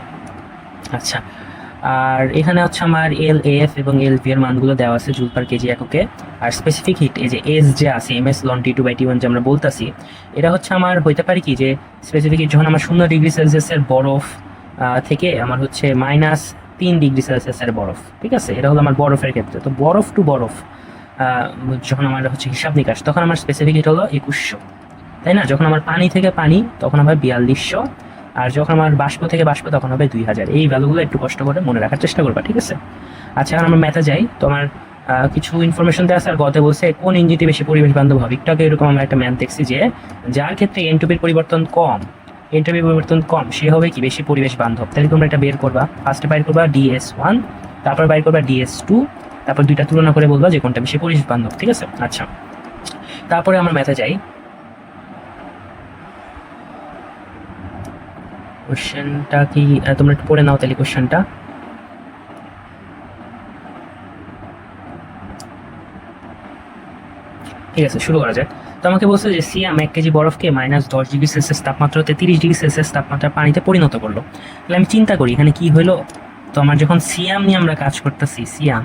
আচ্ছা, আর এখানে হচ্ছে আমার LAF এবং LV এর মানগুলো দেওয়া আছে জুল পার কেজি এককে। আর স্পেসিফিক হিট, এই যে এস যে আছে MS ln T2 by T1 যে আমরা বলতাছি, এটা হচ্ছে আমার হইতে পারে কি যে স্পেসিফিক হিট যখন আমার 0 ডিগ্রি সেলসিয়াসের বরফ থেকে আমার হচ্ছে -3 ডিগ্রি সেলসিয়াসের বরফ, ঠিক আছে। এটা হলো আমার বরফের ক্ষেত্রে। তো বরফ টু বরফ যখন আমার হচ্ছে হিসাব নিকাশ, তখন আমার স্পেসিফিক হিট হলো 2100, তাই না? যখন আমার পানি থেকে পানি, তখন আমার 4200, আর যখন আমার বাষ্প থেকে বাষ্প, তখন হবে 2000। এই ভ্যালুগুলো একটু কষ্ট করে মনে রাখার চেষ্টা করবা, ঠিক আছে। আচ্ছা, এখন আমরা ম্যাথে যাই। তো আমার কিছু ইনফরমেশন দেওয়া আছে, আর গতে বলছে কোন ইঞ্জিনটি বেশি পরিবেশ বান্ধব হবে। একটু আগে এরকম আমরা একটা ম্যাথ দেখছি যে যার ক্ষেত্রে এন্ট্রপির পরিবর্তন কম, সে হবে কি বেশি পরিবেশ বান্ধব। তাহলে তোমরা এটা বের করবা, ফার্স্টে বাইর করবা DS1, তারপর বাইর করবা DS2, তারপর দুইটা তুলনা করে বলবা যে কোনটা বেশি পরিবেশ বান্ধব, ঠিক আছে। আচ্ছা, তারপরে আমরা ম্যাথে যাই। কোশ্চেনটা কি তোমরা একটু পড়ে নাও তাহলে কোশ্চেনটা। ঠিক আছে, শুরু করা যাক। তো আমাকে বলছে যে সিয়াম 1 কেজি বরফকে -10 ডিগ্রি সেলসিয়াস তাপমাত্রা হতে 30 ডিগ্রি সেলসিয়াস তাপমাত্রার পানিতে পরিণত করলো। তাহলে আমি চিন্তা করি এখানে কি হলো। তো আমার যখন সিয়াম নিয়ে আমরা কাজ করতেছি, সিয়াম,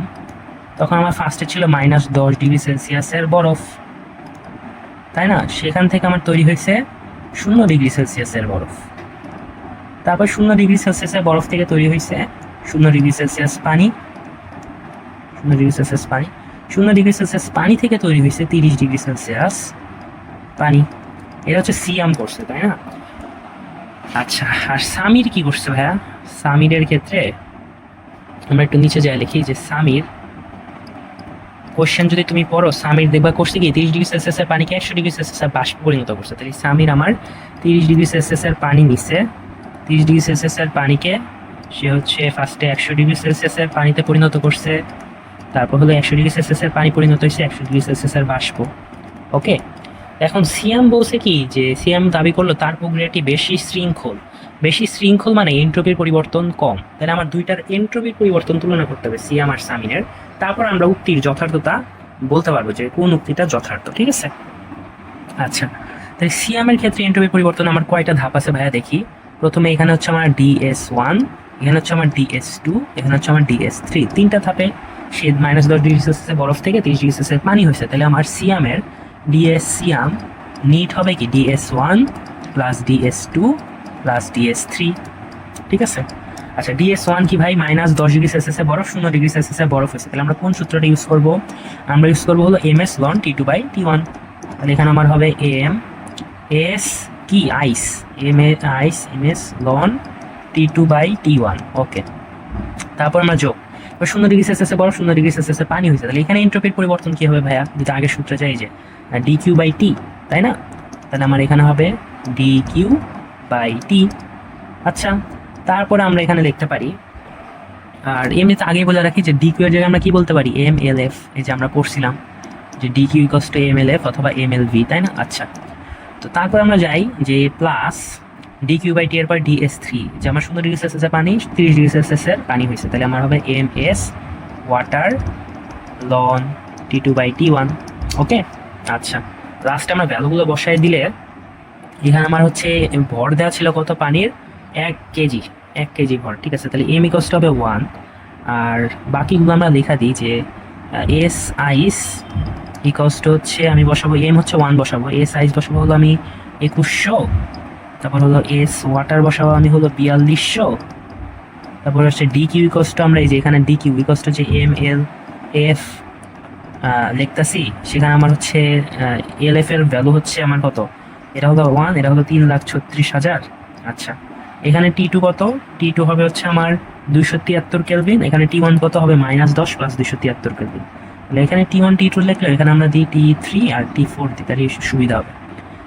তখন আমার ফার্স্টে ছিল -10 ডিগ্রি সেলসিয়াসের বরফ, তাই না? সেখান থেকে আমার তৈরি হয়েছে 0 ডিগ্রি সেলসিয়াসের বরফ। তারপর 0 ডিগ্রি সেলসিয়াসের বরফ থেকে তৈরি হয়েছে 0 ডিগ্রি সেলসিয়াস পানি, 0 ডিগ্রি সেলসিয়াস পানি। 0 ডিগ্রি সেলসিয়াস পানি থেকে তৈরি হয়েছে 30 ডিগ্রি সেলসিয়াস পানি। এটা হচ্ছে সিয়াম করছে, তাই না? আচ্ছা, আর সামির কি করছে ভাইয়া? সামিরের ক্ষেত্রে আমরা একটু নিচে যাই, লিখি যে সামির কোশ্চেন যদি তুমি পড়ো, সামির দেখবা করছে কি 30 ডিগ্রি সেলসিয়াসের পানিকে 100 ডিগ্রি সেলসিয়াসের বাষ্প পরিণত করছে। তাহলে সামির আমার 30 ডিগ্রি সেলসিয়াসের পানি নিচ্ছে, 30 ডিগ্রি সেলসিয়াসের পানিকে সে হচ্ছে ফার্স্টে 100°C পানিতে পরিণত করছে, তারপর হলো 100°C পানি পরিণত হয়েছে 100°C বাষ্প। ওকে, এখন সিয়াম বলছে কি যে সিয়াম দাবি করলো তার প্রক্রিয়াটি বেশি শৃঙ্খল মানে এন্ট্রপির পরিবর্তন কম। তাহলে আমার দুইটার এন্ট্রপির পরিবর্তন তুলনা করতে হবে সিয়াম আর সামিনের, তারপর আমরা উক্তির যথার্থতা বলতে পারবো যে কোন উক্তিটা যথার্থ। ঠিক আছে, আচ্ছা তাহলে সিয়ামের ক্ষেত্রে এন্ট্রপির পরিবর্তন আমার কয়টা ধাপ আছে ভাইয়া দেখি। প্রথমে এখানে হচ্ছে আমার DS1, এখানে হচ্ছে আমার DS2, এখানে হচ্ছে আমার DS3, তিনটা ধাপে সে -10°C বরফ থেকে 30°C পানি হয়েছে। তাহলে আমার সিয়ামের সিয়াম নিট হবে কি DS1 plus DS2 plus DS3। ঠিক আছে, আচ্ছা DS1 কি ভাই -10°C বরফ, 0°C বরফ হয়েছে। তাহলে আমরা কোন সূত্রটা ইউজ করব? আমরা ইউজ করবো হলো MS ln T2/T1। তাহলে এখানে আমার হবে MS কি আইস, MS ln T2/T1। ওকে, তারপর আমরা যোগ 0°C বরফ, 0°C পানি হয়েছে। তাহলে এখানে এন্ট্রপির পরিবর্তন কি হবে ভাইয়া? যেটা আগের সূত্রে চাই যে dQ/T, তাই না? তাহলে আমার এখানে হবে dQ/T। আচ্ছা, তারপরে আমরা এখানে লিখতে পারি, আর এমনিতে আগেই বলে রাখি যে ডিকিউ এর জায়গায় আমরা কি বলতে পারি MLF, এই যে আমরা পড়ছিলাম যে ডিকিউ ইকুয়ালস টু MLF অথবা MLV, তাই না? আচ্ছা, তো তারপর আমরা যাই যে প্লাস dQ/T এর পর DS3, যে আমার 0°C পানি 30°C পানি হয়েছে। তাহলে আমার হবে MS ওয়াটার লন T2/T1। ওকে, আচ্ছা লাস্টে আমরা ভ্যালুগুলো বসাই দিলে এখানে আমার হচ্ছে ভর দেওয়া ছিল কত পানির, 1 কেজি ভর। ঠিক আছে, তাহলে M ইকুয়ালস টু হবে 1, আর বাকিগুলো আমরা লেখা দিই যে S আইস ইকুয়ালস টু হচ্ছে আমি বসাবো M হচ্ছে 1 বসাবো, S আইস বসাবো হলো আমি 2100, তারপর হলো S ওয়াটার বসাবো আমি হলো 4200, তারপর হচ্ছে DQ ইকুয়ালস টু আমরা এই যে এখানে DQ ইকুয়ালস টু যে MLF লিখতেছি, সেখানে আমার হচ্ছে LF এর ভ্যালু হচ্ছে আমার কত, এটা হলো 1, এটা হলো 3,36,000। আচ্ছা, এখানে T2 কত? T2 হবে হচ্ছে আমার 273 কেলভিন, এখানে T1 কত হবে -10 প্লাস 273 কেলভিন। তাহলে এখানে T1 T2 লিখলে এখানে আমরা দিই T3 আর T4 দিই, তাহলে সুবিধা হবে।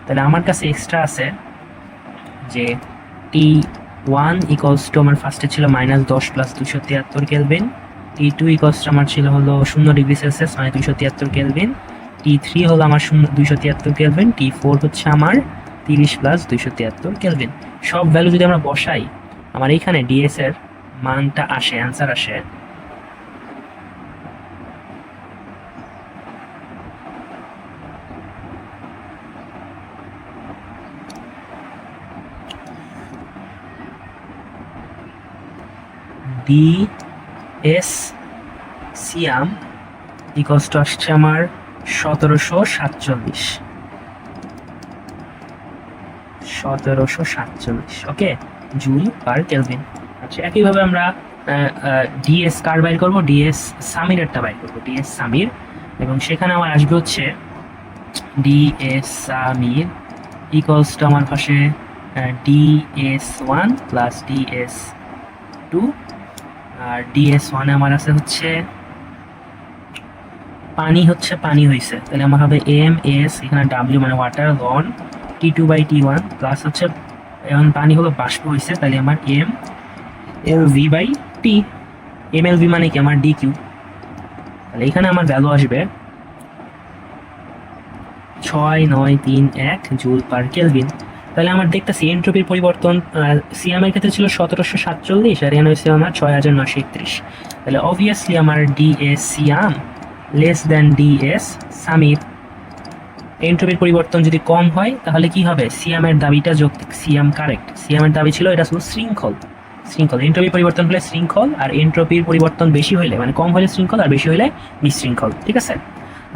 তাহলে আমার কাছে এক্সট্রা আছে যে T1 ইকুয়ালস টু আমার ফার্স্টে ছিল -10 plus 273 kelvin, T2 equals to আমার ছিল হলো 0°C মানে 273 কেলভিন, T3 হলো আমার 273 কেলভিন, T4 হচ্ছে আমার 30 প্লাস 273 কেলভিন। সব ভ্যালু যদি আমরা বসাই আমার এইখানে ডিএস এর মানটা আসে, অ্যান্সার আসে ডিএস সিয়াম ইকুয়ালস টু আসছে আমার 1747। ওকে, জুল পার কেলভিন। আচ্ছা, একইভাবে আমরা ডিএস কার বাইর করবো, ডিএস সামিরেরটা বাইর করবো, ডিএস সামির, এবং সেখানে আমার আসবে হচ্ছে ডিএস সামির ইকুয়ালস টু আমার পাশে DS1 প্লাস DS2, আর DS1 এ আমার আছে হচ্ছে পানি হয়েছে, তাহলে আমার হবে MS এখানে W মানে ওয়াটার লন T2/T1 প্লাস হচ্ছে এখন পানি হলো বাষ্প হয়েছে, তাহলে আমার MLV/T, MLV মানে কি আমার DQ। তাহলে এখানে আমার ভ্যালু আসবে 6931 জুল পার কেলভিন। তাহলে আমার দেখতেছি এন্ট্রপির পরিবর্তন সিয়ামের ক্ষেত্রে ছিল 1747 আর এখানে হয়েছে আমার 6931। তাহলে অবভিয়াসলি আমার ডিএস সিয়াম লেস দেন ডিএস সামির। এন্ট্রপির পরিবর্তন যদি কম হয় তাহলে কি হবে, সিয়ামের দাবিটা যৌক্তিক, সিয়াম কারেক্ট। সিয়ামের দাবি ছিল এটা ছিল শৃঙ্খল, এন্ট্রপির পরিবর্তন হলে শৃঙ্খল, আর এন্ট্রপির পরিবর্তন বেশি হলে মানে কম হলে শৃঙ্খল আর বেশি হলে বিশৃঙ্খল। ঠিক আছে,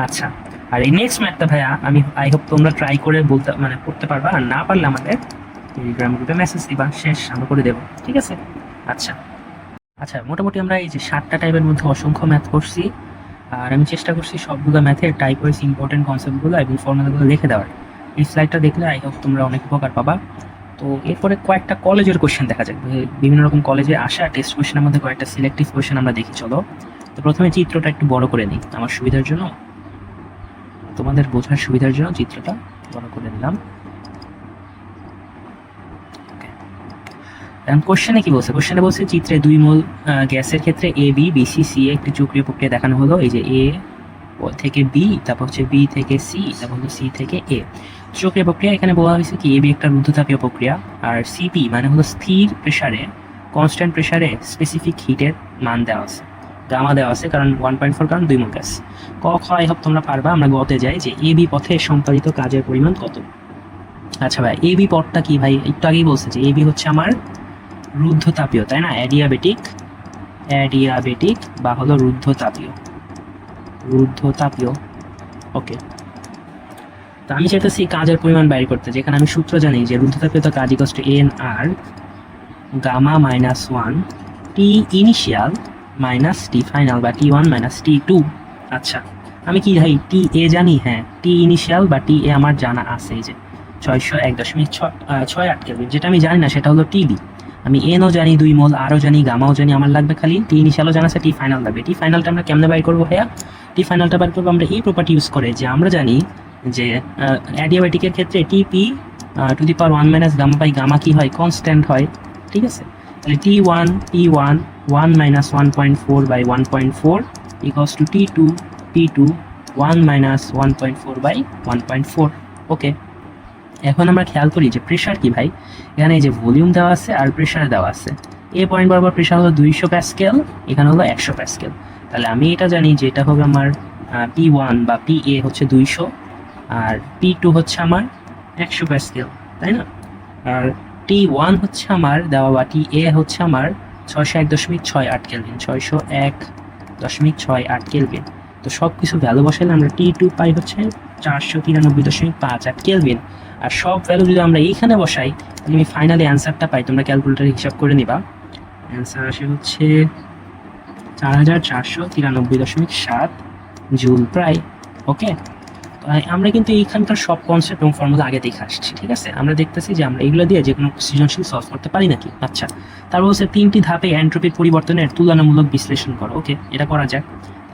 আচ্ছা আর এই নেক্সট ম্যাথটা ভাইয়া আমি আই হোপ তোমরা ট্রাই করে বলতে মানে পড়তে পারবা, আর না পারলে আমাদের টেলিগ্রাম গ্রুপে মেসেজ দিবা, শেষ আমরা করে দেবো। ঠিক আছে, আচ্ছা মোটামুটি আমরা এই যে 7টা টাইপের মধ্যে অসংখ্য ম্যাথ করছি, আর আমি চেষ্টা করছি সবগুলো ম্যাথের টাইপ ওয়াইজ ইম্পর্টেন্ট কনসেপ্টগুলো এবং ফর্মুলাগুলো লিখে দেওয়ার। এই স্লাইডটা দেখলে আই হোপ তোমরা অনেক উপকার পাবা। তো এরপরে কয়েকটা কলেজের কোশ্চেন দেখা যাক, বিভিন্ন রকম কলেজে আসা টেস্ট কোশ্চেনের মধ্যে কয়েকটা সিলেক্টিভ কোশ্চেন আমরা দেখি। চলো, তো প্রথমে চিত্রটা একটু বড় করে নিই আমার সুবিধার জন্য, তোমাদের বোঝার সুবিধার জন্য চিত্রটা বড় করে নিলাম। এখন কোশ্চেনে কি বলছে? কোশ্চেনে বলছে চিত্রে 2 মোল গ্যাসের ক্ষেত্রে এ বি বিসি সি একটি চক্রীয় প্রক্রিয়া দেখানো হলো। এই যে এ থেকে বি, তারপর হচ্ছে বি থেকে সি, তারপর হচ্ছে সি থেকে এ। চক্রীয় প্রক্রিয়া এখানে বলা হয়েছে কি এ বি একটা রুদ্ধতাপীয় প্রক্রিয়া, আর সিপি মানে হলো স্থির প্রেসারে, কনস্ট্যান্ট প্রেসারে স্পেসিফিক হিটের মান দেওয়া আছে, গামা দেওয়া আছে, কারণ 1.4 কারণ 2 মোল গ্যাস। ক খ আই হোপ তোমরা পারবা। আমরা গতে যাই যে এ বি পথে সম্পাদিত কাজের পরিমাণ কত। আচ্ছা ভাই, এ বি পথটা কি ভাই? একটু আগেই বলছে যে এ বি হচ্ছে আমার রুদ্ধতাপীয়, তাই না? অ্যাডিয়াবেটিক বা হলো রুদ্ধতাপীয়। ওকে, তো আমি চাইতেছি কাজের পরিমাণ বাইর করতে, যেখানে আমি সূত্র জানি যে রুদ্ধতাপীয়তা কাজ equals to n r gamma minus 1 t initial minus t final বা টি 1 মাইনাস টি 2। আচ্ছা, আমি কি ভাই টি এ জানি? হ্যাঁ, টি ইনিশিয়াল বা টি এ আমার জানা আছে, এই যে 601.68 কেলভিন। যেটা আমি জানি না সেটা হলো টিবি। আমি এনও জানি 2 মোল, আরও জানি, গামাও জানি। আমার লাগবে খালি টি ইনিশিয়ালও জানা আছে, টি ফাইনাল লাগবে। টি ফাইনালটা আমরা কেমনে বাইর করবো ভাইয়া? টি ফাইনালটা বাইর করবো আমরা এই প্রপার্টি ইউজ করে, যে আমরা জানি যে অ্যাডিয়াবেটিকের ক্ষেত্রে TP to the power 1 minus gamma by gamma কি হয়? কনস্ট্যান্ট হয়, ঠিক আছে? তাহলে T1 1 minus 1.4 by 1.4 equals to T2 1 minus 1.4 by 1.4। Okay, এখন আমরা খেয়াল করি যে প্রেশার কি ভাই? এখানে এই যে ভলিউম দেওয়া আছে আর প্রেশার দেওয়া আছে। এ পয়েন্ট বরাবর প্রেশার হলো 200 প্যাসকেল, এখানে হলো 100 প্যাসকেল। তাহলে আমি এটা জানি যে এটা হবে আমার P1 বা PA হচ্ছে 200 আর P2 হচ্ছে আমার 100 প্যাসকেল, তাই না? আর T1 হচ্ছে আমার দেওয়া বা TA হচ্ছে আমার 601.68 কেলভিন, 601.68 কেলভিন। তো সব কিছু ভ্যালু বসাইলে আমরা T2 পাই হচ্ছে 493.58 কেলভিন। আর সব ভ্যালু যদি আমরা এইখানে বসাই তাহলে আমি ফাইনালি অ্যান্সারটা পাই। তোমরা ক্যালকুলেটারে হিসাব করে নিবা। অ্যান্সার আসে হচ্ছে 4493.7 জুল প্রায়। ওকে, আমরা কিন্তু এইখানকার সব কনসেপ্ট এবং ফর্মুলা আগে দেখে আসছি, ঠিক আছে? আমরা দেখতেছি যে আমরা এগুলো দিয়ে যে কোনো সৃজনশীল সলভ করতে পারি নাকি। আচ্ছা, তারপর হচ্ছে 3টি ধাপে এন্ট্রপির পরিবর্তনের তুলনামূলক বিশ্লেষণ করো। ওকে, এটা করা যাক।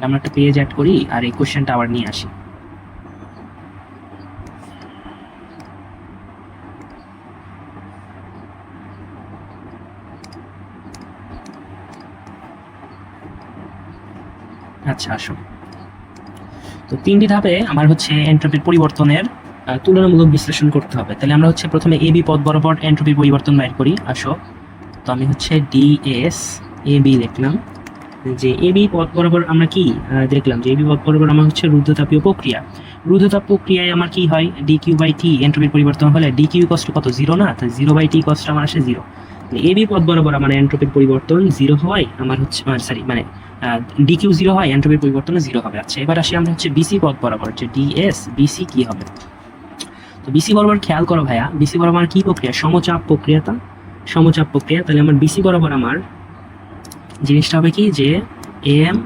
আমরা একটা পেজ অ্যাড করি আর এই কোশ্চেনটা আবার নিয়ে আসি। আচ্ছা, আসো। তো 3টি ধাপে আমার হচ্ছে এন্ট্রপির পরিবর্তনের তুলনামূলক বিশ্লেষণ করতে হবে। তাহলে আমরা হচ্ছে প্রথমে এবি পথ বরাবর এন্ট্রপির পরিবর্তন বাইর করি। আসো, তো আমি হচ্ছে ডিএস এবি লিখলাম যে এবি পথ বরাবর আমরা কি দেখলাম যে এবি পথ বরাবর আমার হচ্ছে রুদ্ধতাপীয় প্রক্রিয়া। রুদ্ধতাপ প্রক্রিয়ায় আমার কি হয়? ডিকিউ বাই টি এন্ট্রপির পরিবর্তন হলে ডিকিউ কষ্ট কত? 0 না? তো 0 বাই টি কষ্ট আমার আসে 0। এবি পথ বরাবর আমার এন্ট্রপির পরিবর্তন 0 হয়, আমার হচ্ছে মানে ডিকিউ 0 হয়, এন্ট্রপির পরিবর্তন 0 হবে। আচ্ছা, এবার আসি আমরা হচ্ছে বিসি পথ বরাবর, যে ডিএস বিসি কি হবে? তো বিসি বরাবর খেয়াল করো ভাইয়া, বিসি বরাবর কি প্রক্রিয়া? সমচাপ প্রক্রিয়া। তাহলে আমার বিসি বরাবর আমার জিনিসটা হবে কি যে এম,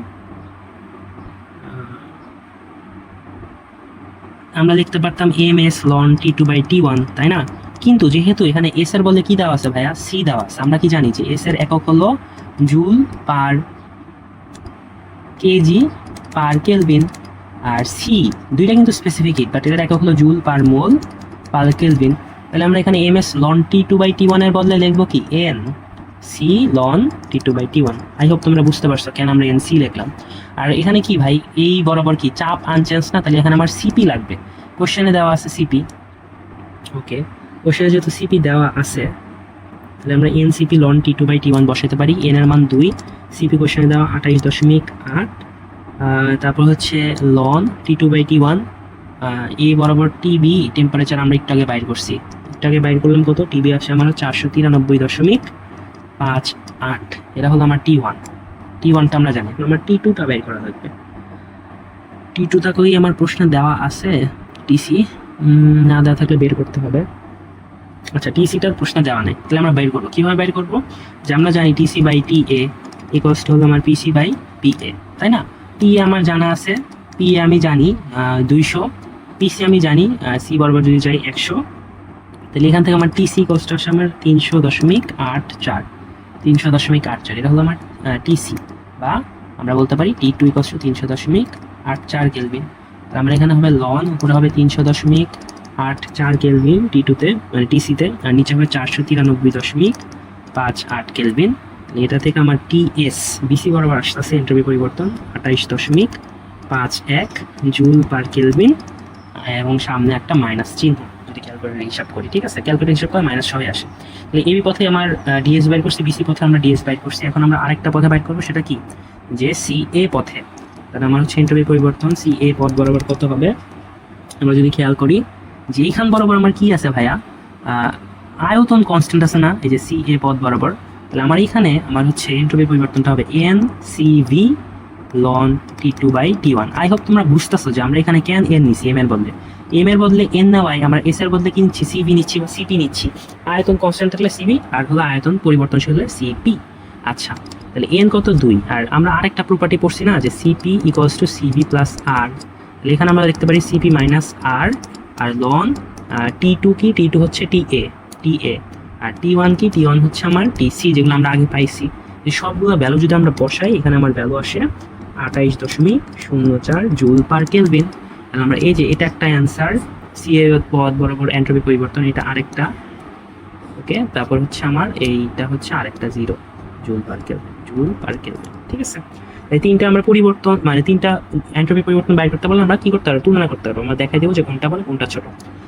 আমরা লিখতে পারতাম M S loan T2 by T1, তাই না? কিন্তু যেহেতু এখানে এস এর বলে কি দেওয়া আছে ভাইয়া? সি দেওয়া আছে। আমরা কি জানি যে এস এর একক হলো joule per KG per kelvin, আর সি দুইটা কিন্তু স্পেসিফিক হিট, বাট এটার একক হলো joule per mole per kelvin. তাহলে আমরা এখানে M S loan T2 by T1 এর বদলে লিখবো কি এন সি লন T2 by T1। I hope তোমরা বুঝতে পারছো কেন আমরা এন সি লিখলাম। আর এখানে কি ভাই, এই বরাবর কি চাপ আনচেঞ্জ না? তাহলে এখানে আমার সিপি লাগবে। কোশ্চেনে দেওয়া আছে সিপি। ওকে, কোশ্চেনে যেহেতু সিপি দেওয়া আছে তাহলে আমরা N CP loan T2 by T1 বসাতে পারি। এন এর মান 2, সিপি কোশ্চেনে দেওয়া 28.8, তারপর হচ্ছে লন T2 বাই T1। এই বরাবর টিবি টেম্পারেচার আমরা একটু আগে বাইর করছি, বাইর করলাম কত? টিবি আসে আমার 493.58। এটা হলো আমার T1টা আমরা জানি। আমার T2টা বাইর করা লাগবে। T2টা কই আমার প্রশ্নে দেওয়া আছে? টিসি না দেওয়া থাকলে বের করতে হবে। আচ্ছা, টিসিটার প্রশ্ন দেওয়া নেই, তাহলে আমরা বাইর করবো। কীভাবে বাইর করবো? যে আমরা জানি TC by T A equals to হলো আমার পিসি বাই পি এ, তাই না? টি আমার জানা আছে, পি এ আমি জানি 200, পিসি আমি জানি সি বরাবর যদি যাই 100, তাহলে এখান থেকে আমার টিসি কষ্ট আসে আমার 300.84। এটা হলো আমার টিসি, বা আমরা বলতে পারি T2 ইকুয়ালস টু 300.84 কেলভিন। তাহলে আমরা এখানে হবে লন, উপরে হবে 300.84 কেলভিন T2তে, মানে টিসিতে, আর নিচে হবে 493.58 58 কেলভিন। এটা থেকে আমার টিএস বিসি বরাবর আসতেছে এন্ট্রপি পরিবর্তন 28.51 জুল পার কেলভিন, এবং সামনে একটা মাইনাস চিহ্ন যদি ক্যালকুলেটর হিসাব করি। ঠিক আছে, ক্যালকুলেটর হিসাব করে মাইনাস সবাই আসে। তাহলে এবি পথে আমার ডিএস বাইর করছি, বিসি পথে আমরা ডিএস বাইর করছি। এখন আমরা আরেকটা পথে বাইর করবো, সেটা কি, যে সিএ পথে। তাহলে আমার হচ্ছে এন্ট্রপি পরিবর্তন সিএ পথ বরাবর কত হবে, আমরা যদি খেয়াল করি যে এইখান বরাবর আমার কি আছে ভাইয়া, আয়তন কনস্ট্যান্ট আছে না, এই যে সিএ পথ বরাবর। তাহলে আমার এইখানে আমার হচ্ছে এন্ট্রপি পরিবর্তনটা হবে এন সিভি লন T2/T1। আই হোপ তোমরা বুঝতেছো যে আমরা এখানে কেন এন নিচ্ছি এম এর বদলে। এম এর বদলে এন নেওয়ায় আমরা এস এর বদলে কি নিচ্ছি, সিভি নিচ্ছি বা সিপি নিচ্ছি। আয়তন কনস্ট্যান্ট থাকলে সিভি, আর হলো আয়তন পরিবর্তনশীল হলে সিপি। আচ্ছা, তাহলে এন কত 2, আর আমরা আরেকটা প্রপার্টি পড়ছি না যে CP equals to CV plus R. তাহলে এখানে আমরা দেখতে পারি সিপি মাইনাস আর, আর লন T2 কি, T2 হচ্ছে TA, আর T1 কি, T1 হচ্ছে আমার টিসি, যেগুলো আমরা আগে পাইছি। এই সবগুলো ভ্যালু যদি আমরা বসাই, এখানে আমার ভ্যালু আসে 28.04 জুল পার কেলভিন। আমরা এই যে এটা একটা অ্যান্সার, সিএ পথ বরাবর এন্ট্রপি পরিবর্তন, এটা আরেকটা। ওকে, তারপর হচ্ছে আমার এইটা হচ্ছে আরেকটা 0 জুল পার কেলভিন। ঠিক আছে, এই তিনটা আমরা পরিবর্তন মানে তিনটা এন্ট্রপি পরিবর্তন বাইর করতে পারলে আমরা কি করতে পারবো, তুলনা করতে পারবো। আমরা দেখাই দেবো যে কোনটা বড় কোনটা ছোট।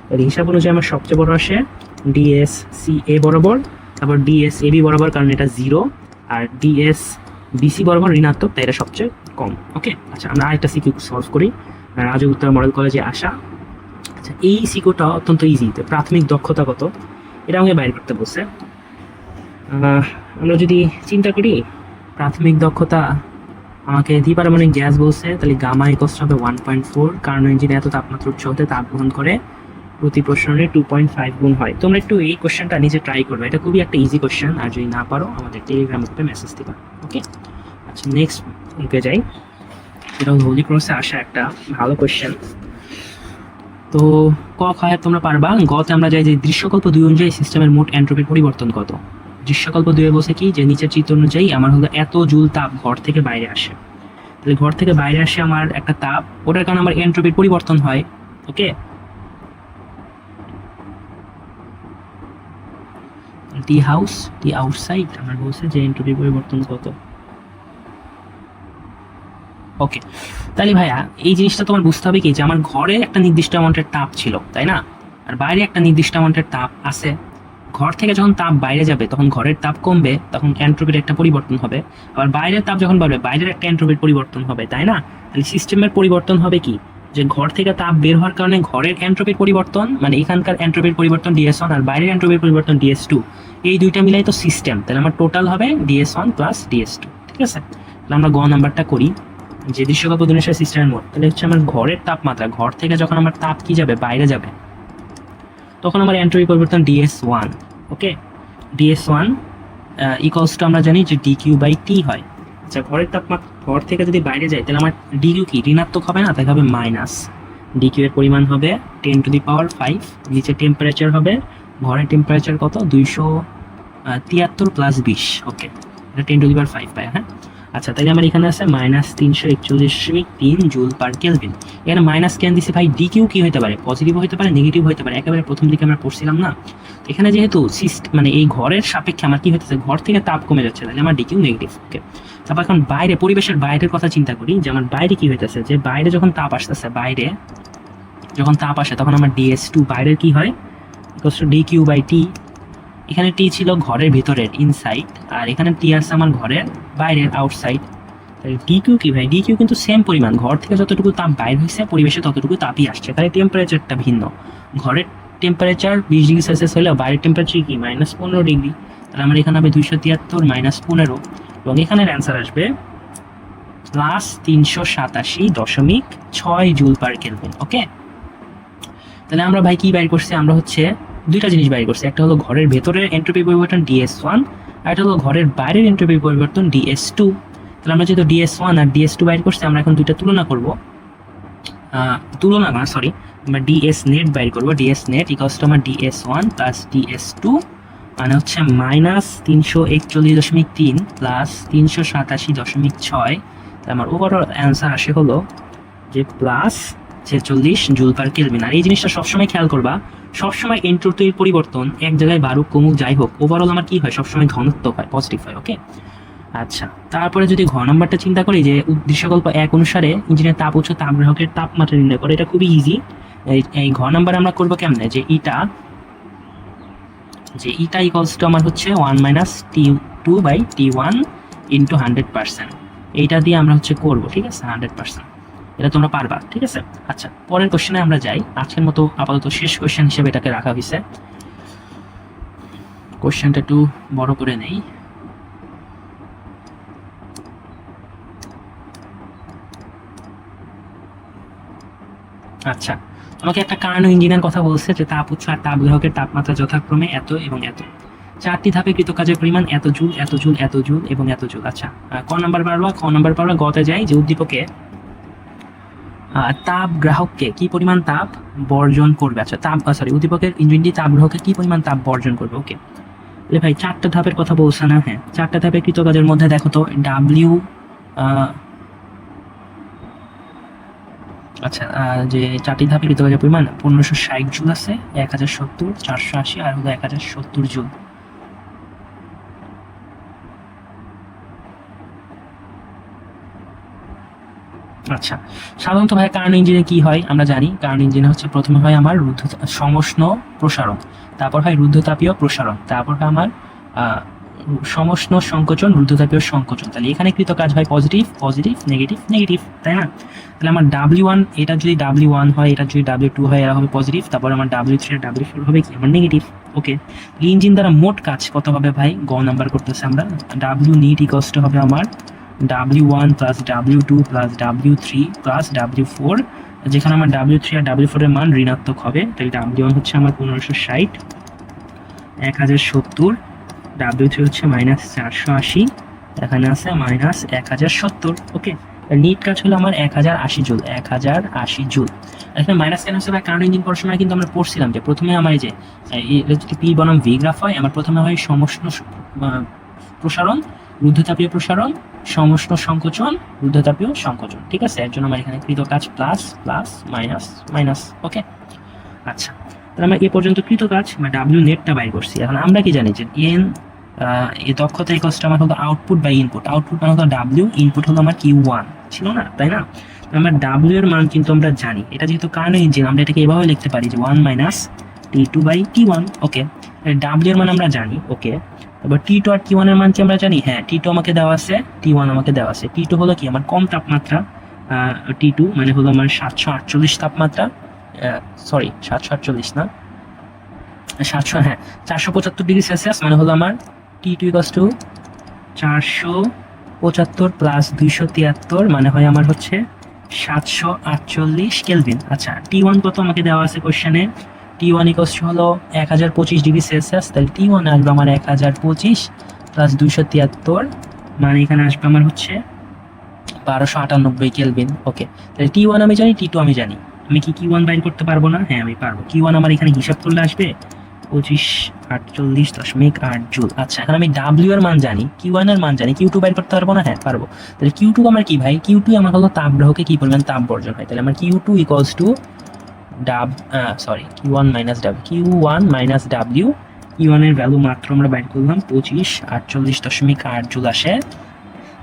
তাহলে হিসাব অনুযায়ী আমার সবচেয়ে বড় আসে ডিএস সিএ বরাবর, তারপর ডিএস এবি বরাবর, কারণ এটা 0, আর ডিএস বিসি বরাবর ঋণাত্মক, তাই এটা সবচেয়ে কম। ওকে, আচ্ছা আমরা আরেকটা সিকিউ সলভ করি। রাজু উত্তর মডেল কলেজে আসা। আচ্ছা, এই সিকিউটা অত্যন্ত ইজি। প্রাথমিক দক্ষতা কত, এটা আমাকে বাইর করতে বলছে। আমরা যদি চিন্তা করি, প্রাথমিক দক্ষতা আমাকে দ্বিপারমাণবিক গ্যাস বলছে, তাহলে গামা ইকুয়ালস হবে 1.4, কারণ ইঞ্জিন এত তাপমাত্রা উচ্চ হতে তাপ গ্রহণ করে প্রতি প্রশ্নে 2.5 গুণ হয়। তোমরা একটু এই কোশ্চেনটা নিজে ট্রাই করবে, এটা খুবই একটা ইজি কোশ্চেন। আর যদি না পারো আমাদের টেলিগ্রাম গ্রুপে মেসেজ দিবা। ওকে, আচ্ছা নেক্সট লিখে যাই। এটা হোলি ক্রসে আসা একটা ভালো কোশ্চেন। তো ক খায় তোমরা পারবা। গতে আমরা যাই যে দৃশ্যকল্প 2 অনুযায়ী সিস্টেমের মোট এন্ট্রপির পরিবর্তন কত। দৃশ্যকল্প 2 এ বলছে কি, যে নিচের চিত্র অনুযায়ী আমার হলো এত জুল তাপ ঘর থেকে বাইরে আসে। তাহলে ঘর থেকে বাইরে আসে আমার একটা তাপ, ওটার কারণে আমার এন্ট্রপির পরিবর্তন হয়। ওকে, টি হাউস টি আউটসাইড আমার বলছে যে এন্ট্রপি পরিবর্তন কত। ওকে, তাহলে ভাইয়া এই জিনিসটা তোমার বুঝতে হবে কি, যে আমার ঘরে একটা নির্দিষ্ট অ্যামাউন্টের তাপ ছিল, তাই না, আর বাইরে একটা নির্দিষ্ট অ্যামাউন্টের তাপ আছে। ঘর থেকে যখন তাপ বাইরে যাবে তখন ঘরের তাপ কমবে, তখন এন্ট্রপির একটা পরিবর্তন হবে। আবার বাইরের তাপ যখন বাড়বে বাইরের একটা এন্ট্রপির পরিবর্তন হবে, তাই না। তাহলে সিস্টেমের পরিবর্তন হবে কি, যে ঘর থেকে তাপ বের হওয়ার কারণে ঘরের এন্ট্রপির পরিবর্তন, মানে এখানকার এন্ট্রপির পরিবর্তন DS1 আর বাইরের এন্ট্রপির পরিবর্তন DS2, এই দুইটা মিলাই তো সিস্টেম। তাহলে আমার টোটাল হবে DS1 প্লাস DS2। ঠিক আছে, তাহলে আমরা গ নাম্বারটা করি, যে দৃশ্যকল্প দুনিয়ার সিস্টেমের মোট। তাহলে হচ্ছে আমার ঘরের তাপমাত্রা, ঘর থেকে যখন আমার তাপ কি যাবে বাইরে যাবে, তখন আমার এন্ট্রপি পরিবর্তন DS1। Okay, DS1 equals to আমরা জানি যে dQ/T হয়। আচ্ছা, ঘরের তাপমাত্রা ঘর থেকে যদি বাইরে যায় তাহলে আমার dQ কি ঋণাত্মক হবে না, তাহলে হবে মাইনাস। dQ এর পরিমাণ হবে 10⁵, নিচে টেম্পারেচার হবে, ঘরের টেম্পারেচার কত 273 প্লাস 20। ওকে, এটা 10⁵ পায়। হ্যাঁ, আচ্ছা, তাহলে আমার এখানে আছে -341.3 জুল পার কেলভিন। এখানে মাইনাস কেন দিছে ভাই, ডিকিউ কি হতে পারে, পজিটিভ হতে পারে, নেগেটিভ হতে পারে, একেবারে প্রথম দিকে আমরা পড়ছিলাম না। এখানে যেহেতু মানে এই ঘরের সাপেক্ষে আমার কি হতেছে, ঘর থেকে তাপ কমে যাচ্ছে, তাহলে আমার ডিকিউ নেগেটিভ। ওকে, তারপর এখন বাইরে পরিবেশের বাইরের কথা চিন্তা করি, যে আমার বাইরে কি হইতেছে, যে বাইরে যখন তাপ আসতেছে, বাইরে যখন তাপ আসে তখন আমার DS2 বাইরের কি হয়, dQ/T। এখানে টি ছিল ঘরের ভিতরের ইনসাইড, আর এখানে টি আছে আমার ঘরের বাইরের আউটসাইড। তাহলে ডিকিউ কি ভাই, ডিকিউ কিন্তু সেম পরিমাণ, ঘর থেকে যতটুকু তাপ বাইর হয়েছে পরিবেশে ততটুকু তাপই আসছে, তাই টেম্পারেচারটা ভিন্ন। ঘরের টেম্পারেচার 20°C হলেও বাইরের টেম্পারেচার কি -15°। তাহলে আমার এখানে হবে 273 -15, এবং এখানের অ্যান্সার আসবে +387.6 জুল পার কেলভিন। ওকে, তাহলে আমরা ভাই কি বাইর করছি, আমরা হচ্ছে দুইটা জিনিস বাইর করছি, একটা হলো ঘরের ভেতরের এন্ট্রপি পরিবর্তন DS1, আর একটা হলো ঘরের বাইরের এন্ট্রপি পরিবর্তন DS2। তাহলে আমরা যেহেতু DS1 আর DS2 বাইর করছি, আমরা এখন দুইটা তুলনা করব। আমরা DS নেট বাইর করবো। DS নেট ইকুয়ালস টু আমার DS1 প্লাস DS2, মানে হচ্ছে -341.3 প্লাস 387.6। তাহলে আমার ওভারঅল অ্যান্সার আসে হলো যে +46 জুল পার কেলভিন। আর এই জিনিসটা সবসময় খেয়াল করবা, সবসময় এন্ট্রপির পরিবর্তন এক জায়গায় বাড়ুক কমুক যাই হোক, ওভারঅল আমার কি হয়, সবসময় ধনাত্মক হয়, পজিটিভ হয়। ওকে, আচ্ছা, তারপরে যদি ঘ নাম্বারটা চিন্তা করি যে উদ্দেশ্যকল্প 1 অনুসারে ইঞ্জিনের তাপ উৎস তাপ গ্রাহকের তাপমাত্রা নির্ণয় করে, এটা খুবই ইজি। এই ঘ নাম্বার আমরা করবো কেমনে, যে ইটা ইকুয়ালস টু আমার হচ্ছে 1 - T2/T1 ইন্টু 100%, এইটা দিয়ে আমরা হচ্ছে করবো, ঠিক আছে, 100%। এটা তোমরা পারবা, ঠিক আছে। আচ্ছা, পরের কোশ্চেনে আমরা যাই। আজকের মতো আপাতত শেষ কোশ্চেন হিসেবে এটাকে রাখা হয়েছে। কোশ্চেনটা একটু বড় করে নেই। আচ্ছা, আমাকে একটা কার্নো ইঞ্জিনের কথা বলছে যে তাপ উৎস আর তাপ গ্রাহকের তাপমাত্রা যথাক্রমে এত এবং এত, 4টি ধাপে কৃত কাজের পরিমাণ এত জুল, এত জুল, এত জুল এবং এত জুল। আচ্ছা, ক নাম্বার পারবা? খ নাম্বার পারবা। গতে যাই যে উদ্দীপকে তাপ গ্রাহককে কি পরিমাণ তাপ বর্জন করবে। আচ্ছা, উদ্দীপকের ইঞ্জিনটি তাপ গ্রাহককে কি পরিমাণ তাপ বর্জন করবে। ওকে, তাহলে ভাই 4টা ধাপের কথা বলছে না? হ্যাঁ, 4টা ধাপে কৃত কাজের মধ্যে দেখো তো ডাব্লিউ, আচ্ছা, যে 4টি ধাপে কৃত কাজের পরিমাণ 1560 জুল আছে, 1070, 480 আর হলো 1070 জুল। আচ্ছা, সাধারণত ভাই কার্নো ইঞ্জিনে কি হয় আমরা জানি। কার্নো ইঞ্জিনে হচ্ছে প্রথমে হয় আমার সমষ্ণ প্রসারণ, তারপর হয় রুদ্ধতাপীয় প্রসারণ, তারপর হয় আমার সমষ্ণ সংকোচন, রুদ্ধতাপীয় সংকোচন। তাহলে এখানে কৃত কাজ হয় পজিটিভ পজিটিভ, নেগেটিভ নেগেটিভ, তাই না? তাহলে আমার W1, এটা যদি W1 হয়, এটা যদি W2 হয়, এরা হবে পজিটিভ। তারপর আমার W3 আর W4 হবে কি, আমার নেগেটিভ। ওকে, ইঞ্জিন দ্বারা মোট কাজ কত হবে ভাই? গ নাম্বার করতেছে আমরা। W নিট ইকুয়ালস টু হবে আমার W1 plus W2 plus W3 plus W4, যেখানে আমার W3 আর W4 এর মান ঋণাত্মক হবে। তাহলে W1 হচ্ছে আমার 1560, 1070, W3 হচ্ছে -480, এখানে আছে -1070। ওকে, নিট কাজ হলো আমার 1080 জুল, 1080 জুল। এখানে মাইনাস কেন হচ্ছে? কারণ ইঞ্জিন পড়ার সময় কিন্তু আমরা পড়ছিলাম যে প্রথমে আমার এই যে যদি পি বনাম ভি গ্রাফ হয়, আমার প্রথমে হয় সমষ্ণ প্রসারণ, রুদ্ধতাপীয় প্রসারণ, সমষ্ণ সংকোচন, রুদ্ধতাপীয় সংকোচন, ঠিক আছে। এর জন্য আমার এখানে কৃত কাজ প্লাস প্লাস মাইনাস মাইনাস। ওকে, আচ্ছা, তাহলে আমরা এ পর্যন্ত কৃত কাজ বা ডাব্লিউ নেটটা বাইর করছি। এখন আমরা কি জানি যে এই দক্ষতা এই কাজটা আমার হলো আউটপুট বাই ইনপুট। আউটপুট মানে হলো ডাব্লিউ, ইনপুট হলো আমার Q1, ছিল না, তাই না? আমরা ডাব্লিউ এর মান কিন্তু আমরা জানি। এটা যেহেতু কার্নো ইঞ্জিন, আমরা এটাকে এভাবে লিখতে পারি যে 1 - T2/T1। ওকে, ডাব্লিউ এর মান আমরা জানি। ওকে, তারপর T2 আর T1 এর মান কি আমরা জানি? হ্যাঁ, T2 আমাকে দেওয়া আছে, T1 আমাকে দেওয়া আছে। T2 হলো কি আমার কম তাপমাত্রা, T2 মানে হলো আমার 748 তাপমাত্রা, সরি 748 না, 475 ডিগ্রি সেলসিয়াস, মানে হলো আমার T2 ইকুয়ালস টু 475 প্লাস 273, মানে হয় আমার হচ্ছে 748 কেলভিন। আচ্ছা, T1 কত আমাকে দেওয়া আছে কোশ্চেনে? T1 ইকুয়ালস টু হলো 1025 ডিগ্রি সেলসিয়াস। তাহলে T1 আসবে আমার 1025 প্লাস 273, মানে এখানে আসবে আমার হচ্ছে 1298 কেলভিন। ওকে, তাহলে T1 আমি জানি, T2 আমি জানি। আমি কি Q1 বাইর করতে পারবো না? হ্যাঁ, আমি পারবো। Q1 আমার এখানে হিসাব করলে আসবে 2548.8 জুল। আচ্ছা, এখন আমি W এর মান জানি, Q1 এর মান জানি, Q2 বাইর করতে পারবো না? হ্যাঁ, পারবো। তাহলে Q2 আমার কি ভাই? Q2 আমার হলো তাপ গ্রাহকে কি পরিমাণ তাপ বর্জন হয়। তাহলে আমার Q2 equals to Q1 minus W। Q1 এর ভ্যালু মাত্র আমরা বাইর করলাম 2548.8 জুল আসে,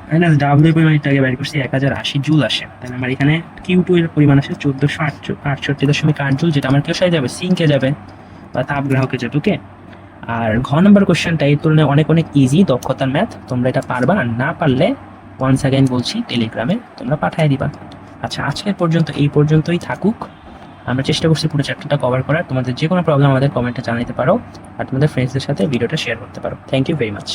মাইনাস W পরিমাণ এটাকে বাইর করছি 1080 জুল আসে। তাহলে আমার এখানে Q2 এর পরিমাণ আসে 1468.8 জুল, যেটা আমার কেসায় যাবে, সিঙ্কে যাবে বা তাপ গ্রাহকে যাবে। ওকে, আর ঘ নাম্বার কোশ্চেনটা এই তুলনায় অনেক অনেক ইজি, দক্ষতার ম্যাথ। তোমরা এটা পারবা, আর না পারলে ওয়ান্স অ্যাগেন বলছি টেলিগ্রামে তোমরা পাঠিয়ে দিবা। আচ্ছা, আজকের পর্যন্ত এই পর্যন্তই থাকুক। আমরা চেষ্টা করছি পুরো চ্যাপ্টারটা কভার করার। তোমাদের যে কোনো প্রবলেম আমাদের কমেন্টে জানাতে পারো, আর তোমাদের ফ্রেন্ডসদের সাথে ভিডিওটা শেয়ার করতে পারো। Thank you very much.